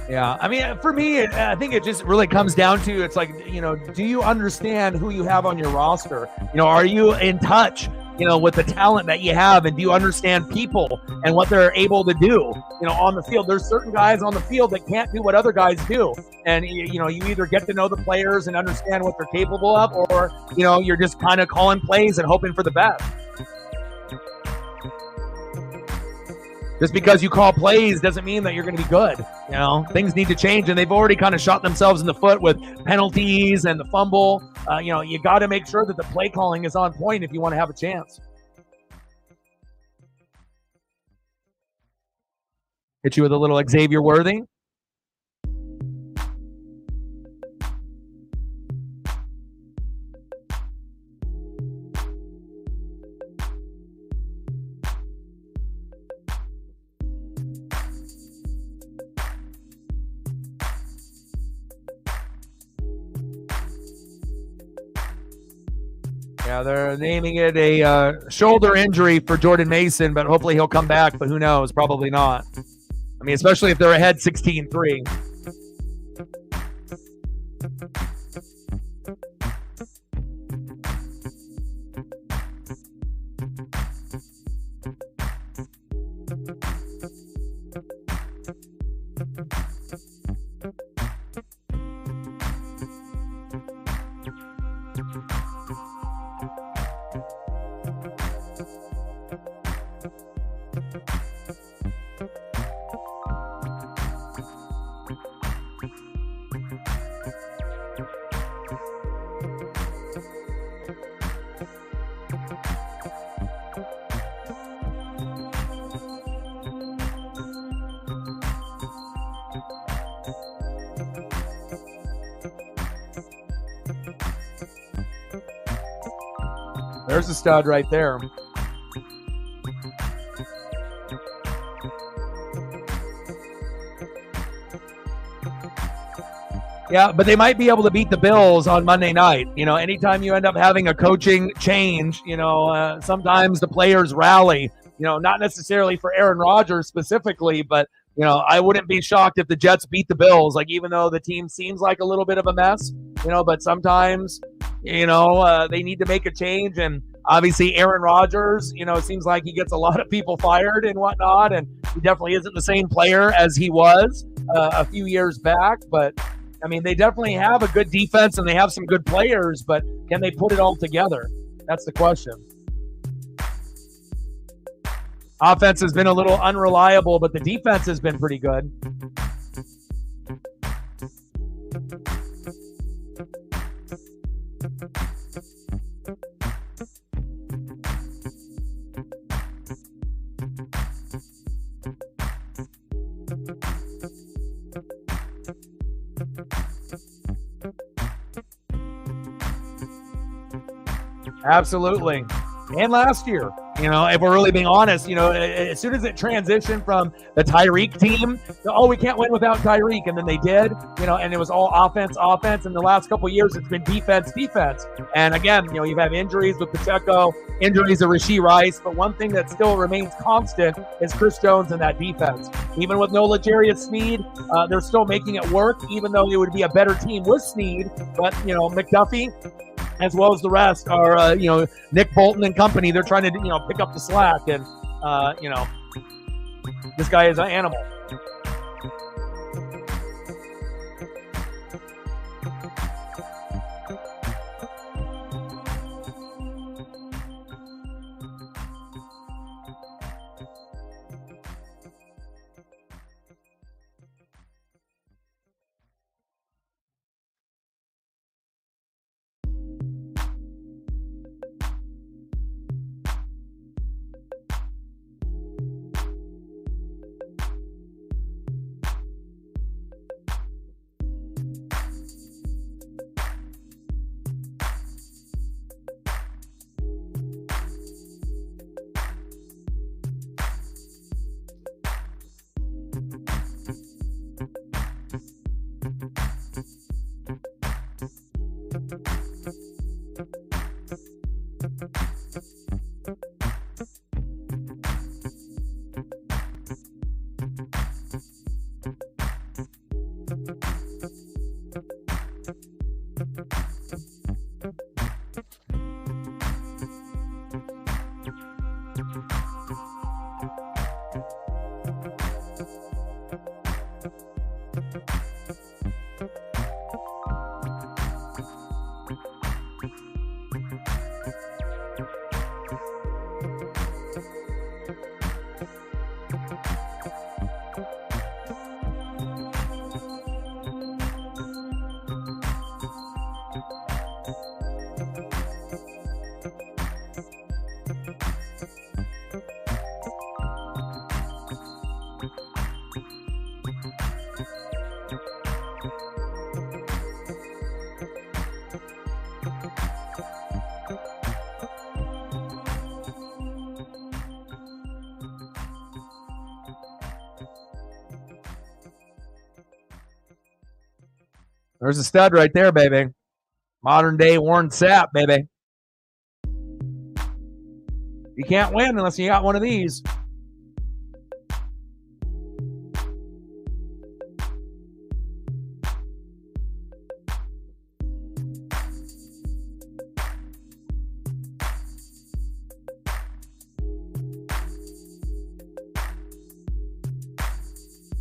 Yeah, I mean, for me, I think it just really comes down to, it's like, you know, do you understand who you have on your roster? You know, are you in touch, you know, with the talent that you have, and do you understand people and what they're able to do, you know, on the field? There's certain guys on the field that can't do what other guys do. And, you know, you either get to know the players and understand what they're capable of, or, you know, you're just kind of calling plays and hoping for the best. Just because you call plays doesn't mean that you're going to be good. You know, things need to change, and they've already kind of shot themselves in the foot with penalties and the fumble. You know, you got to make sure that the play calling is on point if you want to have a chance. Hit you with a little Xavier Worthy. Yeah, they're naming it a shoulder injury for Jordan Mason, but hopefully he'll come back, but who knows? Probably not. I mean, especially if they're ahead 16-3. There's a stud right there. Yeah, but they might be able to beat the Bills on Monday night. Anytime you end up having a coaching change, sometimes the players rally, not necessarily for Aaron Rodgers specifically, but, I wouldn't be shocked if the Jets beat the Bills, like even though the team seems like a little bit of a mess, but sometimes, they need to make a change. And obviously Aaron Rodgers, seems like he gets a lot of people fired and whatnot, and he definitely isn't the same player as he was a few years back, but I mean, they definitely have a good defense and they have some good players, but can they put it all together? That's the question. Offense has been a little unreliable, but the defense has been pretty good. Absolutely. And last year, if we're really being honest, as soon as it transitioned from the Tyreek team, we can't win without Tyreek. And then they did, and it was all offense. And the last couple of years, it's been defense. And again, you've had injuries with Pacheco, injuries of Rashee Rice. But one thing that still remains constant is Chris Jones and that defense. Even with no L'Jarius Sneed, they're still making it work, even though it would be a better team with Sneed. But, McDuffie, as well as the rest are, Nick Bolton and company. They're trying to, pick up the slack. And, this guy is an animal. There's a stud right there, baby. Modern day Warren Sapp, baby. You can't win unless you got one of these.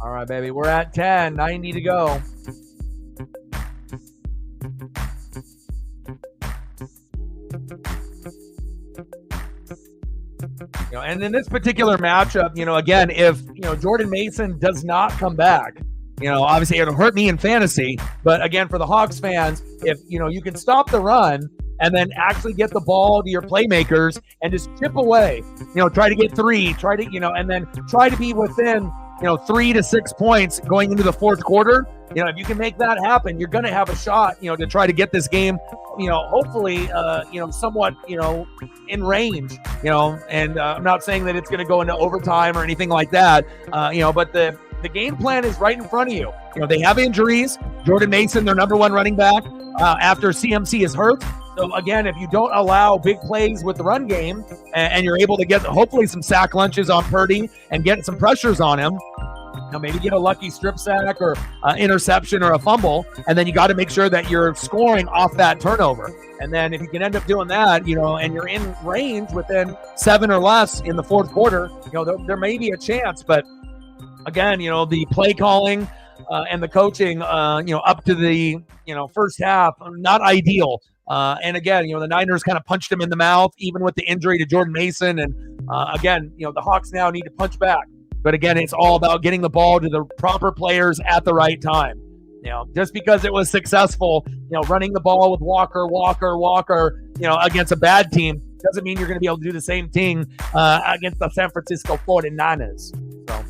All right, baby. We're at 10, 90 to go. And in this particular matchup, again, if, Jordan Mason does not come back, obviously it'll hurt me in fantasy. But again, for the Hawks fans, if, you can stop the run and then actually get the ball to your playmakers and just chip away, try to get three, and then try to be within, 3 to 6 points going into the fourth quarter. If you can make that happen, you're going to have a shot, to try to get this game, hopefully, somewhat, in range, and I'm not saying that it's going to go into overtime or anything like that, but the game plan is right in front of you. They have injuries. Jordan Mason, their number one running back, after CMC is hurt. So again, if you don't allow big plays with the run game and you're able to get hopefully some sack lunches on Purdy and get some pressures on him, maybe get a lucky strip sack or interception or a fumble, and then you got to make sure that you're scoring off that turnover. And then if you can end up doing that, and you're in range within 7 or less in the fourth quarter, there may be a chance. But again, the play calling and the coaching, up to the, first half, not ideal. And again, the Niners kind of punched him in the mouth, even with the injury to Jordan Mason. And again, the Hawks now need to punch back. But again, it's all about getting the ball to the proper players at the right time. Just because it was successful, running the ball with Walker, against a bad team doesn't mean you're going to be able to do the same thing against the San Francisco 49ers. So.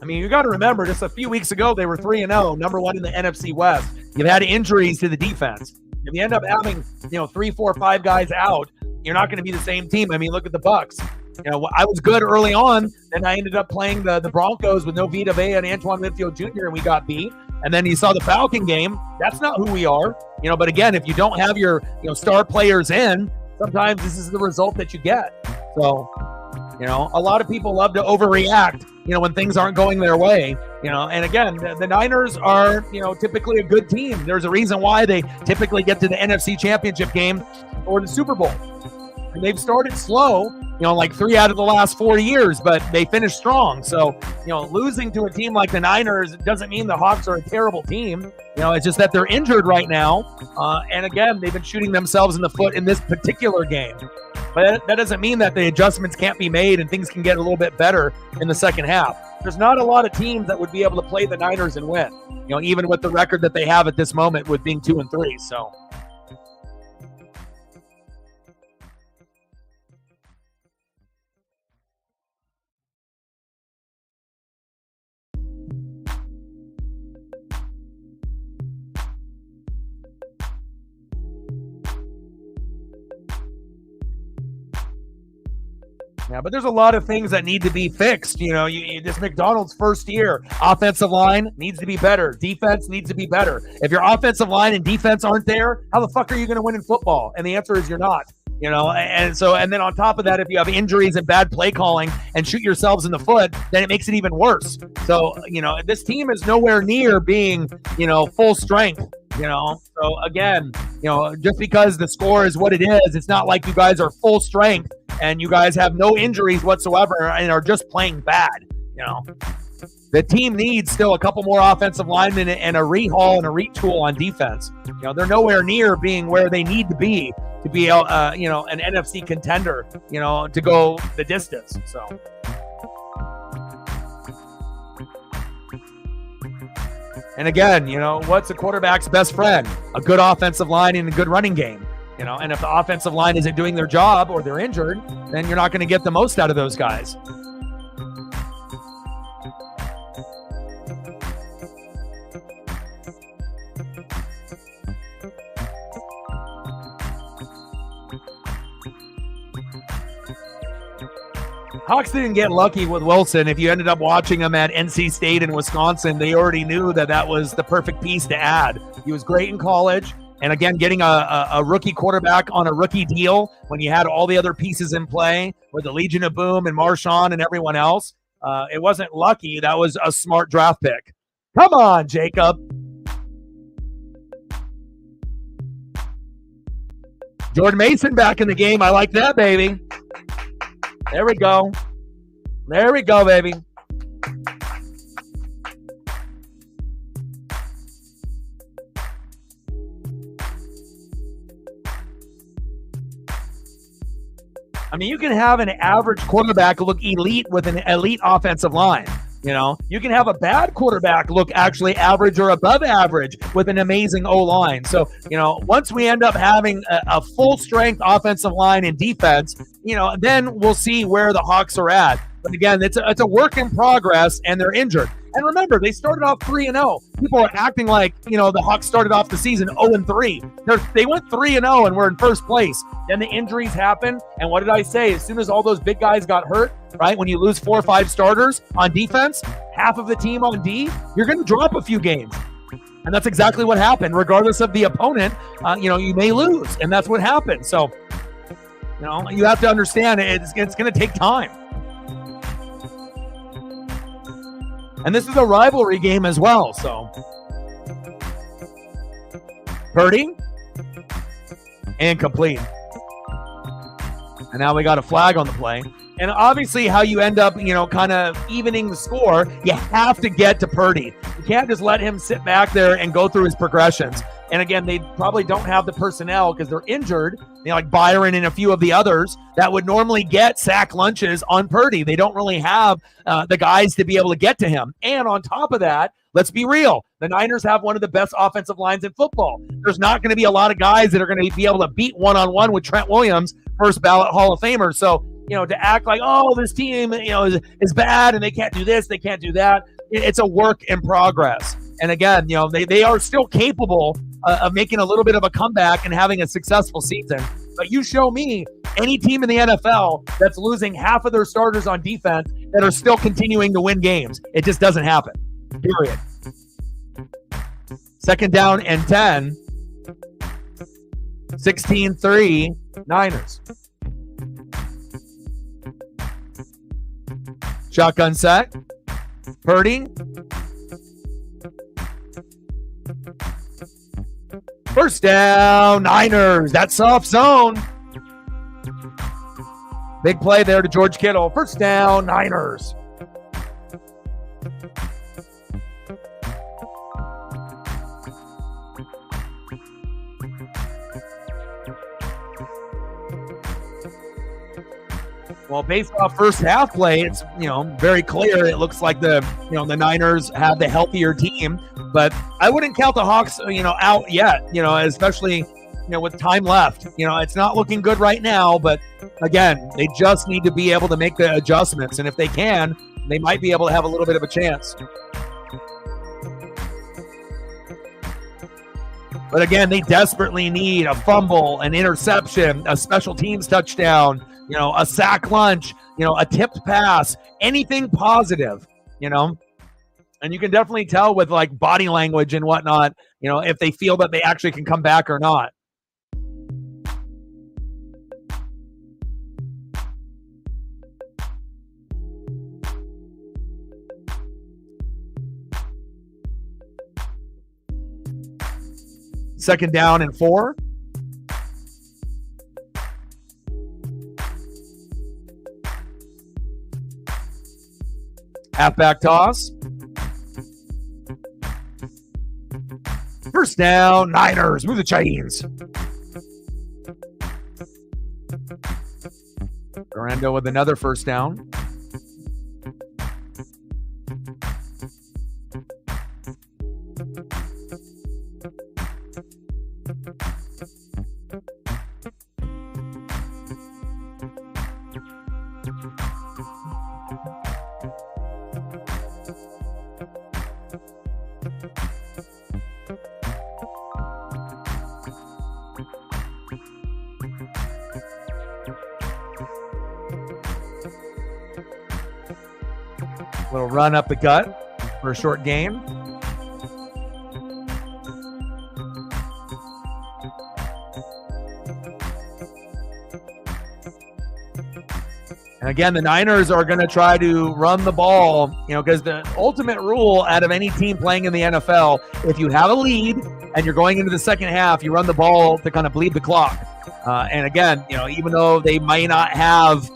You got to remember, just a few weeks ago, they were 3-0, number one in the NFC West. You've had injuries to the defense. If you end up having, 3, 4, 5 guys out, you're not going to be the same team. Look at the Bucs. I was good early on, then I ended up playing the Broncos with no Vita Vea and Antoine Winfield Jr., and we got beat. And then you saw the Falcon game. That's not who we are. But again, if you don't have your, star players in, sometimes this is the result that you get. So, a lot of people love to overreact, when things aren't going their way, and again, the Niners are, typically a good team. There's a reason why they typically get to the NFC Championship game or the Super Bowl. And they've started slow, like 3 out of the last 4 years, but they finished strong. So, losing to a team like the Niners doesn't mean the Hawks are a terrible team. It's just that they're injured right now. And again, they've been shooting themselves in the foot in this particular game. But that doesn't mean that the adjustments can't be made and things can get a little bit better in the second half. There's not a lot of teams that would be able to play the Niners and win, even with the record that they have at this moment with being 2-3. So. Yeah, but there's a lot of things that need to be fixed. This McDonald's first year, offensive line needs to be better. Defense needs to be better. If your offensive line and defense aren't there, how the fuck are you going to win in football? And the answer is you're not. And then on top of that, if you have injuries and bad play calling and shoot yourselves in the foot, then it makes it even worse. So, this team is nowhere near being, full strength. So again, just because the score is what it is, it's not like you guys are full strength and you guys have no injuries whatsoever and are just playing bad. The team needs still a couple more offensive linemen and a rehaul and a retool on defense. They're nowhere near being where they need to be an NFC contender, to go the distance. So. And again, what's a quarterback's best friend? A good offensive line and a good running game. And if the offensive line isn't doing their job or they're injured, then you're not going to get the most out of those guys. Hawks didn't get lucky with Wilson. If you ended up watching him at NC State and Wisconsin, they already knew that was the perfect piece to add. He was great in college. And again, getting a rookie quarterback on a rookie deal when you had all the other pieces in play with the Legion of Boom and Marshawn and everyone else, it wasn't lucky. That was a smart draft pick. Come on, Jacob. Jordan Mason back in the game. I like that, baby. There we go. There we go, baby. You can have an average quarterback look elite with an elite offensive line. You can have a bad quarterback look actually average or above average with an amazing O-line. So, once we end up having a full strength offensive line and defense, then we'll see where the Hawks are at. But again, it's a work in progress and they're injured. And remember, they started off 3-0. People are acting like, the Hawks started off the season 0-3. They went 3-0 and were in first place. Then the injuries happened. And what did I say? As soon as all those big guys got hurt, right, when you lose 4 or 5 starters on defense, half of the team on D, you're going to drop a few games. And that's exactly what happened. Regardless of the opponent, you may lose. And that's what happened. So, you have to understand it's going to take time. And this is a rivalry game as well. So, Purdy, incomplete. And now we got a flag on the play. And obviously how you end up, kind of evening the score, you have to get to Purdy. You can't just let him sit back there and go through his progressions. And again, they probably don't have the personnel because they're injured, like Byron and a few of the others that would normally get sack lunches on Purdy. They don't really have the guys to be able to get to him. And on top of that, let's be real. The Niners have one of the best offensive lines in football. There's not going to be a lot of guys that are going to be able to beat one-on-one with Trent Williams, first ballot Hall of Famer. So, to act like, this team, is bad and they can't do this, they can't do that. It's a work in progress. And again, they are still capable of making a little bit of a comeback and having a successful season. But you show me any team in the NFL that's losing half of their starters on defense that are still continuing to win games. It just doesn't happen. Period. 2nd down and 10. 16-3 Niners. Shotgun set. Purdy. First down, Niners. That soft zone. Big play there to George Kittle. First down, Niners. Well, based off first half play, it's, very clear. It looks like the Niners have the healthier team, but I wouldn't count the Hawks, out yet, especially, with time left. It's not looking good right now, but again, they just need to be able to make the adjustments. And if they can, they might be able to have a little bit of a chance. But again, they desperately need a fumble, an interception, a special teams touchdown, a sack lunch, a tipped pass, anything positive, and you can definitely tell with like body language and whatnot, if they feel that they actually can come back or not. Second down and 4. Halfback toss. First down, Niners. Move the chains. Durando with another first down. Little run up the gut for a short gain. And again, the Niners are going to try to run the ball, because the ultimate rule out of any team playing in the NFL, if you have a lead and you're going into the second half, you run the ball to kind of bleed the clock. And again, even though they might not have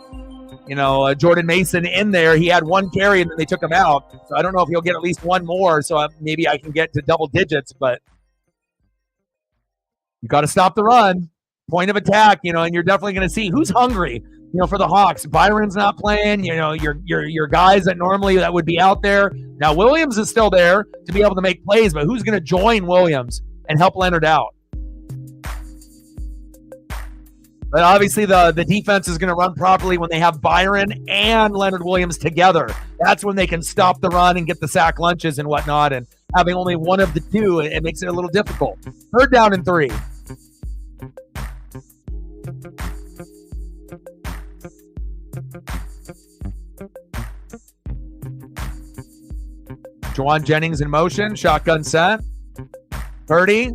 Jordan Mason in there, he had one carry and then they took him out. So I don't know if he'll get at least one more. So maybe I can get to double digits, but you got to stop the run. Point of attack, and you're definitely going to see who's hungry, for the Hawks. Byron's not playing, your guys that normally that would be out there. Now Williams is still there to be able to make plays, but who's going to join Williams and help Leonard out? But obviously the defense is going to run properly when they have Byron and Leonard Williams together. that's when they can stop the run and get the sack lunches and whatnot. And having only one of the two, it makes it a little difficult. 3rd down and 3. Juwan Jennings in motion, shotgun set. Purdy.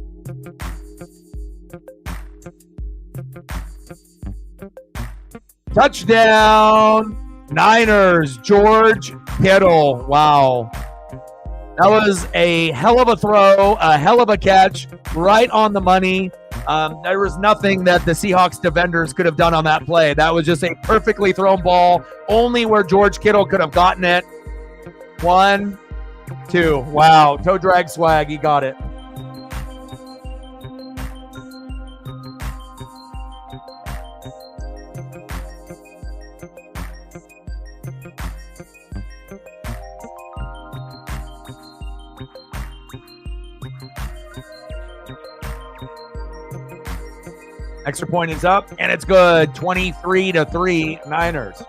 Touchdown, Niners, George Kittle. Wow. That was a hell of a throw, a hell of a catch, right on the money. There was nothing that the Seahawks defenders could have done on that play. That was just a perfectly thrown ball, only where George Kittle could have gotten it. 1, 2. Wow. Toe drag swag. He got it. Extra point is up, and it's good. 23-3 Niners.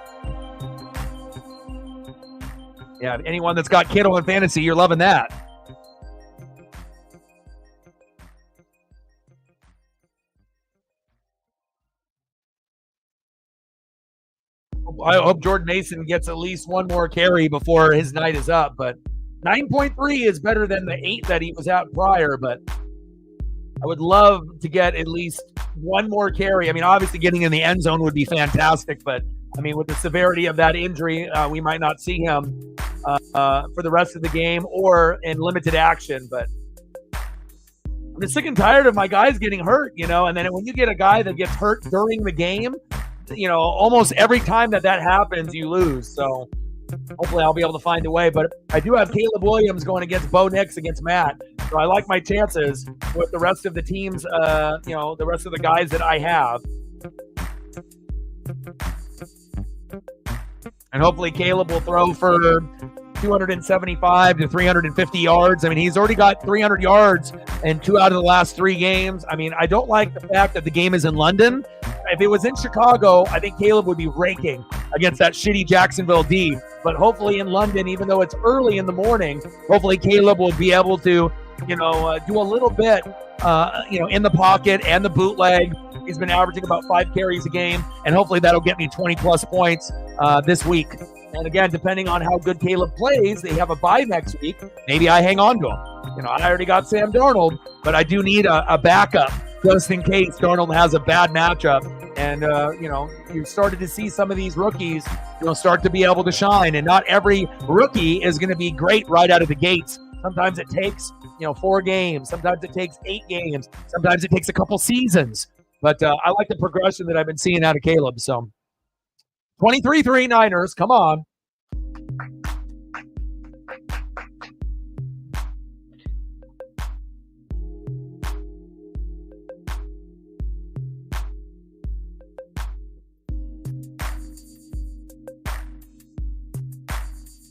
Yeah, anyone that's got Kittle in fantasy, you're loving that. I hope Jordan Mason gets at least one more carry before his night is up, but 9.3 is better than the 8 that he was at prior, but I would love to get at least one more carry. I mean, obviously getting in the end zone would be fantastic, but I mean, with the severity of that injury, we might not see him for the rest of the game or in limited action. But I'm just sick and tired of my guys getting hurt, you know, and then when you get a guy that gets hurt during the game, you know, almost every time that happens, you lose. So hopefully I'll be able to find a way. But I do have Caleb Williams going against Bo Nix against Matt. So I like my chances with the rest of the teams, you know, the rest of the guys that I have. And hopefully Caleb will throw for 275 to 350 yards. I mean, he's already got 300 yards in 2 out of the last 3 games. I mean, I don't like the fact that the game is in London. If it was in Chicago, I think Caleb would be raking against that shitty Jacksonville D. But hopefully in London, even though it's early in the morning, hopefully Caleb will be able to, you know, do a little bit, you know, in the pocket and the bootleg. He's been averaging about 5 carries a game, and hopefully that'll get me 20-plus points this week. And again, depending on how good Caleb plays, they have a bye next week. Maybe I hang on to him. You know, I already got Sam Darnold, but I do need a backup just in case Darnold has a bad matchup. And, you know, you started to see some of these rookies, you know, start to be able to shine. And not every rookie is going to be great right out of the gates. Sometimes it takes, you know, 4 games. Sometimes it takes 8 games. Sometimes it takes a couple seasons. But I like the progression that I've been seeing out of Caleb. So 23-3 Niners. Come on.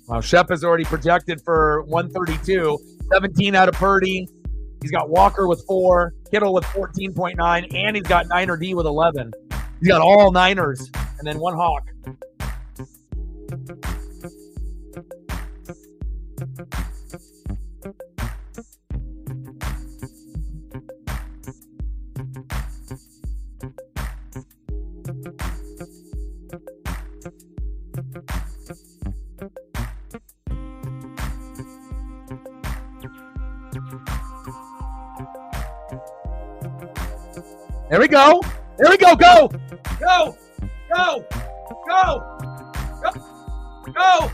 Wow, Shep is already projected for 132. 17 out of Purdy. He's got Walker with 4, Kittle with 14.9, and he's got Niner D with 11. He's got all Niners, and then 1 Hawk. There we go. There we go. Go. Go. Go. Go. Go. Go.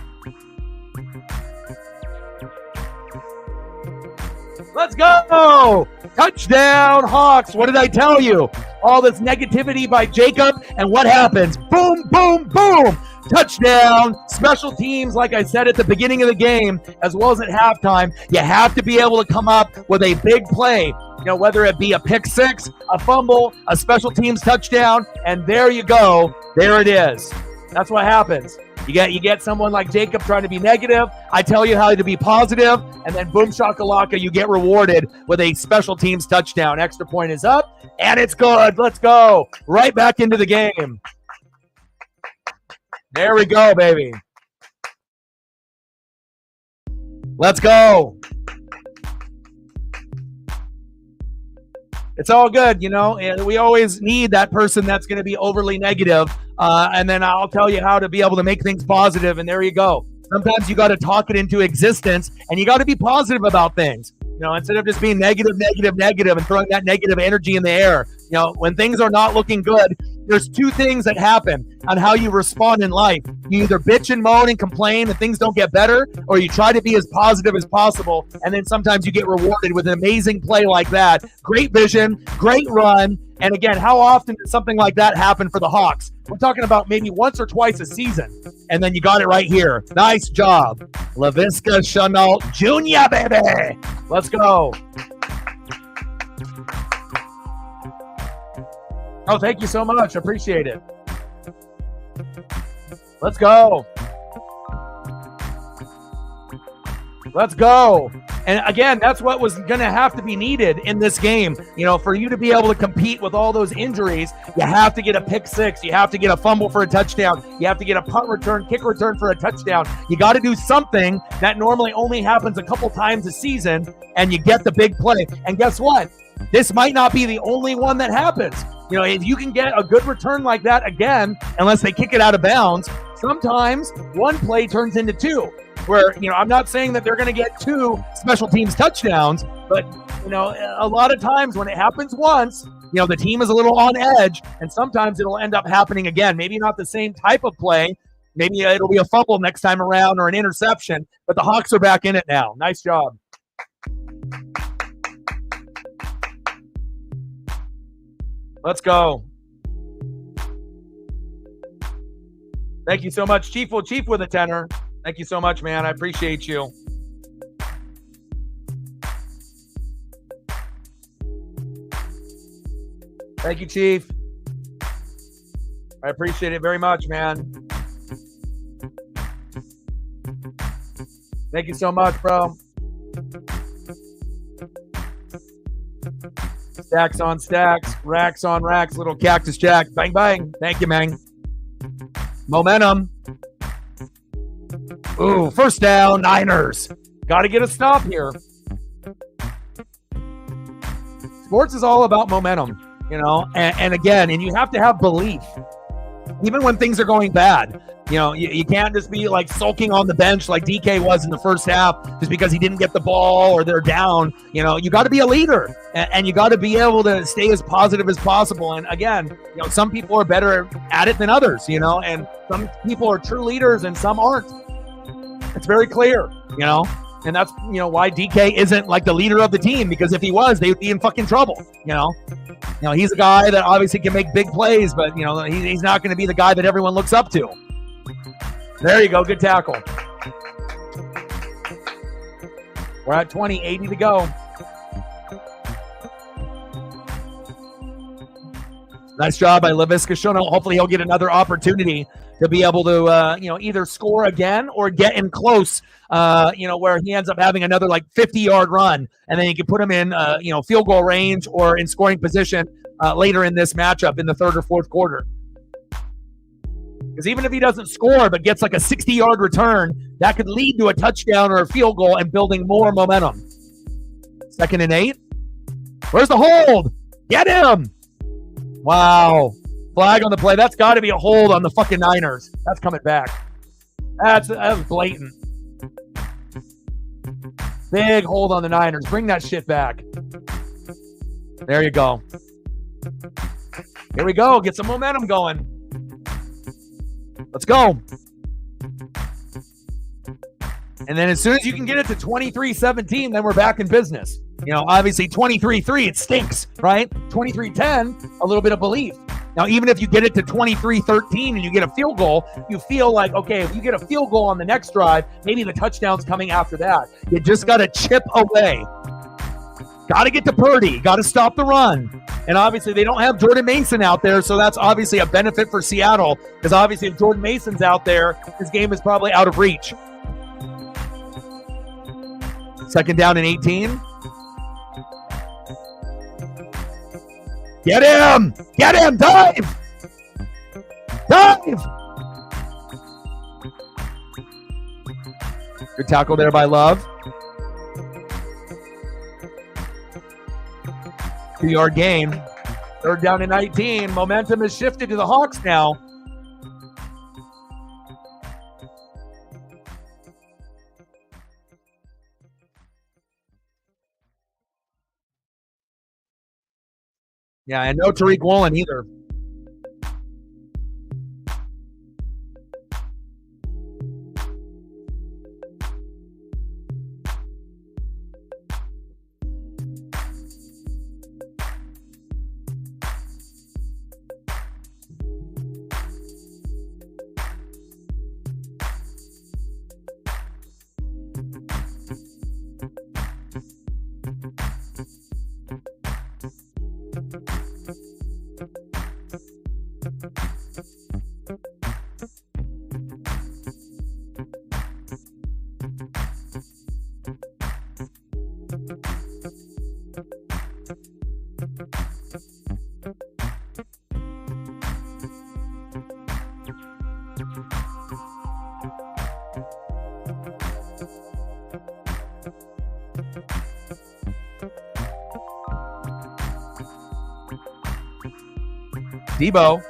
Let's go. Touchdown, Hawks. What did I tell you? All this negativity by Jacob, and what happens? Boom, boom, boom. Touchdown. Special teams, like I said at the beginning of the game, as well as at halftime, you have to be able to come up with a big play. You know, whether it be a pick 6, a fumble, a special teams touchdown, and there you go. There it is. That's what happens. You get someone like Jacob trying to be negative. I tell you how to be positive, and then boom shakalaka, you get rewarded with a special teams touchdown. Extra point is up, and it's good. Let's go. Right back into the game. There we go, baby. Let's go. It's all good, you know. We always need that person that's going to be overly negative, and then I'll tell you how to be able to make things positive, and there you go. Sometimes you got to talk it into existence, and you got to be positive about things. You know, instead of just being negative, and throwing that negative energy in the air. You know, when things are not looking good, there's two things that happen on how you respond in life. You either bitch and moan and complain and things don't get better, or you try to be as positive as possible, and then sometimes you get rewarded with an amazing play like that. Great vision, great run, and again, how often does something like that happen for the Hawks? We're talking about maybe once or twice a season, and then you got it right here. Nice job. Laviska Shenault Jr., baby. Let's go. Oh, thank you so much. Appreciate it. Let's go. Let's go. And again, that's what was going to have to be needed in this game. You know, for you to be able to compete with all those injuries, you have to get a pick six. You have to get a fumble for a touchdown. You have to get a punt return, kick return for a touchdown. You got to do something that normally only happens a couple times a season, and you get the big play. And guess what? This might not be the only one that happens. You know, if you can get a good return like that again, unless they kick it out of bounds, sometimes one play turns into two. Where, you know, I'm not saying that they're going to get two special teams touchdowns, but, you know, a lot of times when it happens once, you know, the team is a little on edge, and sometimes it'll end up happening again. Maybe not the same type of play. Maybe it'll be a fumble next time around or an interception, but the Hawks are back in it now. Nice job. Let's go. Thank you so much, Chief. Well, Chief with a tenner. Thank you so much, man. I appreciate you. Thank you, Chief. I appreciate it very much, man. Thank you so much, bro. Stacks on stacks, racks on racks, little cactus jack. Bang, bang. Thank you, man. Momentum. Ooh, first down, Niners. Got to get a stop here. Sports is all about momentum, you know, and again, and you have to have belief. Even when things are going bad, you know, you can't just be like sulking on the bench like DK was in the first half just because he didn't get the ball or they're down. You know, you got to be a leader and you got to be able to stay as positive as possible. And again, you know, some people are better at it than others, you know, and some people are true leaders and some aren't. It's very clear, you know, and that's, you know, why DK isn't like the leader of the team, because if he was, they would be in fucking trouble, you know. You know, he's a guy that obviously can make big plays, but, you know, he's not going to be the guy that everyone looks up to. There you go. Good tackle. We're at 20, 80 to go. Nice job by Laviska Shenault. Hopefully he'll get another opportunity to be able to, you know, either score again or get in close, you know, where he ends up having another like 50-yard run, and then you can put him in, you know, field goal range or in scoring position later in this matchup in the third or fourth quarter. Because even if he doesn't score but gets like a 60-yard return, that could lead to a touchdown or a field goal and building more momentum. 2nd and 8. Where's the hold? Get him! Wow. Flag on the play. That's got to be a hold on the fucking Niners. That's coming back. That was blatant. Big hold on the Niners. Bring that shit back. There you go. Here we go. Get some momentum going. Let's go. And then as soon as you can get it to 23-17, then we're back in business. You know, obviously 23-3, it stinks, right? 23-10, a little bit of belief. Now, even if you get it to 23-13 and you get a field goal, you feel like, okay, if you get a field goal on the next drive, maybe the touchdown's coming after that. You just got to chip away. Got to get to Purdy. Got to stop the run. And obviously, they don't have Jordan Mason out there, so that's obviously a benefit for Seattle, because obviously if Jordan Mason's out there, his game is probably out of reach. 2nd down and 18. Get him! Get him! Dive! Dive! Good tackle there by Love. 2-yard gain. 3rd down and 19. Momentum has shifted to the Hawks now. Yeah, and no Tariq Woolen either. Debo.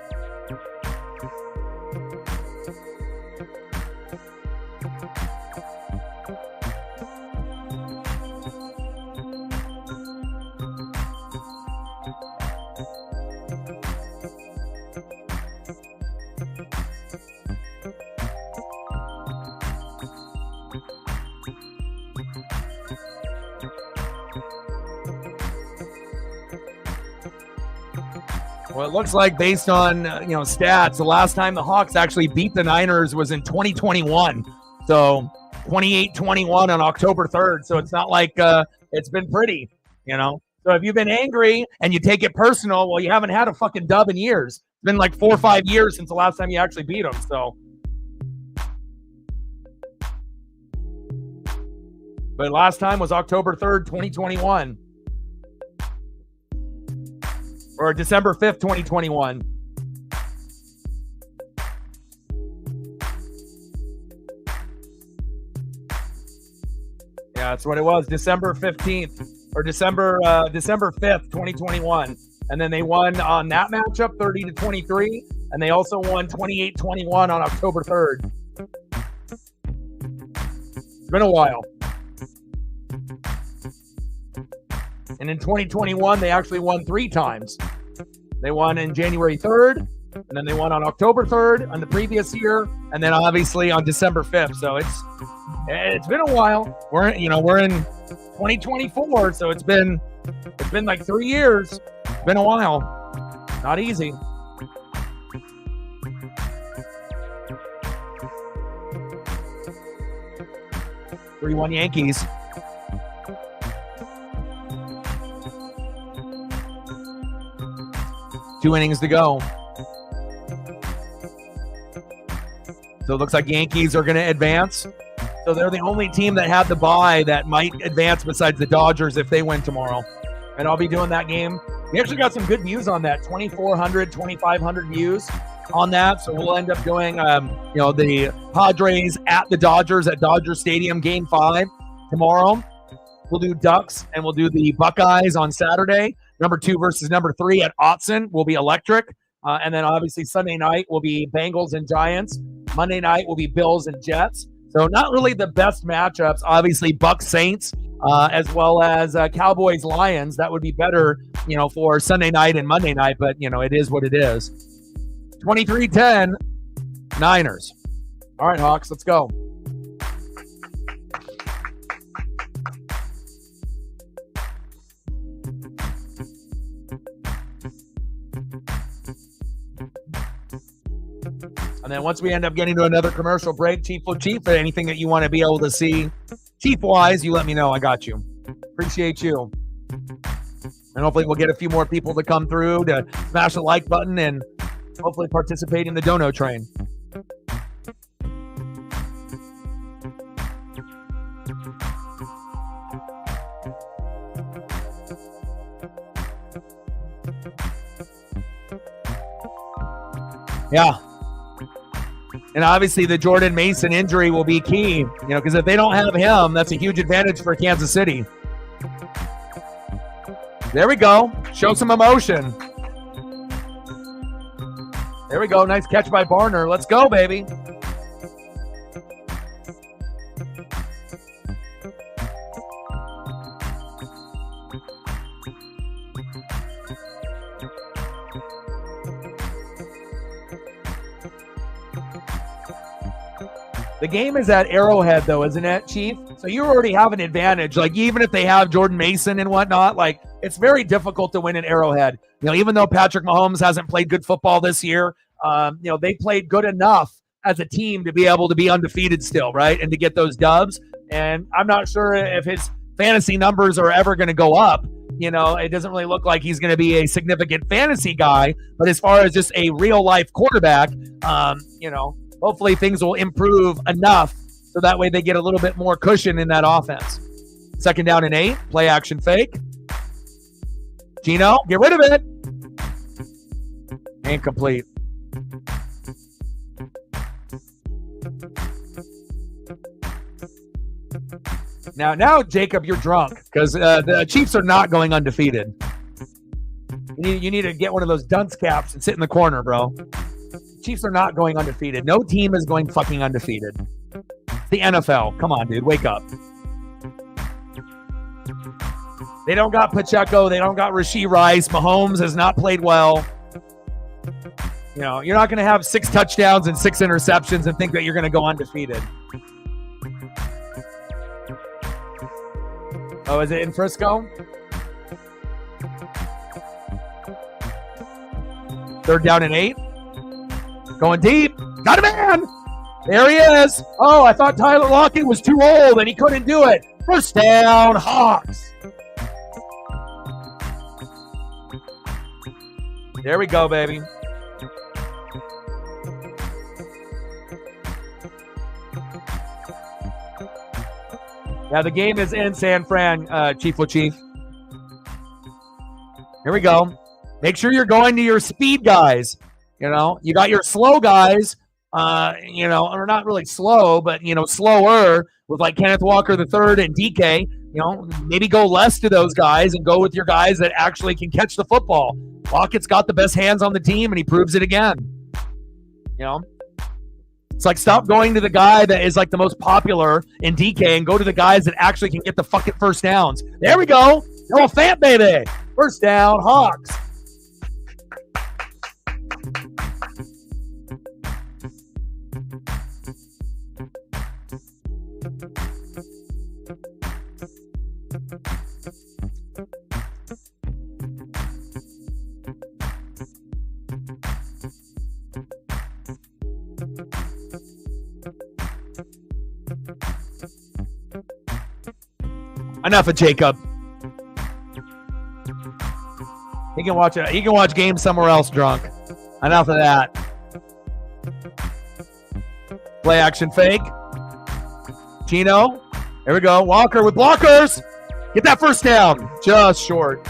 Well, it looks like based on stats, the last time the Hawks actually beat the Niners was in 2021. So 28-21 on October 3rd. So it's not like it's been pretty, So if you've been angry and you take it personal, well, you haven't had a fucking dub in years. It's been like 4 or 5 years since the last time you actually beat them. So, but last time was October 3rd, 2021. Or December 5th, 2021. Yeah, that's what it was. December 15th or December 5th, 2021. And then they won on that matchup 30-23. And they also won 28-21 on October 3rd. It's been a while. And in 2021, they actually won 3 times. They won in January 3rd, and then they won on October 3rd on the previous year, and then obviously on December 5th. So it's been a while. We're in 2024, so it's been like 3 years. It's been a while. Not easy. Three-1 Yankees. Two innings to go. So it looks like Yankees are going to advance. So they're the only team that had the bye that might advance besides the Dodgers if they win tomorrow. And I'll be doing that game. We actually got some good views on that, 2,400, 2,500 views on that. So we'll end up doing, the Padres at the Dodgers at Dodger Stadium, Game 5 tomorrow. We'll do Ducks and we'll do the Buckeyes on Saturday. Number 2 versus number 3 at Autzen will be electric. And then obviously Sunday night will be Bengals and Giants. Monday night will be Bills and Jets. So not really the best matchups. Obviously Bucs Saints as well as Cowboys Lions. That would be better, for Sunday night and Monday night. But, it is what it is. 23-10 Niners. All right, Hawks, let's go. And then once we end up getting to another commercial break, Chief, anything that you want to be able to see Chief-wise, you let me know. I got you. Appreciate you. And hopefully we'll get a few more people to come through to smash the like button and hopefully participate in the dono train. Yeah. And obviously the Jordan Mason injury will be key, because if they don't have him, that's a huge advantage for Kansas City. There we go. Show some emotion. There we go. Nice catch by Barner. Let's go, baby. The game is at Arrowhead, though, isn't it, Chief? So you already have an advantage. Like, even if they have Jordan Mason and whatnot, like, it's very difficult to win in Arrowhead. You know, even though Patrick Mahomes hasn't played good football this year, you know, they played good enough as a team to be able to be undefeated still, right? And to get those dubs. And I'm not sure if his fantasy numbers are ever going to go up. You know, it doesn't really look like he's going to be a significant fantasy guy. But as far as just a real-life quarterback, you know, hopefully things will improve enough so that way they get a little bit more cushion in that offense. 2nd down and 8. Play action fake. Gino, get rid of it. Incomplete. Now, Jacob, you're drunk because the Chiefs are not going undefeated. You need to get one of those dunce caps and sit in the corner, bro. Chiefs are not going undefeated. No team is going fucking undefeated. It's the NFL. Come on, dude. Wake up. They don't got Pacheco. They don't got Rashee Rice. Mahomes has not played well. You know, you're not going to have 6 touchdowns and 6 interceptions and think that you're going to go undefeated. Oh, is it in Frisco? 3rd down and 8. Going deep. Got a man. There he is. Oh, I thought Tyler Lockett was too old and he couldn't do it. 1st down, Hawks. There we go, baby. Yeah, the game is in San Fran, Chief Chief. Here we go. Make sure you're going to your speed guys. You know, you got your slow guys, you know, or not really slow, but, you know, slower with like Kenneth Walker III and DK. You know, maybe go less to those guys and go with your guys that actually can catch the football. Lockett's got the best hands on the team, and he proves it again. You know? It's like stop going to the guy that is like the most popular in DK and go to the guys that actually can get the fucking 1st downs. There we go. Oh, Fant, baby. 1st down, Hawks. Enough of Jacob. He can watch games somewhere else drunk. Enough of that. Play action fake. Gino. There we go. Walker with blockers. Get that 1st down. Just short.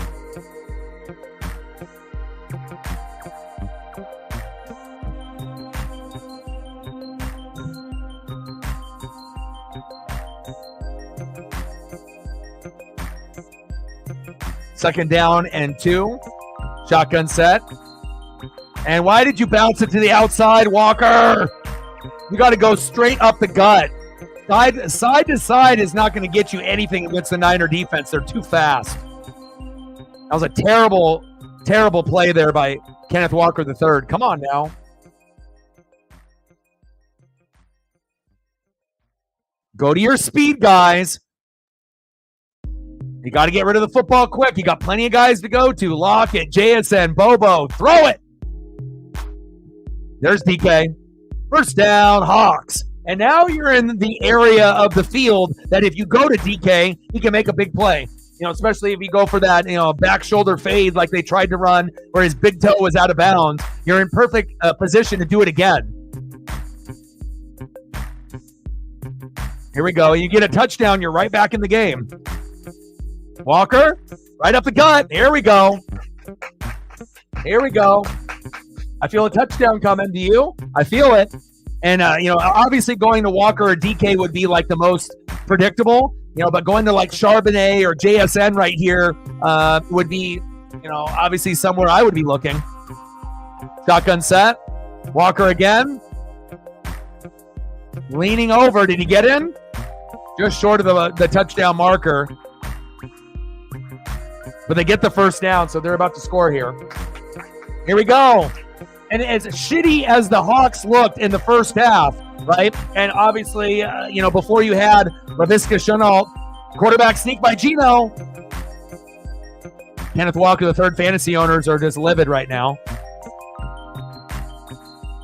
Second down and 2. Shotgun set. And why did you bounce it to the outside, Walker? You got to go straight up the gut. Side to side is not going to get you anything against the Niner defense. They're too fast. That was a terrible, terrible play there by Kenneth Walker III. Come on now. Go to your speed, guys. You got to get rid of the football quick. You got plenty of guys to go to. Lockett, JSN, Bobo. Throw it. There's DK. 1st down, Hawks. And now you're in the area of the field that if you go to DK, he can make a big play. You know, especially if you go for that, you know, back shoulder fade like they tried to run where his big toe was out of bounds. You're in perfect position to do it again. Here we go. You get a touchdown. You're right back in the game. Walker, right up the gut. Here we go. Here we go. I feel a touchdown coming. Do you? I feel it. And, you know, obviously going to Walker or DK would be like the most predictable, you know, but going to like Charbonnet or JSN right here would be obviously somewhere I would be looking. Shotgun set. Walker again. Leaning over. Did he get in? Just short of the touchdown marker. But they get the first down, so they're about to score here. Here we go. And as shitty as the Hawks looked in the first half, right? And obviously, before you had Laviska Shenault, quarterback sneak by Gino. Kenneth Walker, the third fantasy owners are just livid right now.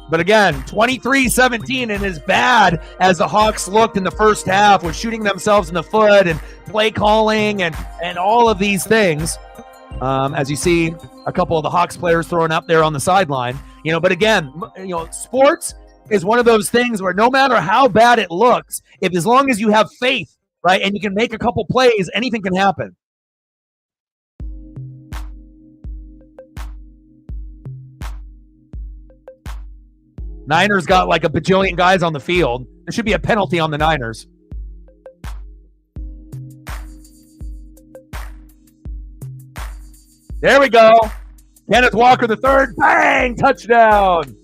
But again, 23-17, and as bad as the Hawks looked in the first half with shooting themselves in the foot and play calling and all of these things, as you see a couple of the Hawks players throwing up there on the sideline. But again, sports is one of those things where no matter how bad it looks, as long as you have faith, right, and you can make a couple plays, anything can happen. Niners got like a bajillion guys on the field. There should be a penalty on the Niners. There we go. Kenneth Walker, the third. Bang! Touchdown.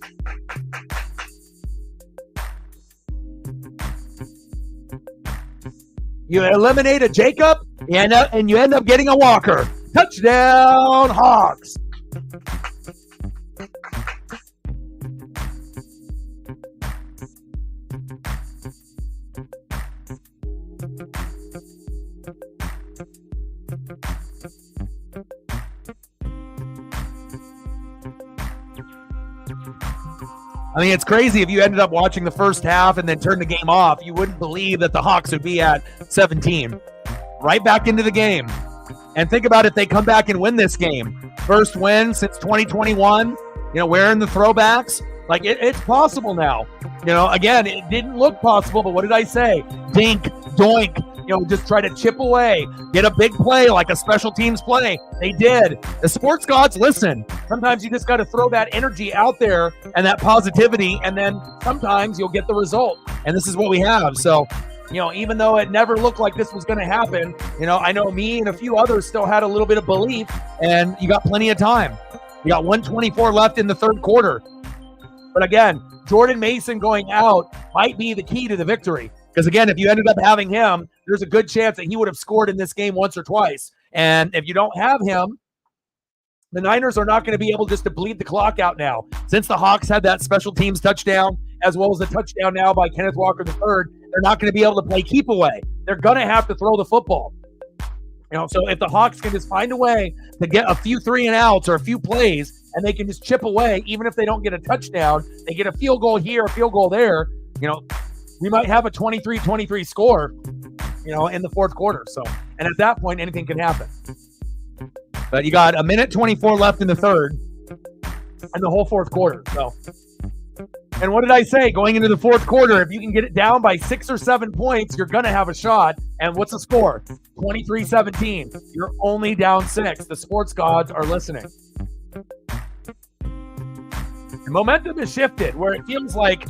You eliminate a Jacob, and you end up getting a Walker. Touchdown, Hawks. I mean, it's crazy. If you ended up watching the first half and then turned the game off, you wouldn't believe that the Hawks would be at 17. Right back into the game. And think about if they come back and win this game. First win since 2021, wearing the throwbacks. Like, it's possible now. Again, it didn't look possible, but what did I say? Dink, doink. Just try to chip away, get a big play like a special teams play. They did. The sports gods listen. Sometimes you just got to throw that energy out there and that positivity, and then sometimes you'll get the result. And this is what we have. So, even though it never looked like this was going to happen, I know me and a few others still had a little bit of belief, and you got plenty of time. You got 1:24 left in the third quarter. But again, Jordan Mason going out might be the key to the victory. Because, again, if you ended up having him, there's a good chance that he would have scored in this game once or twice. And if you don't have him, the Niners are not going to be able just to bleed the clock out now. Since the Hawks had that special teams touchdown, as well as the touchdown now by Kenneth Walker III, they're not going to be able to play keep away. They're going to have to throw the football. So if the Hawks can just find a way to get a few 3-and-outs or a few plays, and they can just chip away, even if they don't get a touchdown, they get a field goal here, a field goal there, we might have a 23-23 score, in the fourth quarter. So, and at that point, anything can happen. But you got 1:24 left in the third and the whole fourth quarter. So, and what did I say? Going into the fourth quarter, if you can get it down by 6 or 7 points, you're going to have a shot. And what's the score? 23-17. You're only down 6. The sports gods are listening. Momentum has shifted where it feels like,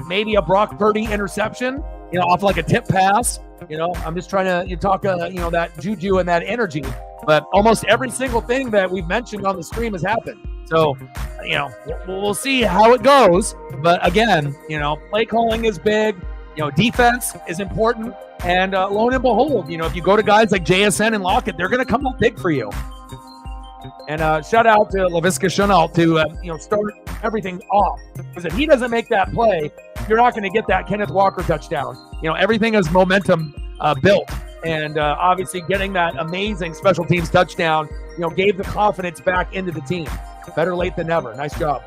maybe a Brock Purdy interception, off like a tip pass. I'm just trying to talk, that juju and that energy. But almost every single thing that we've mentioned on the stream has happened. So, we'll see how it goes. But again, play calling is big. Defense is important. And lo and behold, if you go to guys like JSN and Lockett, they're going to come up big for you. And shout out to Laviska Shenault to start everything off. Because if he doesn't make that play, you're not going to get that Kenneth Walker touchdown. Everything is momentum built. And obviously getting that amazing special teams touchdown, gave the confidence back into the team. Better late than never. Nice job.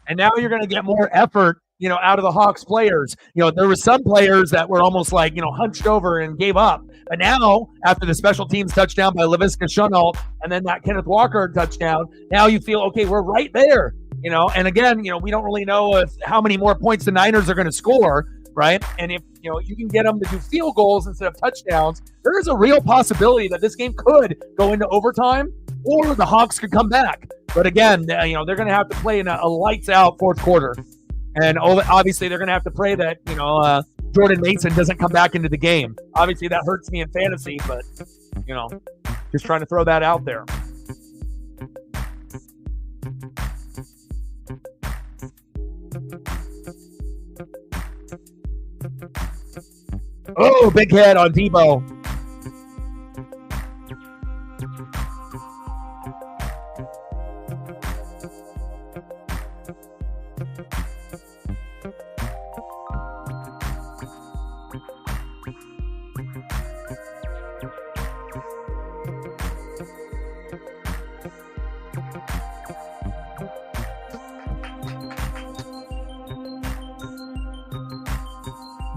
And now you're going to get more effort out of the Hawks players. There were some players that were almost like, hunched over and gave up. But now, after the special teams touchdown by Laviska Shenault and then that Kenneth Walker touchdown, now you feel, okay, we're right there. And again, we don't really know how many more points the Niners are going to score, right? And if, you can get them to do field goals instead of touchdowns, there is a real possibility that this game could go into overtime or the Hawks could come back. But again, they're going to have to play in a lights-out fourth quarter. And obviously, they're going to have to pray that, Jordan Mason doesn't come back into the game. Obviously, that hurts me in fantasy, but, just trying to throw that out there. Oh, big hit on Debo.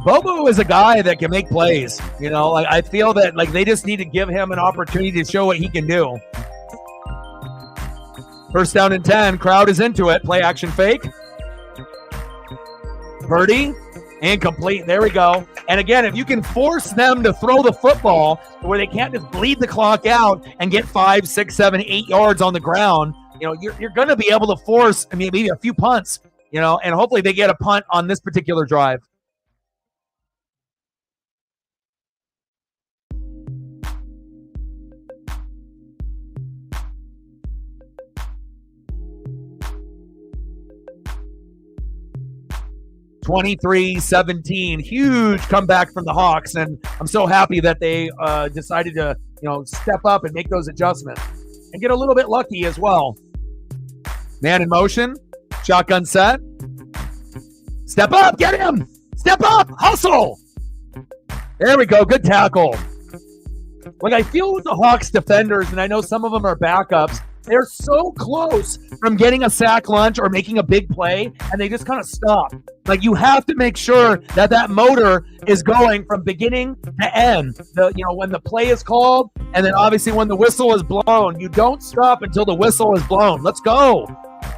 Bobo is a guy that can make plays. I feel that they just need to give him an opportunity to show what he can do. First down and 10. Crowd is into it. Play action fake. Purdy. Incomplete. There we go. And again, if you can force them to throw the football where they can't just bleed the clock out and get 5, 6, 7, 8 yards on the ground, you're going to be able to force, maybe a few punts, and hopefully they get a punt on this particular drive. (23-17), huge comeback from the Hawks, and I'm so happy that they decided to, step up and make those adjustments and get a little bit lucky as well. Man in motion, shotgun set, step up, get him, step up, hustle. There we go, good tackle. I feel with the Hawks defenders, and I know some of them are backups, they're so close from getting a sack lunch or making a big play, and they just kind of stop. You have to make sure that motor is going from beginning to end. When the play is called, and then obviously when the whistle is blown, you don't stop until the whistle is blown. Let's go.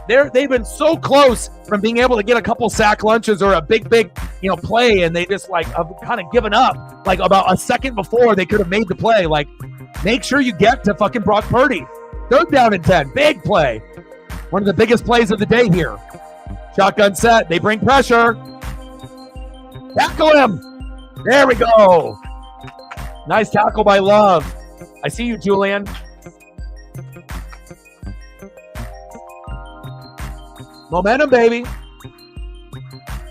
They've been so close from being able to get a couple sack lunches or a big play, and they just have kind of given up. About a second before they could have made the play. Make sure you get to fucking Brock Purdy. Third down and 10. Big play. One of the biggest plays of the day here. Shotgun set. They bring pressure. Tackle him. There we go. Nice tackle by Love. I see you, Julian. Momentum, baby.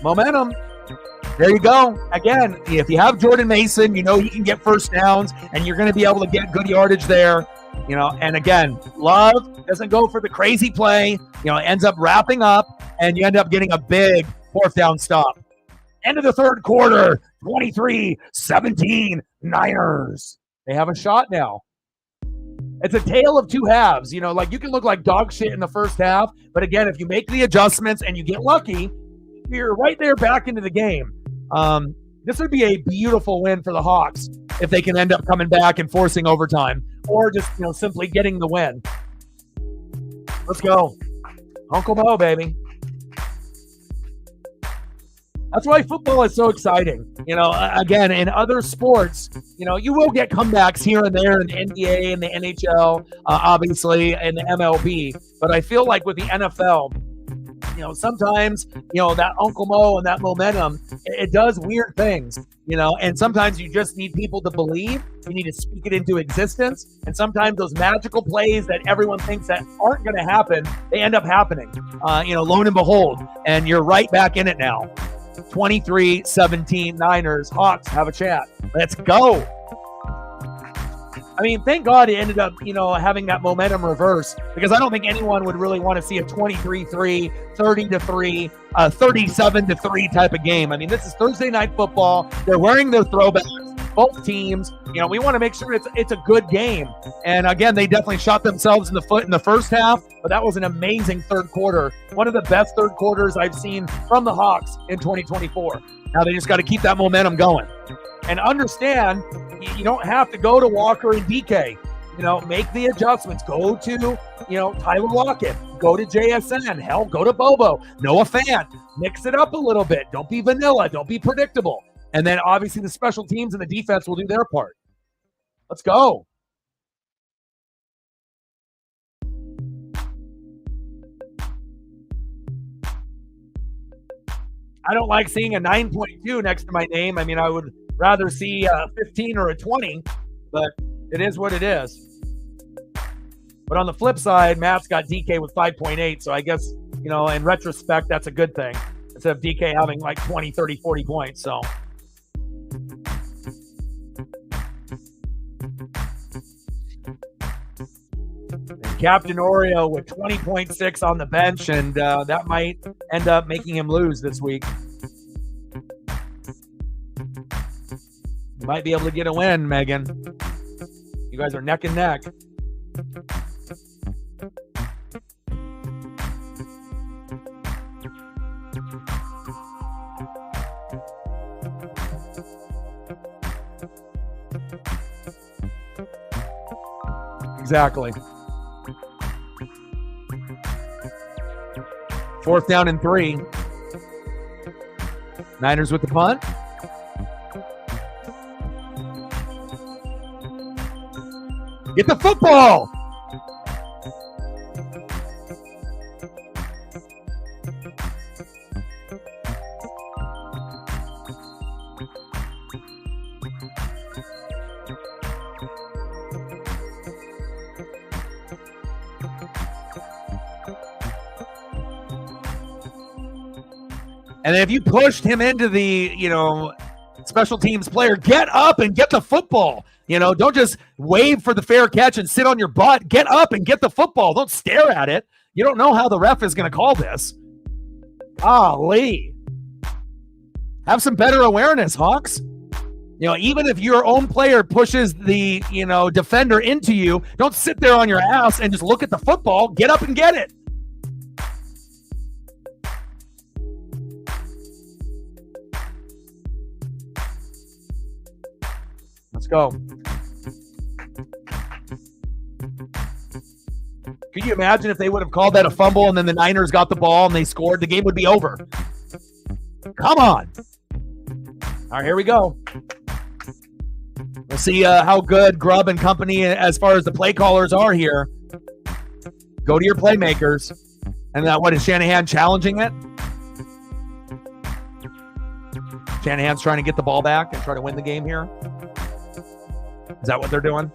Momentum. There you go. Again, if you have Jordan Mason, he can get first downs, and you're going to be able to get good yardage there. And again, Love doesn't go for the crazy play, ends up wrapping up, and you end up getting a big fourth down stop. End of the third quarter, 23-17 Niners. They have a shot now. It's a tale of two halves. You can look like dog shit in the first half, but again, if you make the adjustments and you get lucky, you're right there back into the game. This would be a beautiful win for the Hawks if they can end up coming back and forcing overtime, or just simply getting the win. Let's go, Uncle Mo, baby. That's why football is so exciting. Again, in other sports, you will get comebacks here and there in the NBA and the NHL, obviously, and the MLB. But I feel like with the NFL, sometimes, that Uncle Mo and that momentum, it does weird things, and sometimes you just need people to believe. You need to speak it into existence. And sometimes those magical plays that everyone thinks that aren't going to happen, they end up happening, lo and behold, and you're right back in it now. 23-17 Niners. Hawks have a chat. Let's go. Thank God it ended up, having that momentum reverse, because I don't think anyone would really want to see a 23-3, 30-3, 37-3 type of game. This is Thursday night football. They're wearing their throwbacks, both teams. We want to make sure it's a good game. And again, they definitely shot themselves in the foot in the first half, but that was an amazing third quarter. One of the best third quarters I've seen from the Hawks in 2024. Now they just got to keep that momentum going. And understand, you don't have to go to Walker and DK. Make the adjustments. Go to, Tyler Lockett. Go to JSN. Hell, go to Bobo. Noah Fant. Mix it up a little bit. Don't be vanilla. Don't be predictable. And then obviously the special teams and the defense will do their part. Let's go. I don't like seeing a 9.2 next to my name. I mean, I would rather see a 15 or a 20, but it is what it is. But on the flip side, Matt's got DK with 5.8, so I guess, in retrospect, that's a good thing, instead of DK having like 20, 30, 40 points, so. And Captain Oreo with 20.6 on the bench, and that might end up making him lose this week. You might be able to get a win, Megan. You guys are neck and neck. Exactly. 4th down and 3. Niners with the punt. Get the football. And if you pushed him into the, special teams player, get up and get the football. Don't just wave for the fair catch and sit on your butt. Get up and get the football. Don't stare at it. You don't know how the ref is going to call this. Golly. Have some better awareness, Hawks. Even if your own player pushes the, defender into you, don't sit there on your ass and just look at the football. Get up and get it. Let's go. Could you imagine if they would have called that a fumble and then the Niners got the ball and they scored? The game would be over. Come on. All right, here we go. We'll see how good Grubb and company, as far as the play callers, are here. Go to your playmakers. And what is Shanahan challenging it? Shanahan's trying to get the ball back and try to win the game here. Is that what they're doing?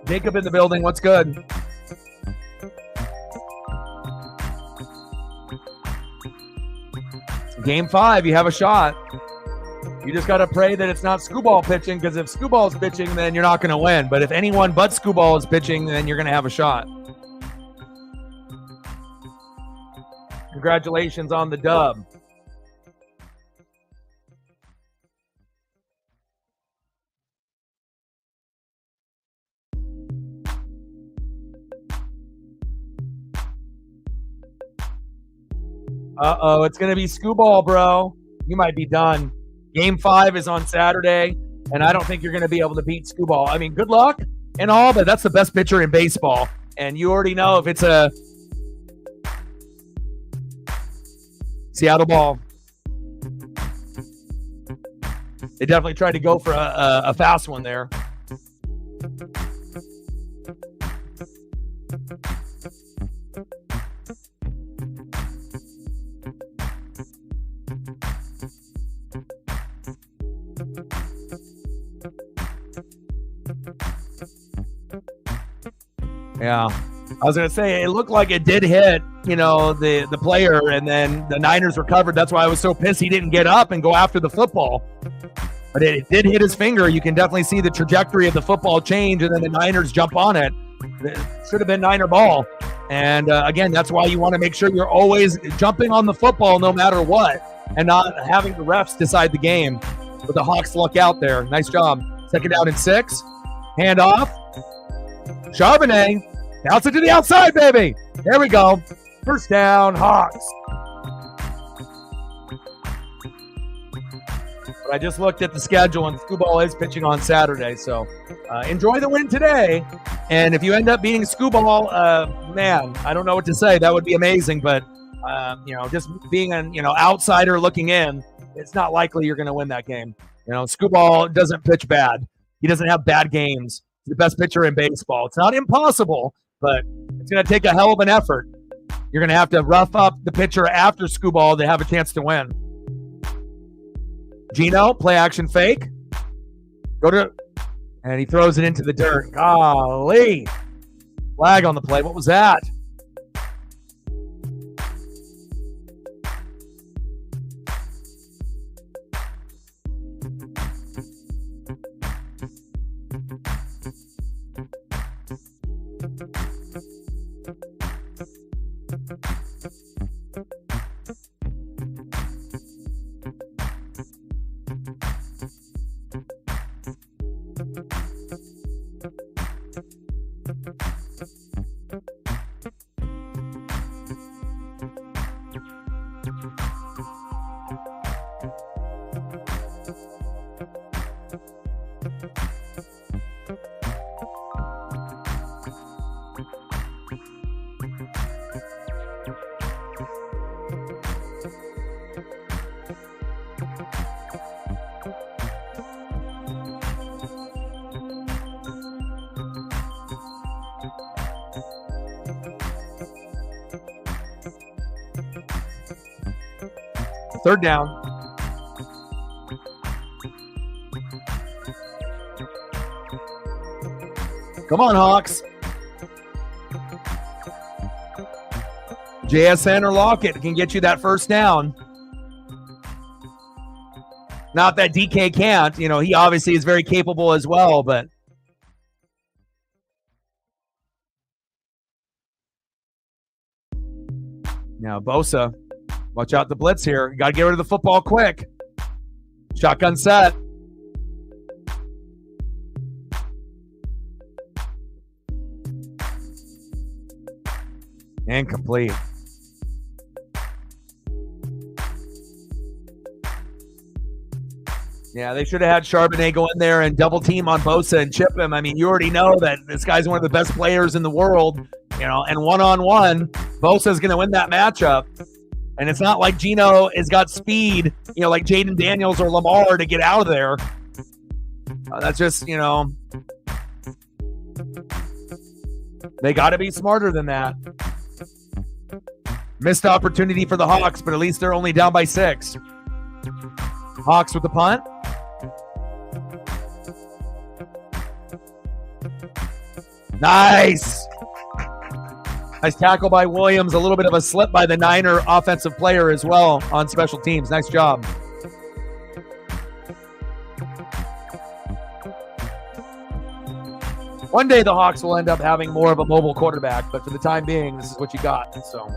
Jacob in the building. What's good? Game 5. You have a shot. You just got to pray that it's not Scooball pitching, because if Scooball's pitching, then you're not going to win. But if anyone but Scooball is pitching, then you're going to have a shot. Congratulations on the dub. Uh-oh, it's going to be Scooball, bro. You might be done. Game 5 is on Saturday, and I don't think you're going to be able to beat Scooball. I mean, good luck and all, but that's the best pitcher in baseball. And you already know if it's a Seattle ball. They definitely tried to go for a fast one there. Yeah. I was going to say, it looked like it did hit, the player, and then the Niners recovered. That's why I was so pissed he didn't get up and go after the football. But it did hit his finger. You can definitely see the trajectory of the football change, and then the Niners jump on it. It should have been Niner ball. And, again, that's why you want to make sure you're always jumping on the football no matter what, and not having the refs decide the game. But the Hawks luck out there. Nice job. 2nd down and 6. Hand off. Charbonnet. Bounce it to the outside, baby. There we go. 1st down, Hawks. But I just looked at the schedule, and Scooball is pitching on Saturday. So enjoy the win today. And if you end up beating Scooball, man, I don't know what to say. That would be amazing. But, just being an outsider looking in, it's not likely you're going to win that game. Scooball doesn't pitch bad. He doesn't have bad games. He's the best pitcher in baseball. It's not impossible, but it's going to take a hell of an effort. You're going to have to rough up the pitcher after Scooball to have a chance to win. Gino, play action fake. And he throws it into the dirt. Golly. Flag on the play. What was that? Third down. Come on, Hawks. JSN or Lockett can get you that 1st down. Not that DK can't. He obviously is very capable as well, but now Bosa. Watch out the blitz here. You got to get rid of the football quick. Shotgun set. Incomplete. Yeah, they should have had Charbonnet go in there and double team on Bosa and chip him. I mean, you already know that this guy's one of the best players in the world, and one-on-one, Bosa's going to win that matchup. And it's not like Gino has got speed, like Jaden Daniels or Lamar to get out of there. That's just, they got to be smarter than that. Missed opportunity for the Hawks, but at least they're only down by 6. Hawks with the punt. Nice. Nice tackle by Williams. A little bit of a slip by the Niner offensive player as well on special teams. Nice job. One day the Hawks will end up having more of a mobile quarterback, but for the time being, this is what you got. So.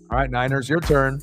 All right, Niners, your turn.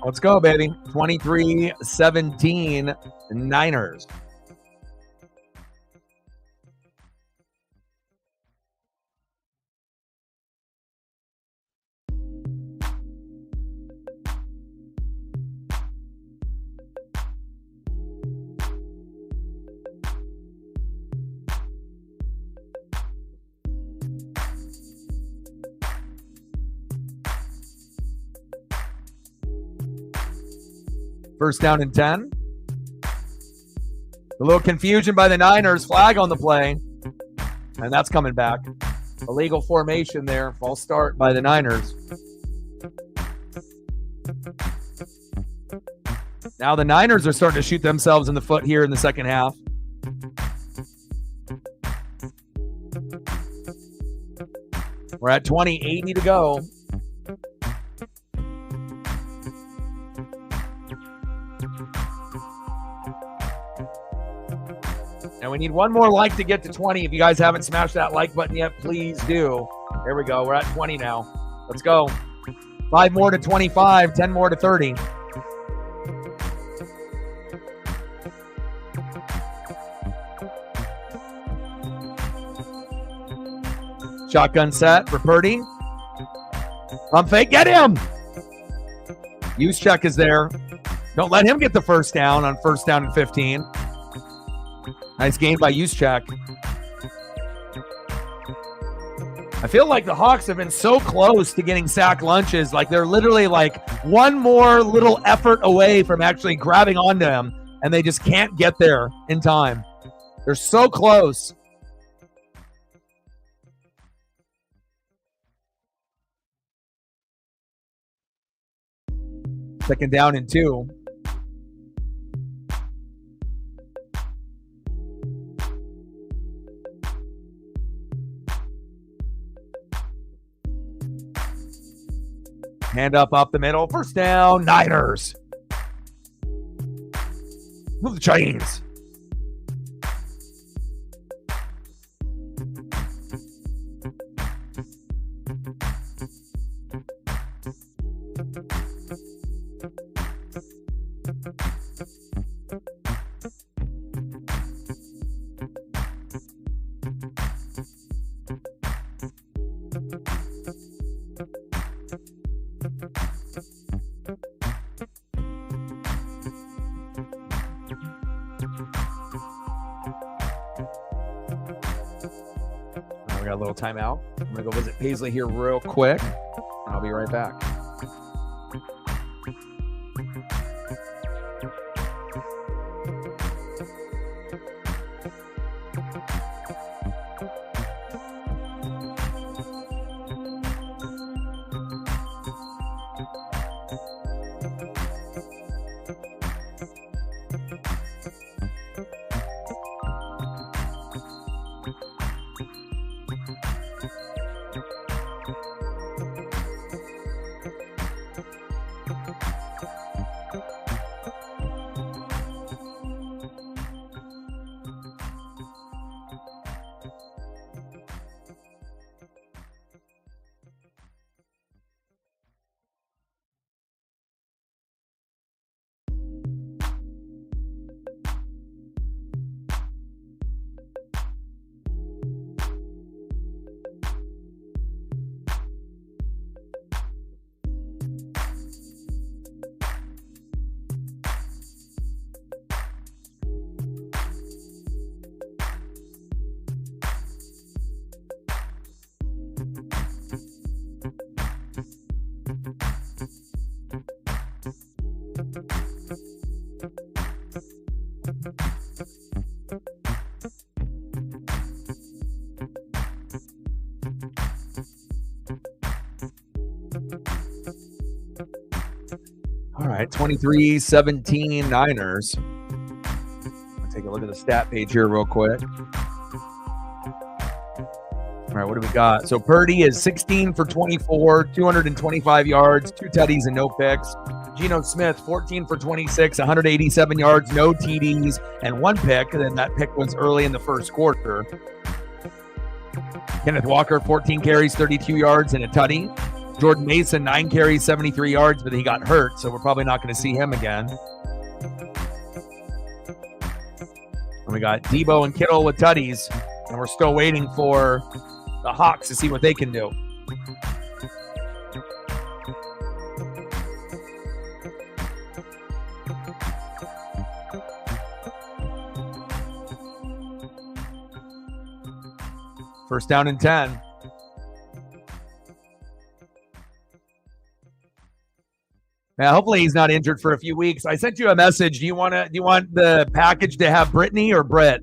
Let's go, baby. 23-17 Niners. First down and 10. A little confusion by the Niners. Flag on the play. And that's coming back. Illegal formation there. False start by the Niners. Now the Niners are starting to shoot themselves in the foot here in the second half. We're at 20:80 to go. And we need one more like to get to 20. If you guys haven't smashed that like button yet, please do. There we go. We're at 20 now. Let's go. 5 more to 25, 10 more to 30. Shotgun set for Purdy. Pump fake. Get him. Juszczyk is there. Don't let him get the first down on first down and 15. Nice gain by Juszczyk. I feel like the Hawks have been so close to getting sack lunches. Like they're literally like one more little effort away from actually grabbing onto him, and they just can't get there in time. They're so close. Second down and 2. Hand up the middle. First down, Niners. Move the chains. a little timeout. I'm going to go visit Paisley here real quick, and I'll be right back. All right, 23-17 Niners. I'll take a look at the stat page here real quick. All right, what do we got? So Purdy is 16 for 24, 225 yards, 2 tutties and no picks. Geno Smith, 14 for 26, 187 yards, no TDs, and 1 pick. And then that pick was early in the first quarter. Kenneth Walker, 14 carries, 32 yards, and a tutty. Jordan Mason, 9 carries, 73 yards, but he got hurt, so we're probably not going to see him again. And we got Debo and Kittle with tutties, and we're still waiting for the Hawks to see what they can do. First down and 10. Now, hopefully he's not injured for a few weeks. I sent you a message. Do you want the package to have Brittany or Brett?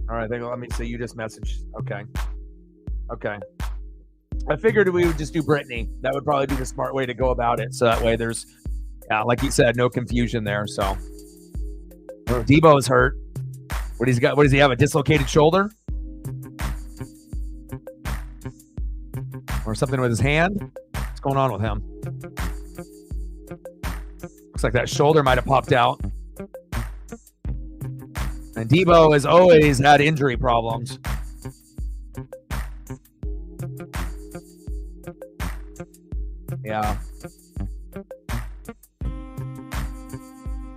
All right, let me see. You just messaged. Okay. I figured we would just do Brittany. That would probably be the smart way to go about it. So that way there's, like you said, no confusion there. So Debo is hurt. What does he have? A dislocated shoulder? Or something with his hand? What's going on with him? Looks like that shoulder might have popped out. And Debo has always had injury problems. Yeah.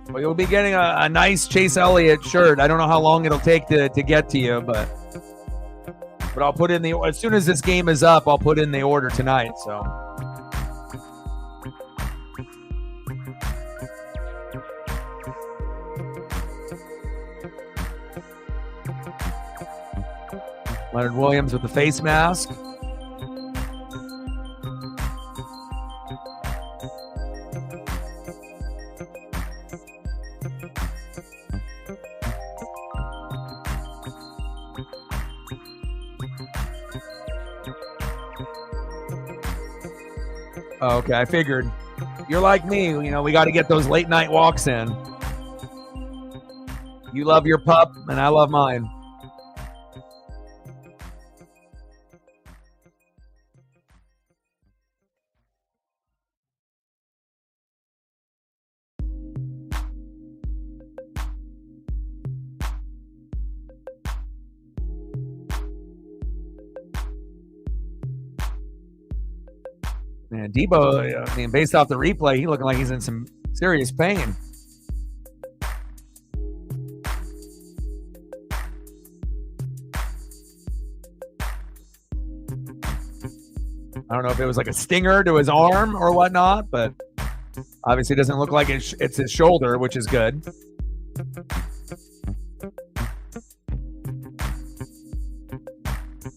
Well, you'll be getting a nice Chase Elliott shirt. I don't know how long it'll take to get to you, but I'll put in as soon as this game is up, I'll put in the order tonight. So. Leonard Williams with the face mask. Oh, okay, I figured. You're like me, we got to get those late night walks in. You love your pup, and I love mine. Man, Debo, based off the replay, he's looking like he's in some serious pain. I don't know if it was like a stinger to his arm or whatnot, but obviously it doesn't look like it's his shoulder, which is good.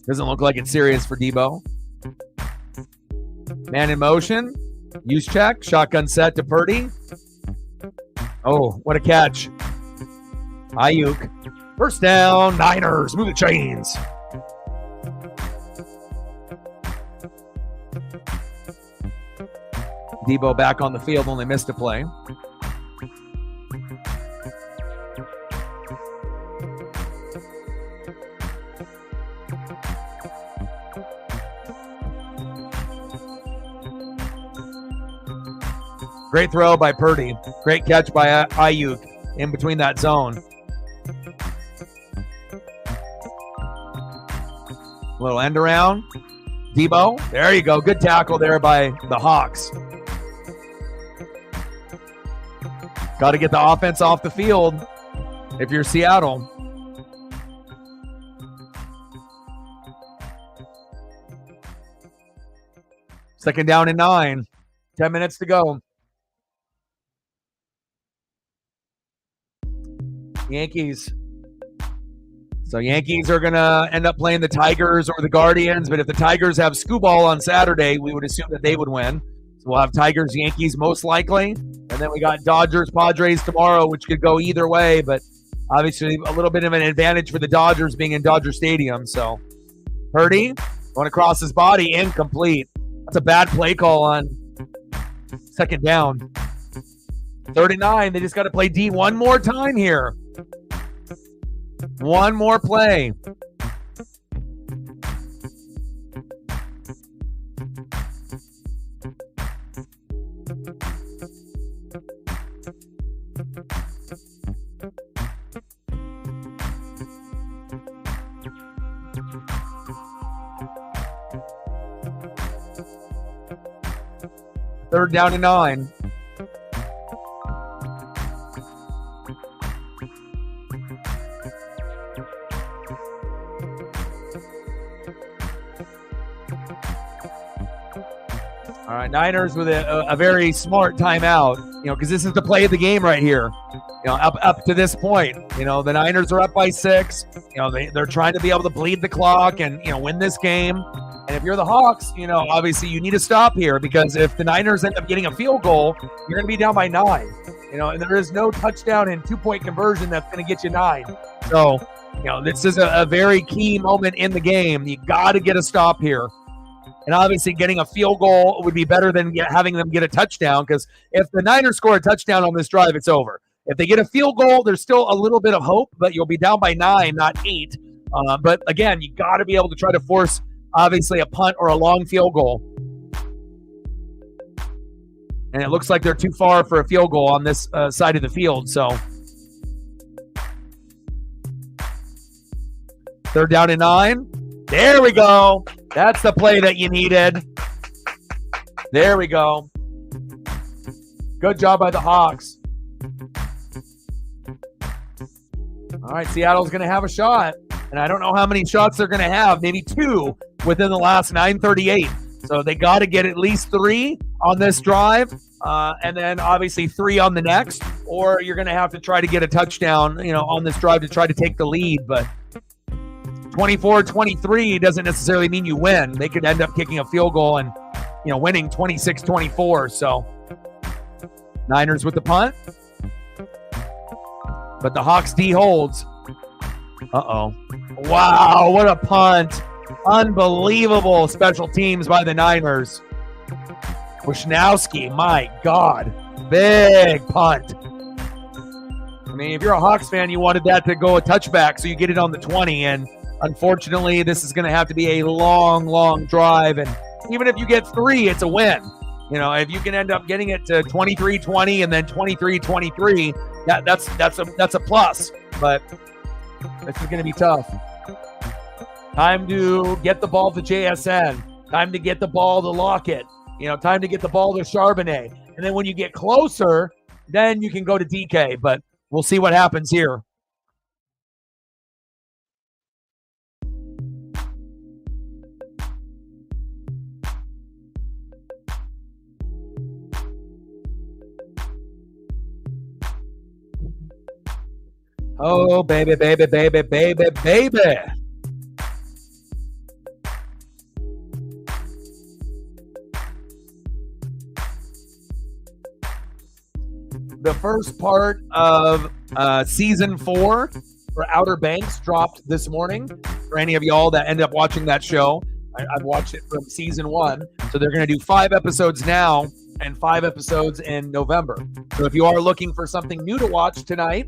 Doesn't look like it's serious for Debo. Man in motion. Use check. Shotgun set to Purdy. Oh, what a catch. Ayuk. First down, Niners. Move the chains. Debo back on the field, only missed a play. Great throw by Purdy. Great catch by Ayuk in between that zone. Little end around. Debo. There you go. Good tackle there by the Hawks. Got to get the offense off the field if you're Seattle. Second down and 9. 10 minutes to go. Yankees. So Yankees are going to end up playing the Tigers or the Guardians, but if the Tigers have Skubal on Saturday, we would assume that they would win. So we'll have Tigers, Yankees most likely, and then we got Dodgers, Padres tomorrow, which could go either way, but obviously a little bit of an advantage for the Dodgers being in Dodger Stadium. So Purdy going across his body, incomplete. That's a bad play call on second down. 39, they just got to play D one more time here. One more play. Third down and 9. All right, Niners with a very smart timeout, because this is the play of the game right here. Up to this point, the Niners are up by 6. They're trying to be able to bleed the clock and, win this game. And if you're the Hawks, obviously you need to stop here, because if the Niners end up getting a field goal, you're going to be down by 9. And there is no touchdown and 2-point conversion that's going to get you 9. So, this is a very key moment in the game. You got to get a stop here. And obviously getting a field goal would be better than having them get a touchdown, because if the Niners score a touchdown on this drive, it's over. If they get a field goal, there's still a little bit of hope, but you'll be down by 9, not 8. But again, you got to be able to try to force, obviously, a punt or a long field goal. And it looks like they're too far for a field goal on this side of the field. So third down and 9. There we go. That's the play that you needed. There we go. Good job by the Hawks. All right, Seattle's going to have a shot. And I don't know how many shots they're going to have. Maybe 2 within the last 9:38. So they got to get at least 3 on this drive. And then obviously 3 on the next. Or you're going to have to try to get a touchdown, on this drive to try to take the lead. But 24-23 doesn't necessarily mean you win. They could end up kicking a field goal and, winning 26-24. So Niners with the punt. But the Hawks D holds. Uh-oh. Wow, what a punt. Unbelievable special teams by the Niners. Wisnowski, my God. Big punt. I mean, if you're a Hawks fan, you wanted that to go a touchback so you get it on the 20. And unfortunately, this is going to have to be a long, long drive. And even if you get 3, it's a win. If you can end up getting it to 23-20 and then 23-23, that's a plus. But this is going to be tough. Time to get the ball to JSN. Time to get the ball to Lockett. Time to get the ball to Charbonnet. And then when you get closer, then you can go to DK. But we'll see what happens here. Oh, baby, baby, baby, baby, baby. the first part of season 4 for Outer Banks dropped this morning. For any of y'all that end up watching that show, I've watched it from season 1. So they're going to do 5 episodes now and 5 episodes in November. So if you are looking for something new to watch tonight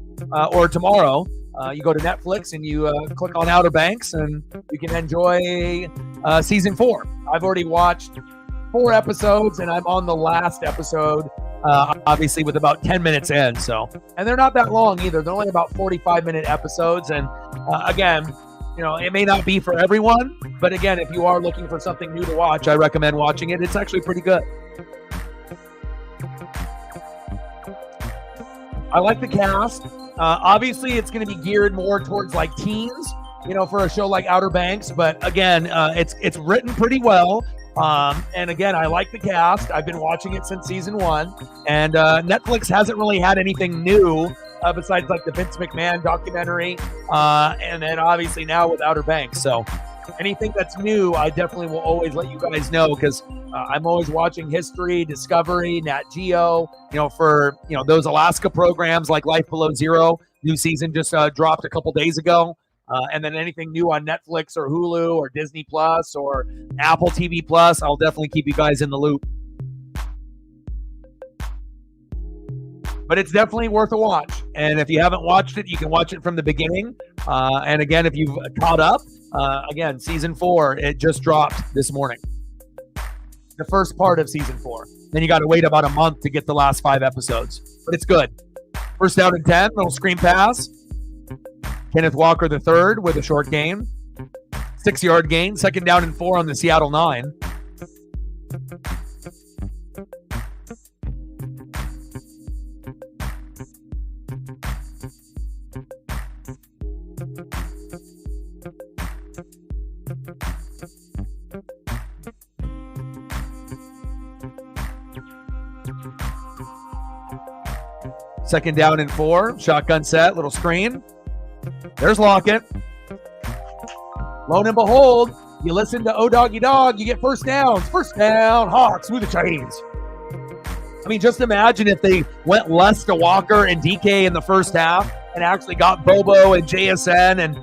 or tomorrow, you go to Netflix and you click on Outer Banks and you can enjoy season 4. I've already watched 4 episodes and I'm on the last episode, obviously with about 10 minutes in. So, and they're not that long either. They're only about 45-minute episodes. And again, you know, it may not be for everyone, but again, if you are looking for something new to watch, I recommend watching it. It's actually pretty good. I like the cast. Obviously, it's going to be geared more towards like teens, you know, for a show like Outer Banks. But again, it's written pretty well. And again, I like the cast. I've been watching it since season 1. And Netflix hasn't really had anything new besides like the Vince McMahon documentary. And then obviously now with Outer Banks. So anything that's new, I definitely will always let you guys know because I'm always watching History, Discovery, Nat Geo, you know, for, you know, those Alaska programs like Life Below Zero. New season just dropped a couple days ago. And then anything new on Netflix or Hulu or Disney Plus or Apple TV Plus, I'll definitely keep you guys in the loop. But it's definitely worth a watch. And if you haven't watched it, you can watch it from the beginning. And again, if you've caught up, again, season 4, it just dropped this morning. The first part of season 4. Then you got to wait about a month to get the last 5 episodes. But it's good. First down and 10, little screen pass. Kenneth Walker III with a short gain. 6-yard gain. Second down and 4 on the Seattle 9. Second down and 4. Shotgun set. Little screen. There's Lockett. Lo and behold, you listen to Oh Doggy Dog, you get first downs. First down, Hawks with the chains. I mean, just imagine if they went less to Walker and DK in the first half and actually got Bobo and JSN and,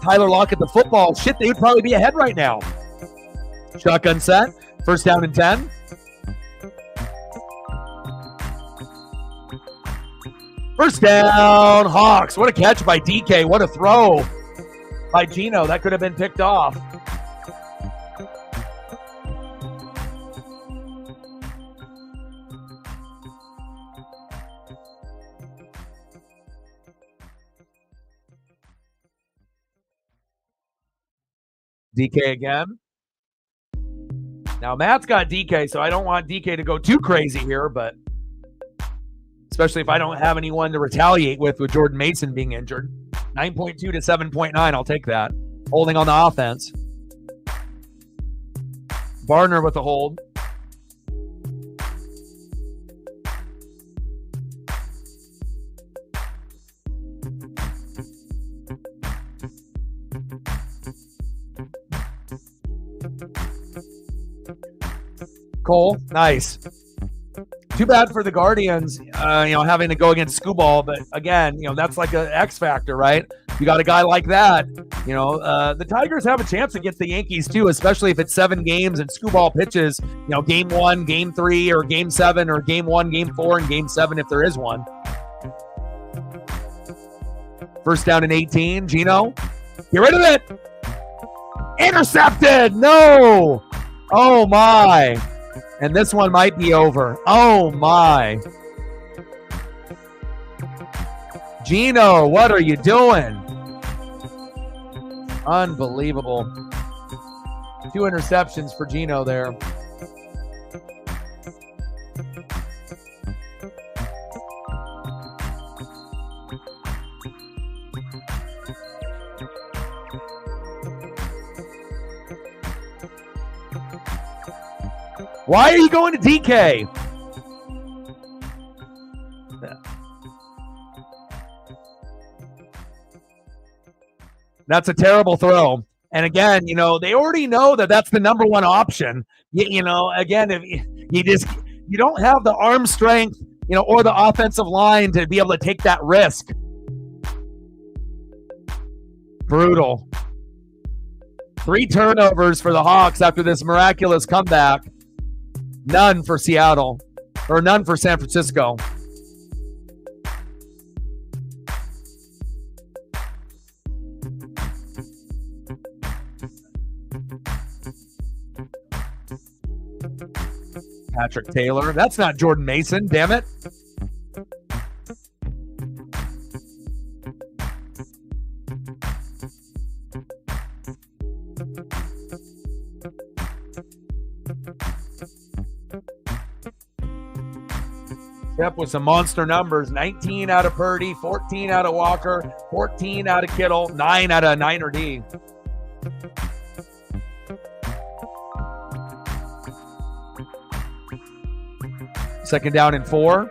Tyler Lockett the football. Shit, they would probably be ahead right now. Shotgun set. First down and 10. First down, Hawks. What a catch by DK. What a throw by Gino. That could have been picked off. DK again. Now, Matt's got DK, so I don't want DK to go too crazy here, but especially if I don't have anyone to retaliate with Jordan Mason being injured. 9.2 to 7.9, I'll take that. Holding on the offense. Barner with the hold. Cole, nice. Too bad for the Guardians, having to go against Scooball. But again, that's like an X factor, right? You got a guy like that. The Tigers have a chance against the Yankees too, especially if it's 7 games and Scooball pitches, game 1, game 3, or game 7, or game 1, game 4, and game 7 if there is one. First down and 18. Gino, get rid of it. Intercepted. No. Oh my. And this one might be over. Oh, my. Gino, what are you doing? Unbelievable. 2 interceptions for Gino there. Why are you going to DK? That's a terrible throw. And again, they already know that that's the number one option. Again, if you just you don't have the arm strength, or the offensive line to be able to take that risk. Brutal. 3 turnovers for the Hawks after this miraculous comeback. None for Seattle, or none for San Francisco. Patrick Taylor. That's not Jordan Mason, damn it. Yep, with some monster numbers. 19 out of Purdy, 14 out of Walker, 14 out of Kittle, 9 out of Niner D. Second down and 4.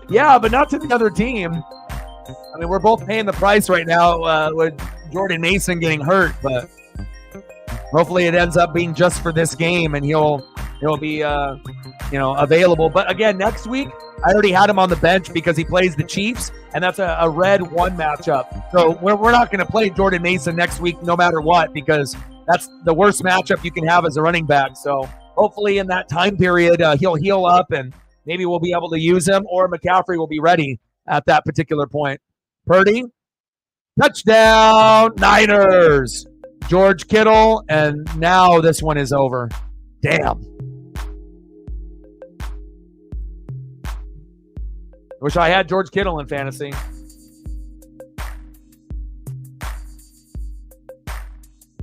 Yeah, but not to the other team. I mean, we're both paying the price right now with Jordan Mason getting hurt, but hopefully it ends up being just for this game and he'll be available. But again, next week I already had him on the bench because he plays the Chiefs, and that's a red 1 matchup. So we're not going to play Jordan Mason next week no matter what, because that's the worst matchup you can have as a running back. So hopefully in that time period he'll heal up and maybe we'll be able to use him, or McCaffrey will be ready at that particular point. Purdy, touchdown, Niners. George Kittle, and now this one is over. Damn. Wish I had George Kittle in fantasy.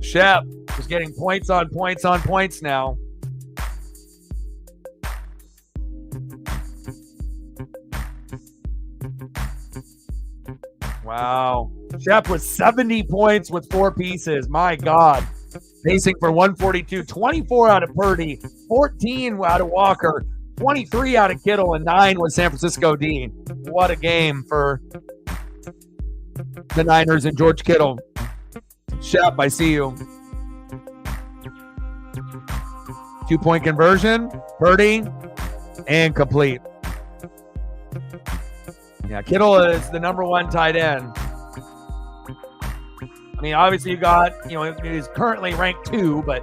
Shep is getting points on points on points now. Wow. Shep with 70 points with 4 pieces. My God. Pacing for 142. 24 out of Purdy. 14 out of Walker. 23 out of Kittle, and 9 with San Francisco D. What a game for the Niners and George Kittle. Shep, I see you. 2-point conversion. Purdy. And complete. Yeah, Kittle is the number 1 tight end. I mean, obviously you got, he's currently ranked 2, but,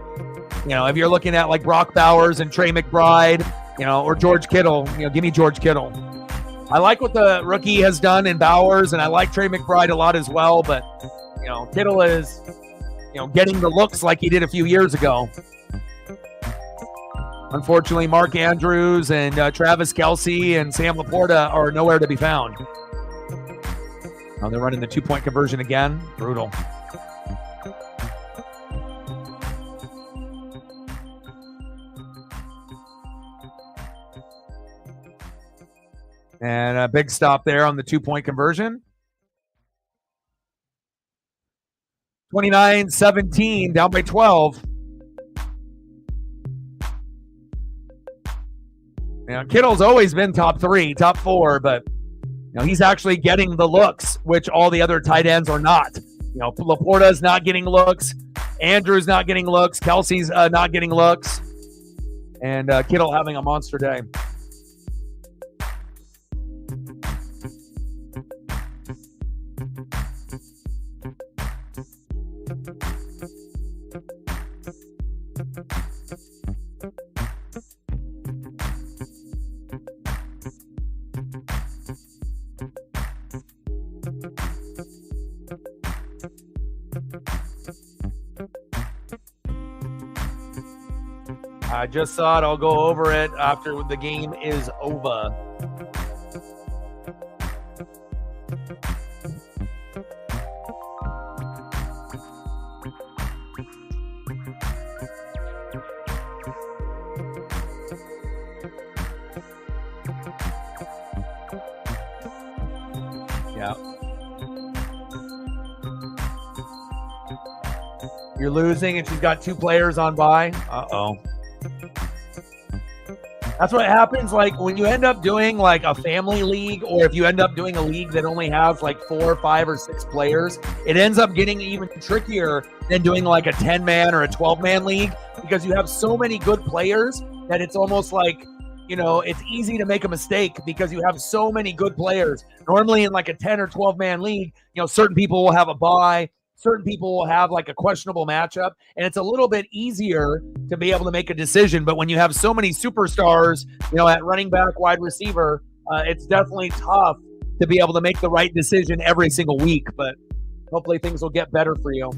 if you're looking at like Brock Bowers and Trey McBride, or George Kittle, give me George Kittle. I like what the rookie has done in Bowers, and I like Trey McBride a lot as well, but, Kittle is, getting the looks like he did a few years ago. Unfortunately, Mark Andrews and Travis Kelce and Sam Laporta are nowhere to be found. Oh, they're running the 2-point conversion again. Brutal. And a big stop there on the 2-point conversion. 29-17, down by 12. Kittle's always been top 3, top 4, but he's actually getting the looks, which all the other tight ends are not. Laporta's not getting looks. Andrew's not getting looks. Kelsey's not getting looks. And Kittle having a monster day. I just saw it. I'll go over it after the game is over. Yeah. You're losing and she's got 2 players on bye. Uh-oh. That's what happens like when you end up doing like a family league, or if you end up doing a league that only has like 4, 5, or 6 players, it ends up getting even trickier than doing like a 10-man or a 12-man league, because you have so many good players that it's almost like, it's easy to make a mistake because you have so many good players. Normally in like a 10 or 12-man league, certain people will have a bye. Certain people will have like a questionable matchup, and it's a little bit easier to be able to make a decision. But when you have so many superstars, at running back, wide receiver, it's definitely tough to be able to make the right decision every single week. But hopefully things will get better for you.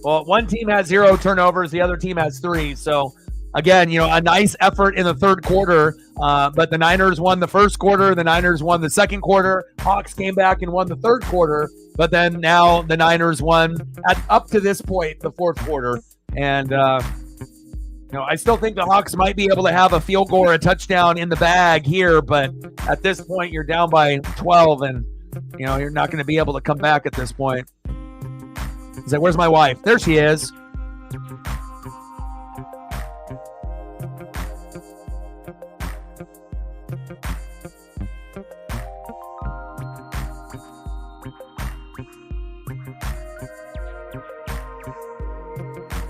Well, one team has 0 turnovers. The other team has 3. So, again, a nice effort in the third quarter, but the Niners won the first quarter. The Niners won the second quarter. Hawks came back and won the third quarter, but then now the Niners won up to this point, the fourth quarter. And, I still think the Hawks might be able to have a field goal or a touchdown in the bag here, but at this point, you're down by 12, and, you're not going to be able to come back at this point. He's like, where's my wife? There she is.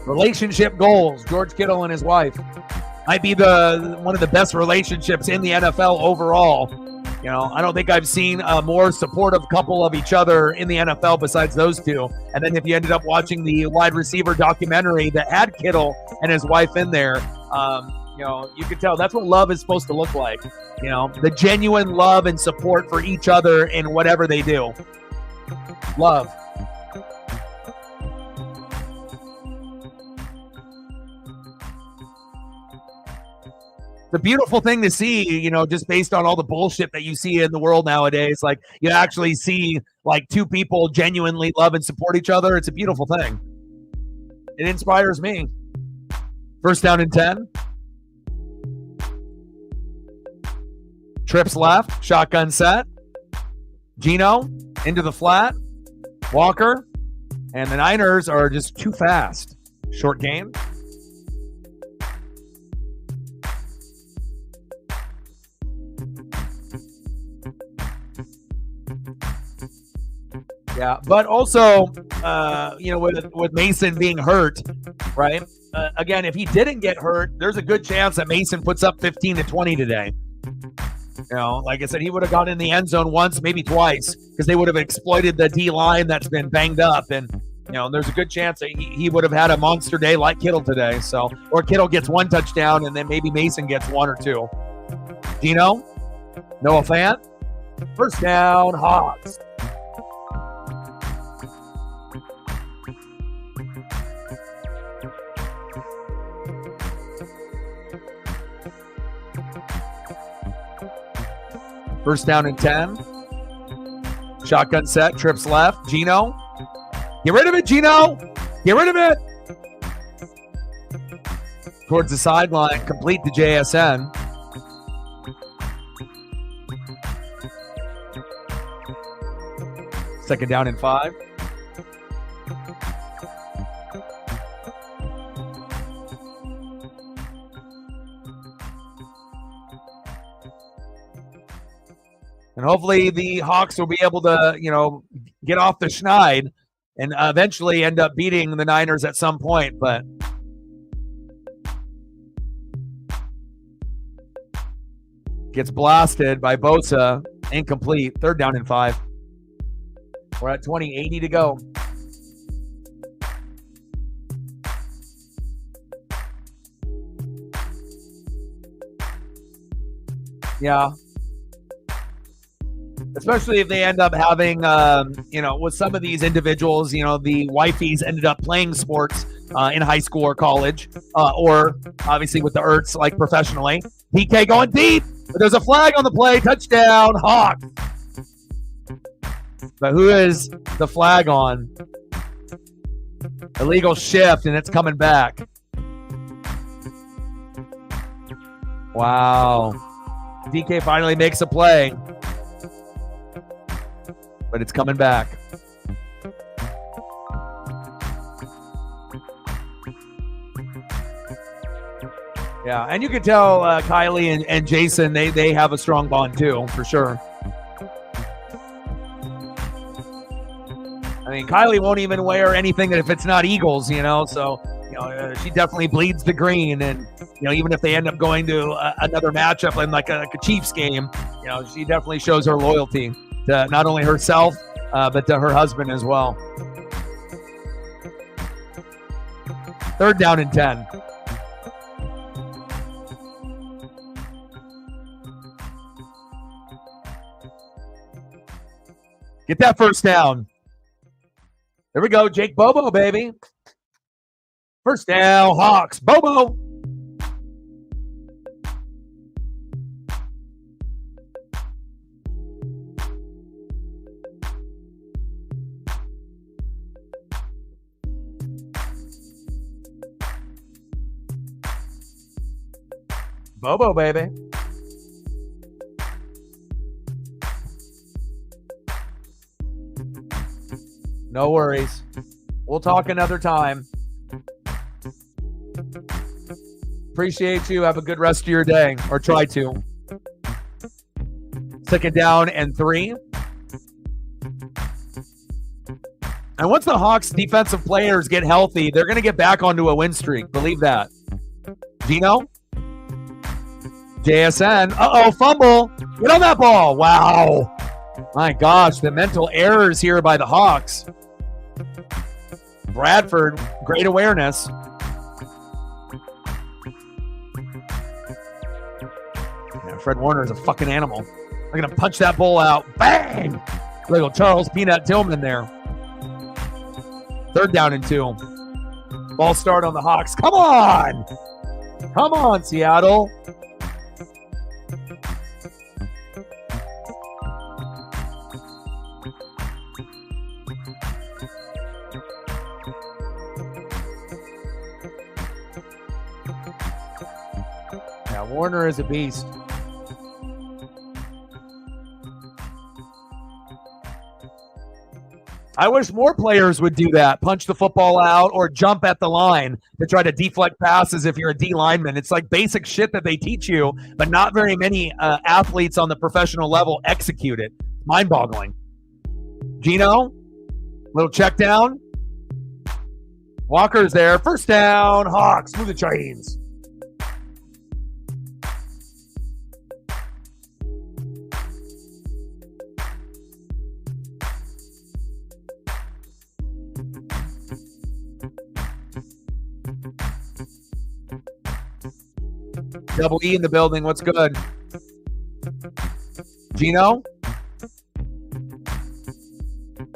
Relationship goals. George Kittle and his wife might be one of the best relationships in the NFL overall. I don't think I've seen a more supportive couple of each other in the NFL besides those two. And then if you ended up watching the wide receiver documentary that had Kittle and his wife in there, you could tell that's what love is supposed to look like. The genuine love and support for each other in whatever they do. Love. The beautiful thing to see, just based on all the bullshit that you see in the world nowadays, like you actually see like two people genuinely love and support each other. It's a beautiful thing. It inspires me. First down and 10. Trips left, shotgun set. Geno into the flat. Walker. And the Niners are just too fast. Short game. Yeah, but also, with Mason being hurt, right? Again, if he didn't get hurt, there's a good chance that Mason puts up 15 to 20 today. Like I said, he would have gone in the end zone once, maybe twice, because they would have exploited the D line that's been banged up, and there's a good chance that he would have had a monster day like Kittle today. So, or Kittle gets 1 touchdown, and then maybe Mason gets 1 or 2. Geno, Noah Fant, first down, Hawks. First down and 10. Shotgun set, trips left. Geno. Get rid of it, Geno. Get rid of it. Towards the sideline, complete to JSN. Second down and 5. And hopefully the Hawks will be able to, get off the schneid and eventually end up beating the Niners at some point. But gets blasted by Bosa. Incomplete. Third down and 5. We're at 20:80 to go. Yeah. Especially if they end up having, with some of these individuals, the wifeys ended up playing sports in high school or college, or obviously with the Ertz, like professionally. PK going deep, but there's a flag on the play. Touchdown, Hawks. But who is the flag on? Illegal shift, and it's coming back. Wow. DK finally makes a play. But it's coming back. Yeah, and you can tell Kylie and Jason, they have a strong bond too, for sure. I mean, Kylie won't even wear anything if it's not Eagles, so, she definitely bleeds the green. And, even if they end up going to another matchup in like a Chiefs game, she definitely shows her loyalty to not only herself, but to her husband as well. 3rd down and 10. Get that first down. There we go. Jake Bobo, baby. First down, Hawks. Bobo. Bobo, baby. No worries. We'll talk another time. Appreciate you. Have a good rest of your day, or try to. 2nd down and 3. And once the Hawks defensive players get healthy, they're going to get back onto a win streak. Believe that. Gino? JSN. Uh-oh, fumble. Get on that ball. Wow. My gosh, the mental errors here by the Hawks. Bradford, great awareness. Yeah, Fred Warner is a fucking animal. They're going to punch that ball out. Bang! Little Charles Peanut Tillman there. 3rd down and 2. Ball start on the Hawks. Come on! Come on, Seattle. Yeah, Warner is a beast. I wish more players would do that, punch the football out or jump at the line to try to deflect passes if you're a D lineman. It's like basic shit that they teach you, but not very many athletes on the professional level execute it. Mind-boggling. Gino, little check down. Walker's there. First down, Hawks. Move the chains. Double E in the building. What's good? Gino?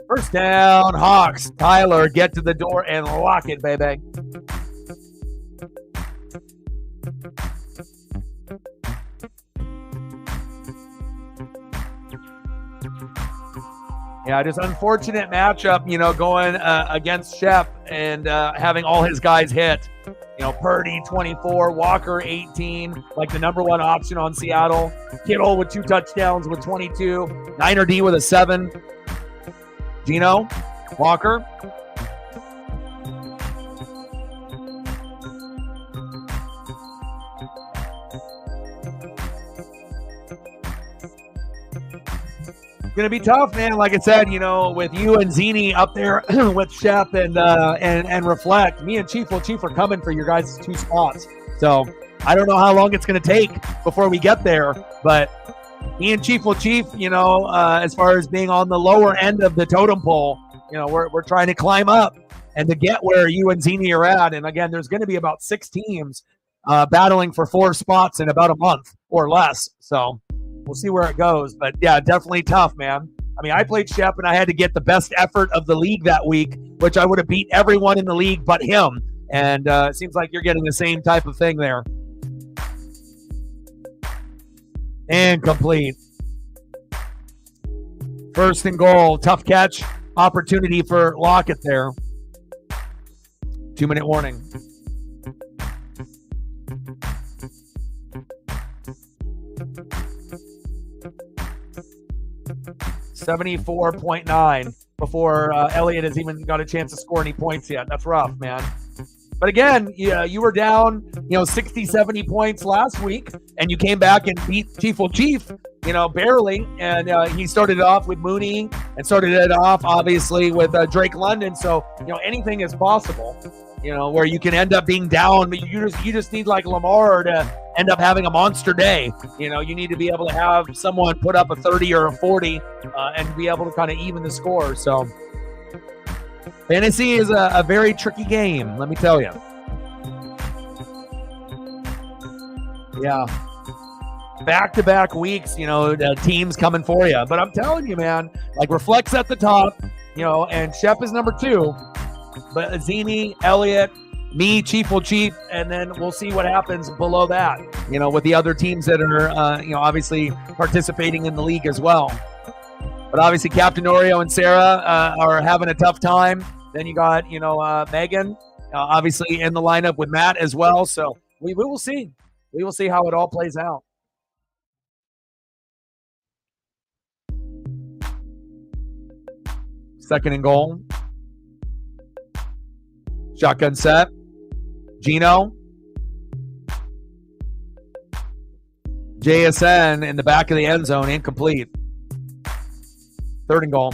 First down, Hawks. Tyler, get to the door and lock it, baby. Yeah, just unfortunate matchup, going against Shep and having all his guys hit. Purdy, 24, Walker, 18, like the number one option on Seattle. Kittle with 2 touchdowns with 22. Niner D with a 7. Gino, Walker. Going to be tough, man. Like I said, with you and Zini up there with Shep and Reflect, me and Chief are coming for your guys' 2 spots. So I don't know how long it's going to take before we get there, but me and Chief, as far as being on the lower end of the totem pole, we're trying to climb up and to get where you and Zini are at. And again, there's going to be about 6 teams battling for 4 spots in about a month or less. So we'll see where it goes. But yeah, definitely tough, man. I mean, I played Shep and I had to get the best effort of the league that week, which I would have beat everyone in the league but him. And it seems like you're getting the same type of thing there. And complete. 1st and goal. Tough catch. Opportunity for Lockett there. 2-minute warning. 74.9 before Elliott has even got a chance to score any points yet. That's rough, man. But again, you were down, 60, 70 points last week, and you came back and beat Chief, barely. And he started it off with Mooney and started it off, obviously, with Drake London. So, anything is possible, where you can end up being down. But you just need, like, Lamar to end up having a monster day. You need to be able to have someone put up a 30 or a 40 and be able to kind of even the score. So fantasy is a very tricky game, let me tell you. Yeah. Back-to-back weeks, the teams coming for you. But I'm telling you, man, like Reflect's at the top, and Shep is number 2. But Azini, Elliott, me, Chief, and then we'll see what happens below that, with the other teams that are, obviously participating in the league as well. But obviously Captain Oreo and Sarah are having a tough time. Then you got, Megan, obviously in the lineup with Matt as well. So we will see. We will see how it all plays out. Second and goal. Shotgun set. Gino. JSN in the back of the end zone, incomplete. Third and goal.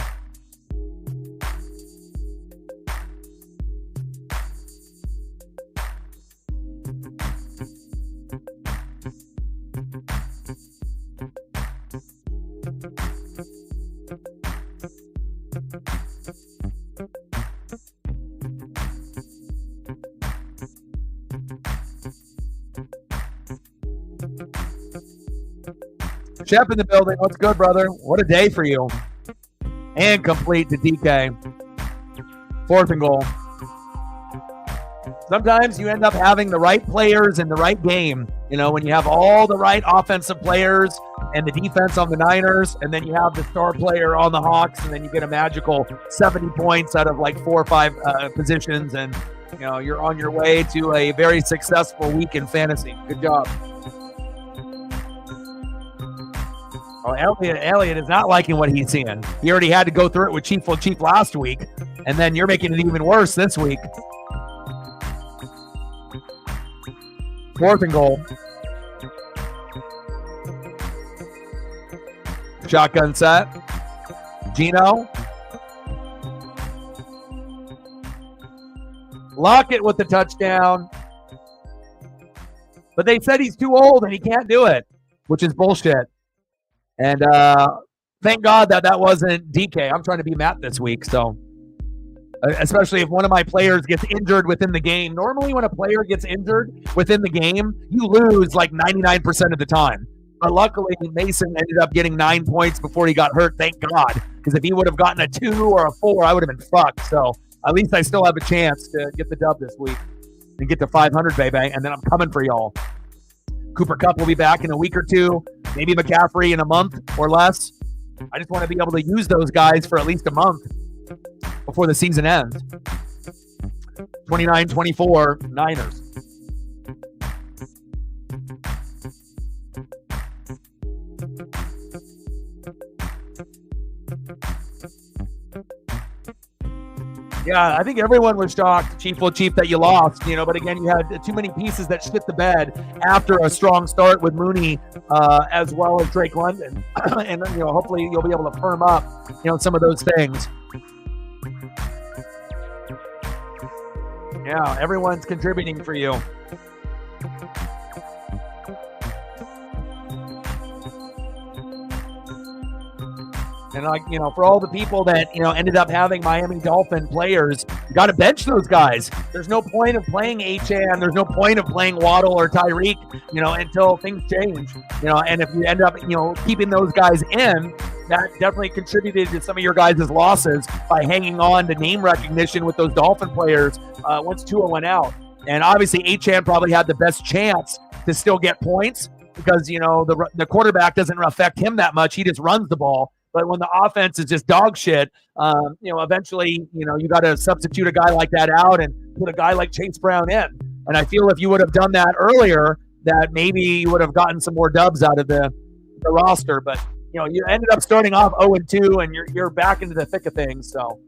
Shep in the building. What's good, brother? What a day for you. And complete to DK. Fourth and goal. Sometimes you end up having the right players in the right game. When you have all the right offensive players and the defense on the Niners, and then you have the star player on the Hawks, and then you get a magical 70 points out of like 4 or 5 positions, and you're on your way to a very successful week in fantasy. Good job. Oh, Elliott is not liking what he's seeing. He already had to go through it with Chief last week, and then you're making it even worse this week. Fourth and goal. Shotgun set. Gino. Lockett with the touchdown. But they said he's too old and he can't do it, which is bullshit. And thank God that wasn't DK. I'm trying to be Matt this week, so especially if one of my players gets injured within the game. Normally when a player gets injured within the game, you lose like 99% of the time. But luckily, Mason ended up getting 9 points before he got hurt, thank God. Because if he would have gotten a 2 or a 4, I would have been fucked. So at least I still have a chance to get the dub this week and get to 500, baby. And then I'm coming for y'all. Cooper Kupp will be back in a week or 2. Maybe McCaffrey in a month or less. I just want to be able to use those guys for at least a month before the season ends. 29-24 Niners. Yeah, I think everyone was shocked, Chief, that you lost, but again, you had too many pieces that shit the bed after a strong start with Mooney, as well as Drake London. And, hopefully you'll be able to firm up, some of those things. Yeah, everyone's contributing for you. And for all the people that, ended up having Miami Dolphin players, you got to bench those guys. There's no point of playing Achane. There's no point of playing Waddle or Tyreek, until things change. And if you end up, keeping those guys in, that definitely contributed to some of your guys' losses by hanging on to name recognition with those Dolphin players once Tua went out. And obviously Achane probably had the best chance to still get points because, the quarterback doesn't affect him that much. He just runs the ball. But when the offense is just dog shit, eventually, you got to substitute a guy like that out and put a guy like Chase Brown in. And I feel if you would have done that earlier, that maybe you would have gotten some more dubs out of the roster. But, you ended up starting off 0-2, and you're back into the thick of things. So,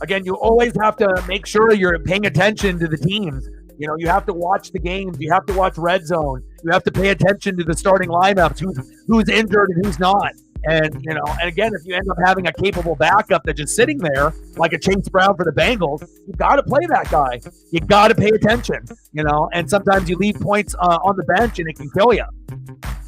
Again, you always have to make sure you're paying attention to the teams. You know, you have to watch the games. You have to watch red zone. You have to pay attention to the starting lineups, who's injured and who's not. And, you know, and again, if you end up having a capable backup that's just sitting there, like a Chase Brown for the Bengals, you got to play that guy. You got to pay attention, you know, and sometimes you leave points on the bench and it can kill you.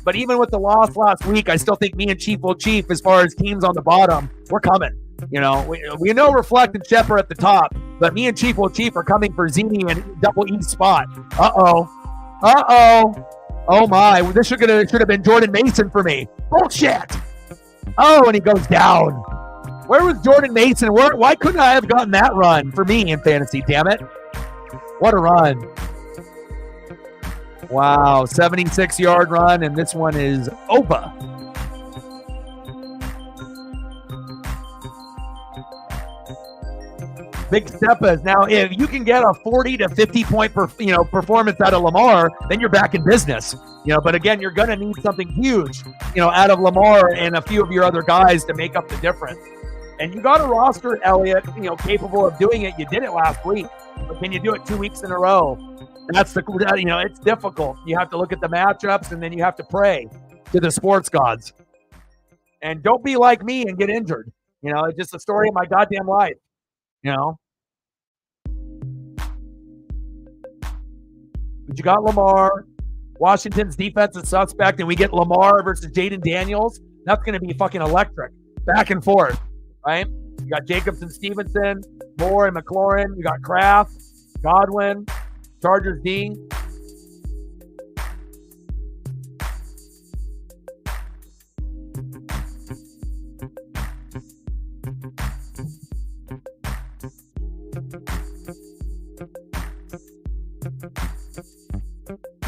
But even with the loss last week, I still think me and Chief will Chief, as far as teams on the bottom, we're coming. You know, we know Reflect and Shep are at the top, but me and Chief will Chief are coming for Zini and double E spot. Uh-oh. Oh, my. This should have been Jordan Mason for me. Bullshit. Oh, and he goes down. Where was Jordan Mason? Why couldn't I have gotten that run for me in fantasy, damn it? What a run. Wow, 76-yard run, and this one is over. Big Steppas. Now, if you can get a 40 to 50 point performance out of Lamar, then you're back in business. You know, but again, you're going to need something huge, you know, out of Lamar and a few of your other guys to make up the difference. And you got a roster, Elliott, you know, capable of doing it. You did it last week, but can you do it 2 weeks in a row? That's it's difficult. You have to look at the matchups, and then you have to pray to the sports gods. And don't be like me and get injured. You know, it's just a story of my goddamn life. You know, but you got Lamar. Washington's defense is suspect, and we get Lamar versus Jaden Daniels. That's going to be fucking electric. Back and forth, right? You got Jacobson, Stevenson, Moore, and McLaurin. You got Kraft, Godwin, Chargers D.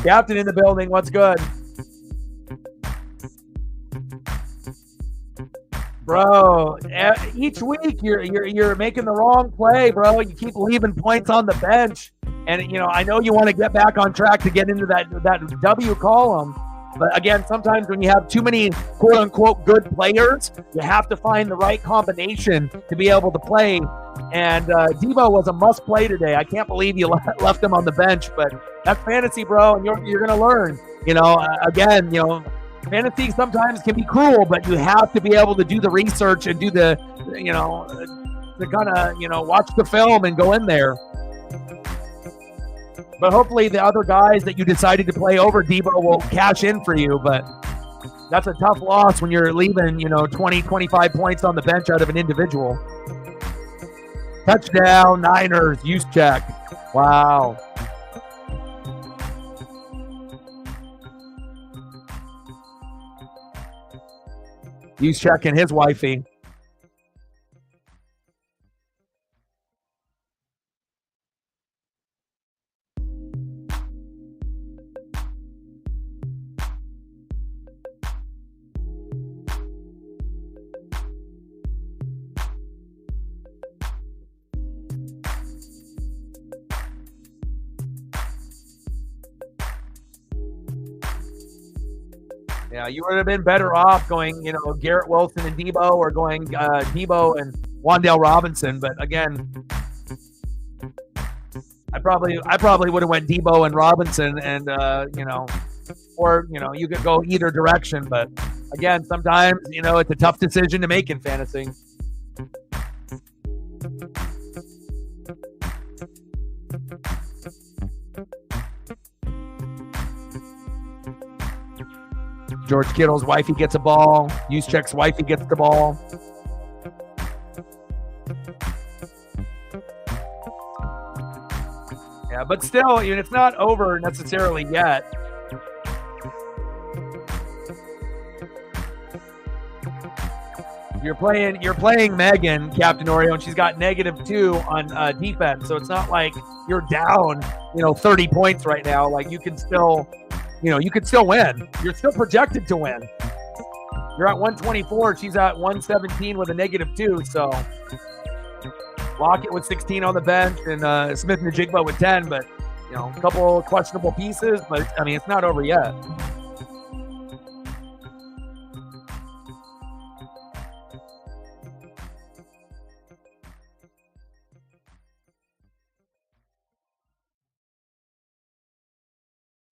Captain in the building. What's good? Bro, each week you're making the wrong play, bro. You keep leaving points on the bench. And, you know, I know you want to get back on track to get into that W column. But again, sometimes when you have too many quote unquote good players, you have to find the right combination to be able to play. And Debo was a must play today. I can't believe you left him on the bench, but that's fantasy, bro. And you're going to learn, you know, again, you know, fantasy sometimes can be cruel, but you have to be able to do the research and do the, you know, to kind of, you know, watch the film and go in there. But hopefully the other guys that you decided to play over Debo will cash in for you. But that's a tough loss when you're leaving, you know, 20, 25 points on the bench out of an individual. Touchdown, Niners, use check. Wow. Use check and his wifey. Yeah, you would have been better off going, you know, Garrett Wilson and Debo, or going Debo and Wan'Dale Robinson. But again, I probably would have went Debo and Robinson, and you know, or you know, you could go either direction. But again, sometimes, you know, it's a tough decision to make in fantasy. George Kittle's wifey gets a ball. Juszczyk's wifey gets the ball. Yeah, but still, it's not over necessarily yet. You're playing Megan, Captain Oreo, and she's got -2 on defense. So it's not like you're down, 30 points right now. Like you can still win. You're still projected to win. You're at 124. She's at 117 with a -2. So Lockett with 16 on the bench, and Smith and Najigba with 10. But a couple questionable pieces. But I mean, it's not over yet.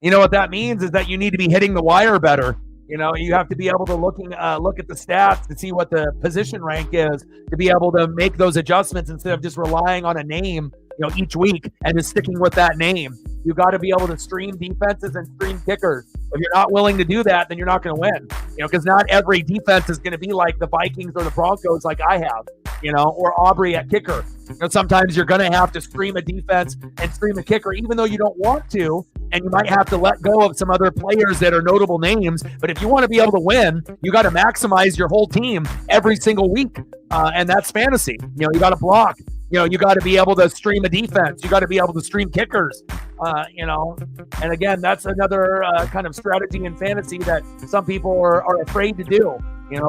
You know what that means is that you need to be hitting the wire better. You know, you have to be able to look at the stats to see what the position rank is, to be able to make those adjustments instead of just relying on a name, each week and just sticking with that name. You got to be able to stream defenses and stream kickers. If you're not willing to do that, then you're not going to win. Because not every defense is going to be like the Vikings or the Broncos, like I have, or Aubrey at kicker. Sometimes you're going to have to stream a defense and stream a kicker, even though you don't want to, and you might have to let go of some other players that are notable names. But if you want to be able to win, you got to maximize your whole team every single week, and that's fantasy. You got to block. You got to be able to stream a defense. You got to be able to stream kickers. And again, that's another kind of strategy in fantasy that some people are afraid to do.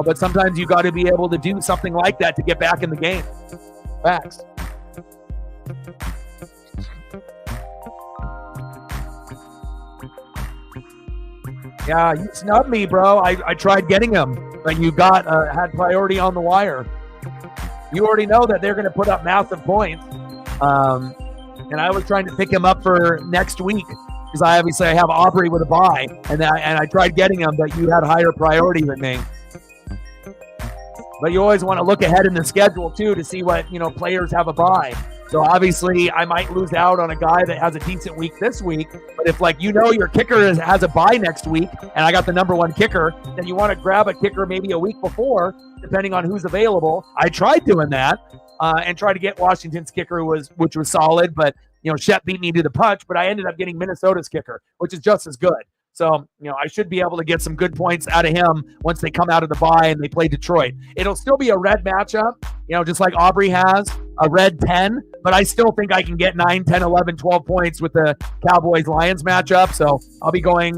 But sometimes you got to be able to do something like that to get back in the game. Facts. Yeah, you snubbed me, bro. I tried getting him, but you had priority on the wire. You already know that they're going to put up massive points. And I was trying to pick him up for next week because I have Aubrey with a bye, and I tried getting him, but you had higher priority than me. But you always want to look ahead in the schedule too to see what players have a bye. So obviously I might lose out on a guy that has a decent week this week, but if your kicker has a bye next week and I got the number one kicker, then you want to grab a kicker maybe a week before, depending on who's available. I tried doing that and tried to get Washington's kicker, which was solid, but Shep beat me to the punch, but I ended up getting Minnesota's kicker, which is just as good. So, I should be able to get some good points out of him once they come out of the bye and they play Detroit. It'll still be a red matchup, just like Aubrey has, a red 10, but I still think I can get 9, 10, 11, 12 points with the Cowboys-Lions matchup. So I'll be going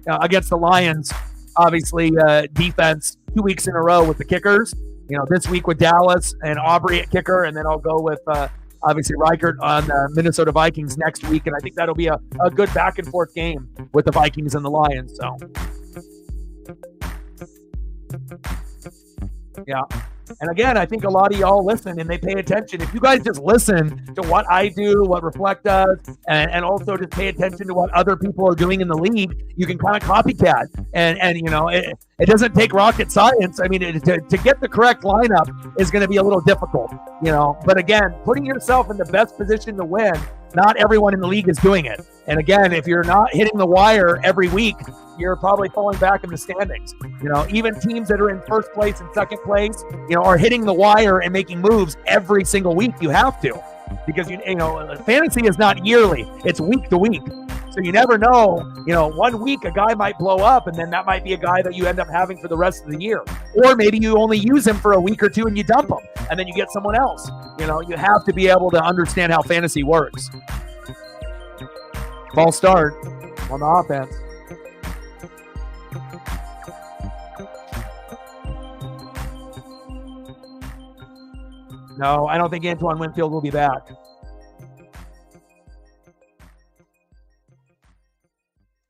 against the Lions, obviously, defense 2 weeks in a row with the kickers. This week with Dallas and Aubrey at kicker, and then I'll go with obviously Reichert on the Minnesota Vikings next week, and I think that'll be a good back and forth game with the Vikings and the Lions. So, yeah. And again, I think a lot of y'all listen and they pay attention. If you guys just listen to what I do, what Reflect does, and also just pay attention to what other people are doing in the league, you can kind of copycat. And it doesn't take rocket science. I mean, to get the correct lineup is going to be a little difficult, But again, putting yourself in the best position to win, not everyone in the league is doing it. And again, if you're not hitting the wire every week, you're probably falling back in the standings. Even teams that are in first place and second place, are hitting the wire and making moves every single week. You have to, because fantasy is not yearly; it's week to week. So you never know. 1 week a guy might blow up, and then that might be a guy that you end up having for the rest of the year. Or maybe you only use him for a week or two and you dump him, and then you get someone else. You have to be able to understand how fantasy works. Ball start on the offense. No, I don't think Antoine Winfield will be back.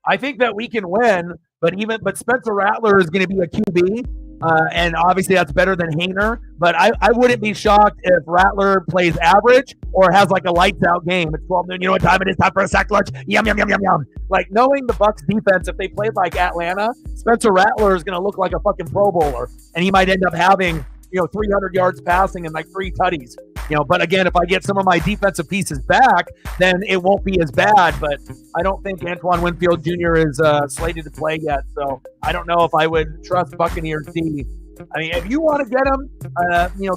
I think that we can win, but Spencer Rattler is going to be a QB, and obviously that's better than Hayner. But I wouldn't be shocked if Rattler plays average or has like a lights out game. It's 12 noon. You know what time it is? Time for a sack lunch. Yum, yum, yum, yum, yum. Like, knowing the Bucs defense, if they played like Atlanta, Spencer Rattler is going to look like a fucking Pro Bowler, and he might end up having 300 yards passing and like 3 tutties. But again, if I get some of my defensive pieces back, then it won't be as bad. But I don't think Antoine Winfield Jr. is slated to play yet. So I don't know if I would trust Buccaneers D. I mean, if you want to get him,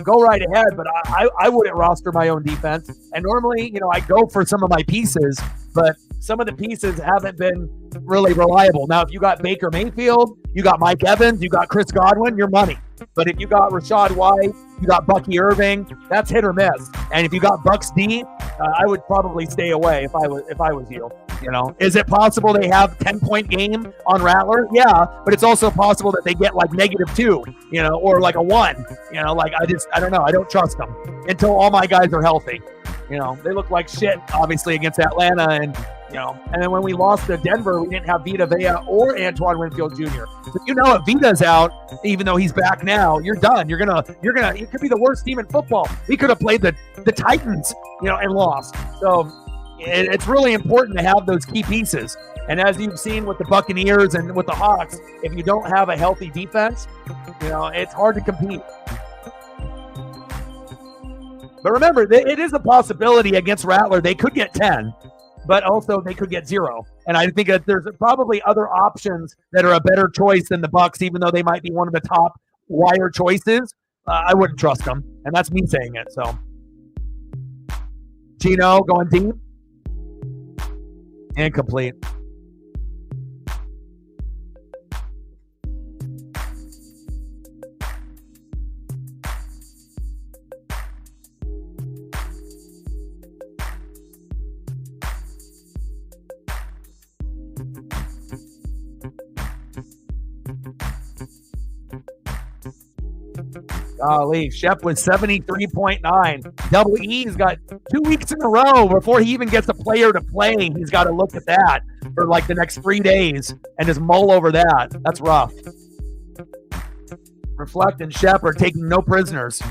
go right ahead. But I wouldn't roster my own defense. And normally, I go for some of my pieces, but some of the pieces haven't been really reliable. Now, if you got Baker Mayfield, you got Mike Evans, you got Chris Godwin, you're money. But if you got Rashad White, you got Bucky Irving, that's hit or miss. And if you got Bucks D, I would probably stay away if I was you. Is it possible they have 10-point game on Rattler? Yeah, but it's also possible that they get like -2, or like a 1. I don't know. I don't trust them until all my guys are healthy. They look like shit, obviously, against Atlanta, and then when we lost to Denver, we didn't have Vita Vea or Antoine Winfield Jr. So if Vita's out, even though he's back now, you're done. You're gonna. It could be the worst team in football. We could have played the Titans, and lost. So it's really important to have those key pieces. And as you've seen with the Buccaneers and with the Hawks, if you don't have a healthy defense, it's hard to compete. But remember, it is a possibility against Rattler. They could get 10, but also they could get 0. And I think that there's probably other options that are a better choice than the Bucs, even though they might be one of the top wire choices. I wouldn't trust them, and that's me saying it. So, Gino going deep. Incomplete. Golly, Shep was 73.9. Double E's got 2 weeks in a row before he even gets a player to play. He's got to look at that for like the next 3 days and just mull over that. That's rough. Reflect and Shep are taking no prisoners.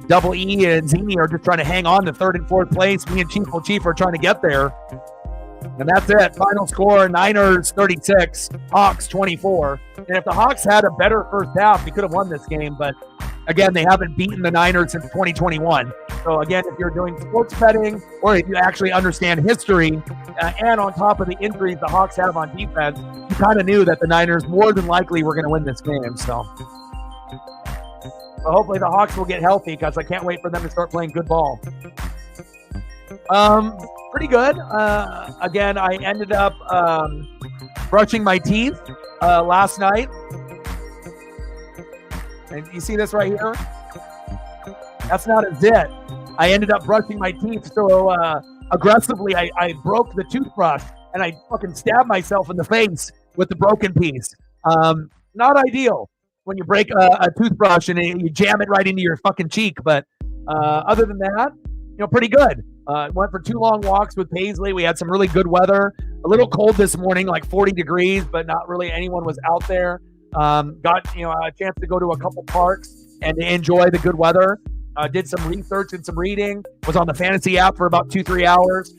Double E and Zini are just trying to hang on to 3rd and 4th place. Me and Chief are trying to get there. And that's it. Final score, Niners 36, Hawks 24. And if the Hawks had a better first half, we could have won this game. But again, they haven't beaten the Niners since 2021. So again, if you're doing sports betting or if you actually understand history and on top of the injuries the Hawks have on defense, you kind of knew that the Niners more than likely were going to win this game. So hopefully the Hawks will get healthy because I can't wait for them to start playing good ball. Pretty good. Again, I ended up brushing my teeth last night. And you see this right here? That's not a zit. I ended up brushing my teeth so aggressively I broke the toothbrush and I fucking stabbed myself in the face with the broken piece. Not ideal when you break a toothbrush and you jam it right into your fucking cheek. But other than that, pretty good. Went for 2 long walks with Paisley. We had some really good weather. A little cold this morning, like 40 degrees, but not really anyone was out there. Got a chance to go to a couple parks and to enjoy the good weather. Did some research and some reading. Was on the fantasy app for about 2-3 hours.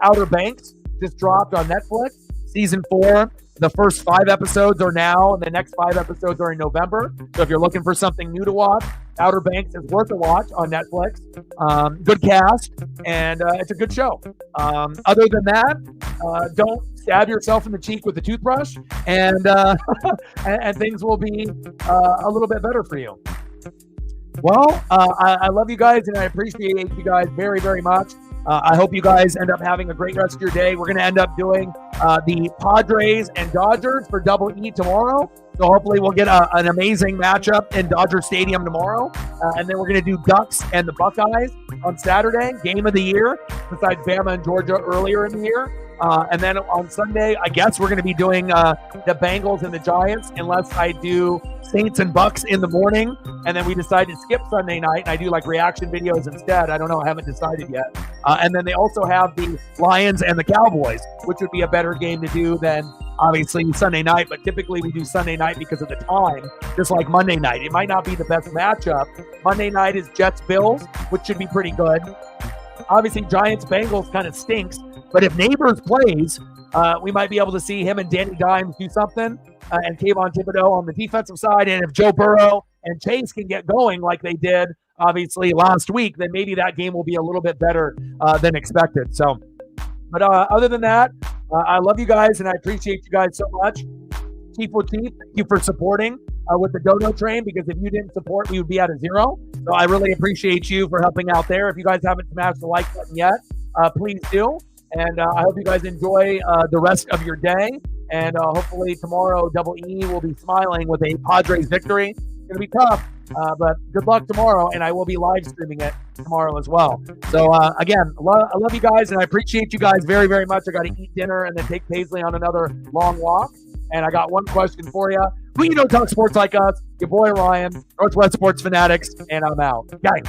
Outer Banks just dropped on Netflix. Season 4. The first 5 episodes are now, and the next 5 episodes are in November. So if you're looking for something new to watch, Outer Banks is worth a watch on Netflix. Good cast, and it's a good show. Other than that, don't stab yourself in the cheek with a toothbrush, and and things will be a little bit better for you. Well, I love you guys, and I appreciate you guys very, very much. I hope you guys end up having a great rest of your day. We're going to end up doing the Padres and Dodgers for Double E tomorrow. So hopefully we'll get an amazing matchup in Dodger Stadium tomorrow. And then we're going to do Ducks and the Buckeyes on Saturday, game of the year, besides Bama and Georgia earlier in the year. And then on Sunday, I guess we're going to be doing the Bengals and the Giants, unless I do Saints and Bucks in the morning. And then we decide to skip Sunday night, and I do like reaction videos instead. I don't know. I haven't decided yet. And then they also have the Lions and the Cowboys, which would be a better game to do than obviously Sunday night. But typically we do Sunday night because of the time, just like Monday night. It might not be the best matchup. Monday night is Jets-Bills, which should be pretty good. Obviously, Giants-Bengals kind of stinks. But if Neighbors plays, we might be able to see him and Danny Dimes do something, and Kayvon Thibodeau on the defensive side. And if Joe Burrow and Chase can get going like they did, obviously, last week, then maybe that game will be a little bit better than expected. So, but other than that, I love you guys, and I appreciate you guys so much. Chief, thank you for supporting with the Dono Train, because if you didn't support, we would be at a 0. So I really appreciate you for helping out there. If you guys haven't smashed the like button yet, please do. And I hope you guys enjoy the rest of your day. And hopefully tomorrow, Double E will be smiling with a Padres victory. It's going to be tough, but good luck tomorrow. And I will be live streaming it tomorrow as well. So again, I love you guys, and I appreciate you guys very, very much. I got to eat dinner and then take Paisley on another long walk. And I got one question for you. Who you know talks sports like us? Your boy Ryan, Northwest Sports Fanatics, and I'm out. Guys.